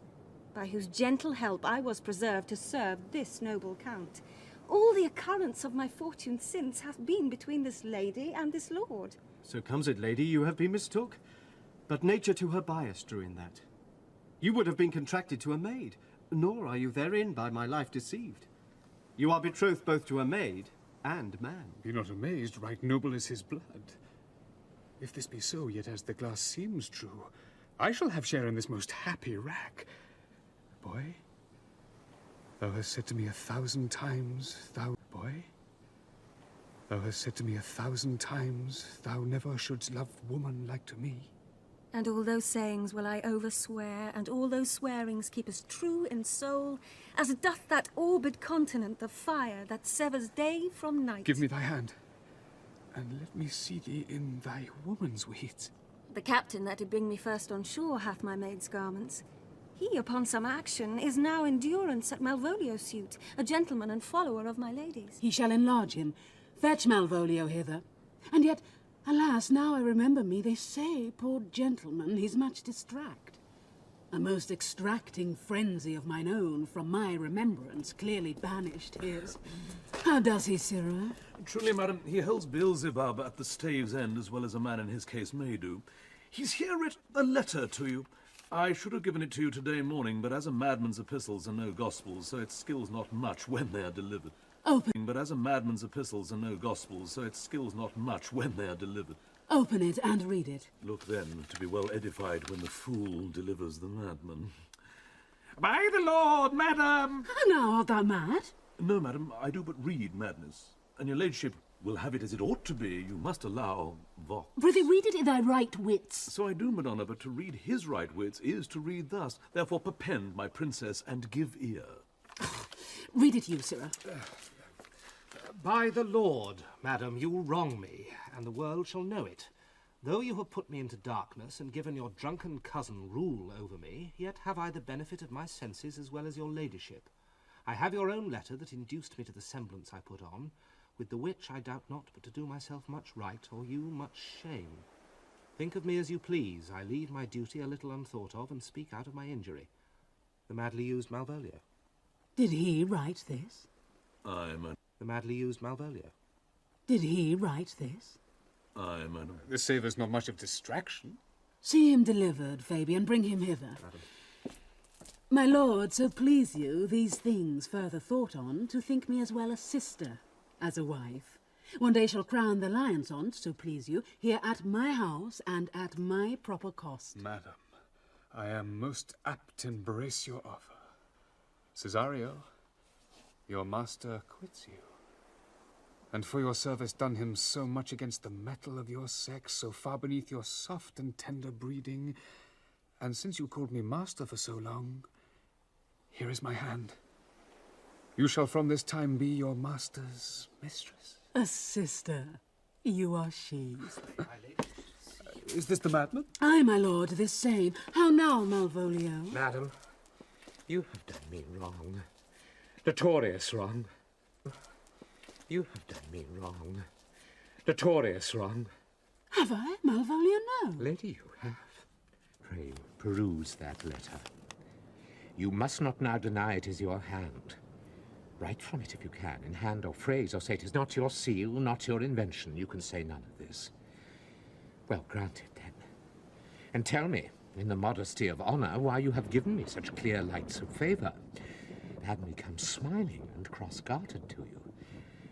by whose gentle help I was preserved to serve this noble count. All the occurrence of my fortune since hath been between this lady and this lord. So comes it, lady, you have been mistook. But nature to her bias drew in that. You would have been contracted to a maid, nor are you therein by my life deceived. You are betrothed both to a maid and man. Be not amazed, right noble is his blood. If this be so, yet as the glass seems true, I shall have share in this most happy rack. Boy, thou hast said to me 1,000 times, Boy, thou hast said to me 1,000 times, thou never shouldst love woman like to me. And all those sayings will I overswear, and all those swearings keep as true in soul as doth that orbed continent the fire that severs day from night. Give me thy hand, and let me see thee in thy woman's weeds. The captain that did bring me first on shore hath my maid's garments. He, upon some action, is now in durance at Malvolio's suit, a gentleman and follower of my lady's. He shall enlarge him. Fetch Malvolio hither. And yet, alas, now I remember me, they say, poor gentleman, he's much distract. A most extracting frenzy of mine own from my remembrance clearly banished his. How does he, Cyril? Truly, madam, he holds Beelzebub at the stave's end as well as a man in his case may do. He's here writ a letter to you. I should have given it to you today morning, but as a madman's epistles are no gospels, so it skills not much when they are delivered. Open. But as a madman's epistles are no gospels, so it skills not much when they are delivered. Open it and read it. Look then to be well edified when the fool delivers the madman. By the Lord, madam! Now art thou mad? No, madam, I do but read madness. And your ladyship will have it as it ought to be. You must allow vox. Prithee, read it in thy right wits. So I do, Madonna, but to read his right wits is to read thus. Therefore perpend, my princess, and give ear. Read it you, sirrah. By the Lord, madam, you wrong me, and the world shall know it. Though you have put me into darkness and given your drunken cousin rule over me, yet have I the benefit of my senses as well as your ladyship. I have your own letter that induced me to the semblance I put on, with the which I doubt not but to do myself much right, or you much shame. Think of me as you please. I leave my duty a little unthought of, and speak out of my injury. The madly used Malvolio. Did he write this? Aye, madam. The madly used Malvolio. Did he write this? Aye, madam. This savours not much of distraction. See him delivered, Fabian. Bring him hither. Madam. My lord, so please you, these things further thought on, to think me as well a sister as a wife. One day shall crown the lions on't, so please you, here at my house and at my proper cost. Madam, I am most apt to embrace your offer. Cesario, your master quits you. And for your service done him so much against the mettle of your sex, so far beneath your soft and tender breeding, and since you called me master for so long, here is my hand. You shall from this time be your master's mistress. A sister. You are she. Is this the madman? Aye, my lord, this same. How now, Malvolio? Madam, you have done me wrong. Notorious wrong. You have done me wrong. Notorious wrong. Have I, Malvolio? No. Lady, you have. Pray, peruse that letter. You must not now deny it is your hand. Write from it if you can, in hand or phrase, or say it is not your seal, not your invention. You can say none of this. Well, granted, then. And tell me, in the modesty of honour, why you have given me such clear lights of favour. Had me come smiling and cross-gartered to you,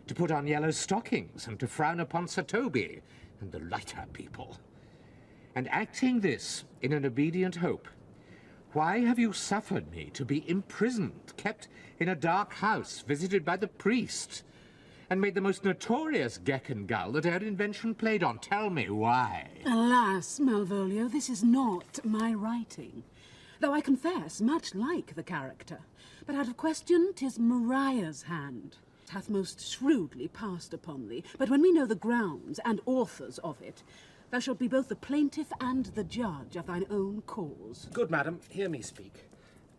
to put on yellow stockings and to frown upon Sir Toby and the lighter people. And acting this in an obedient hope, why have you suffered me to be imprisoned, kept in a dark house, visited by the priest, and made the most notorious geck and gull that e'er invention played on? Tell me why. Alas, Malvolio, this is not my writing, though I confess much like the character. But out of question, 'tis Maria's hand. It hath most shrewdly passed upon thee. But when we know the grounds and authors of it, thou shalt be both the plaintiff and the judge of thine own cause. Good madam, hear me speak.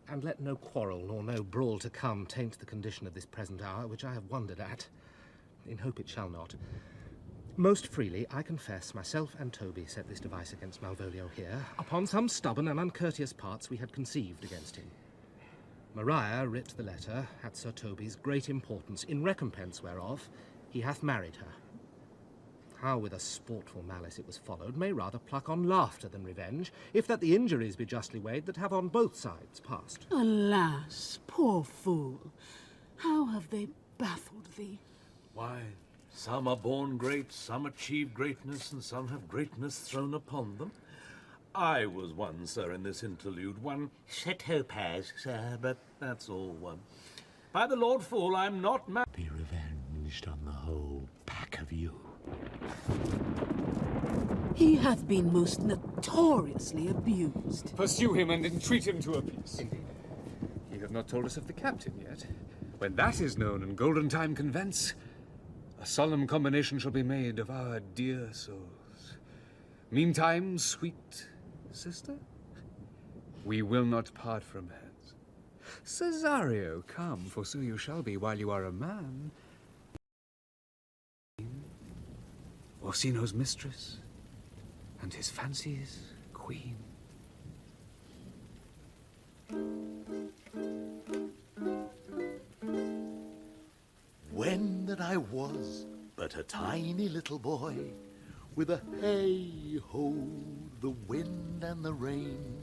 And let no quarrel nor no brawl to come taint the condition of this present hour, which I have wondered at, in hope it shall not. Most freely, I confess, myself and Toby set this device against Malvolio here, upon some stubborn and uncourteous parts we had conceived against him. Maria writ the letter at Sir Toby's great importance, in recompense whereof he hath married her. How with a sportful malice it was followed may rather pluck on laughter than revenge, if that the injuries be justly weighed that have on both sides passed. Alas, poor fool, how have they baffled thee? Why, some are born great, some achieve greatness, and some have greatness thrown upon them. I was one, sir, in this interlude, one Sir Topaz, sir, but that's all one. By the Lord Fool, I'm not mad. Be revenged on the whole pack of you. He hath been most notoriously abused. Pursue him and entreat him to a peace. Indeed. Ye have not told us of the captain yet. When that is known and golden time convents, a solemn combination shall be made of our dear souls. Meantime, sweet sister, we will not part from hands. Cesario, come, for so you shall be while you are a man. Orsino's mistress, and his fancy's queen. When that I was but a tiny little boy, with a hey-ho, the wind and the rain,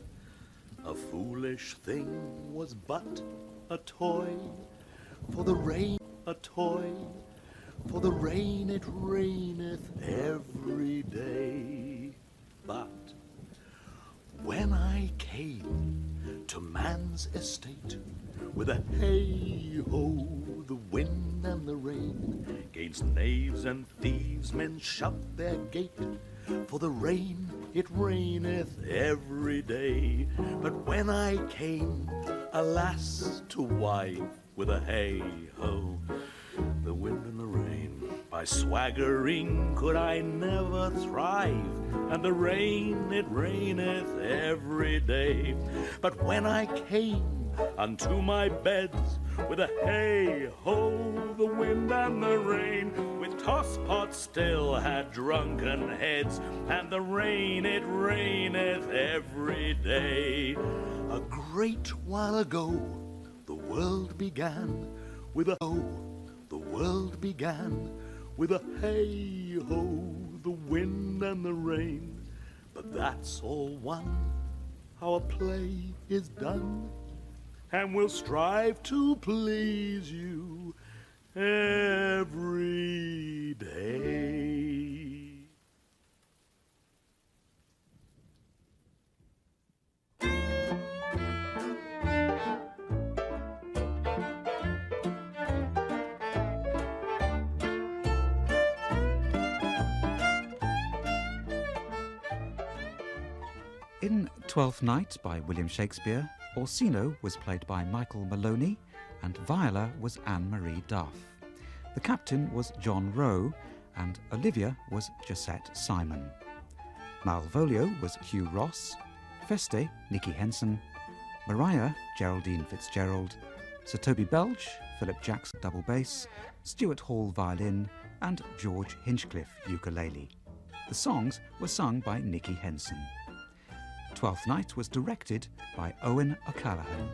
A foolish thing was but a toy, for the rain a toy, for the rain it raineth every day. But when I came to man's estate, with a hey-ho, the wind and the rain, 'gainst knaves and thieves men shut their gate, for the rain it raineth every day. But when I came, alas, to wife, with a hey-ho, the wind and the rain, by swaggering could I never thrive, and the rain it raineth every day. But when I came unto my beds, with a hey-ho, the wind and the rain, with tosspots still had drunken heads, and the rain it raineth every day. A great while ago the world began with a ho, the world began with a hey-ho, the wind and the rain. But that's all one, our play is done, and we'll strive to please you every day. In Twelfth Night by Wm Shakespeare, Orsino was played by Michael Maloney and Viola was Anne-Marie Duff. The captain was John Rowe and Olivia was Josette Simon. Malvolio was Hugh Ross, Feste, Nicky Henson, Maria, Geraldine Fitzgerald, Sir Toby Belch, Philip Jackson double bass, Stuart Hall violin and George Hinchcliffe ukulele. The songs were sung by Nicky Henson. Twelfth Night was directed by Owen O'Callaghan.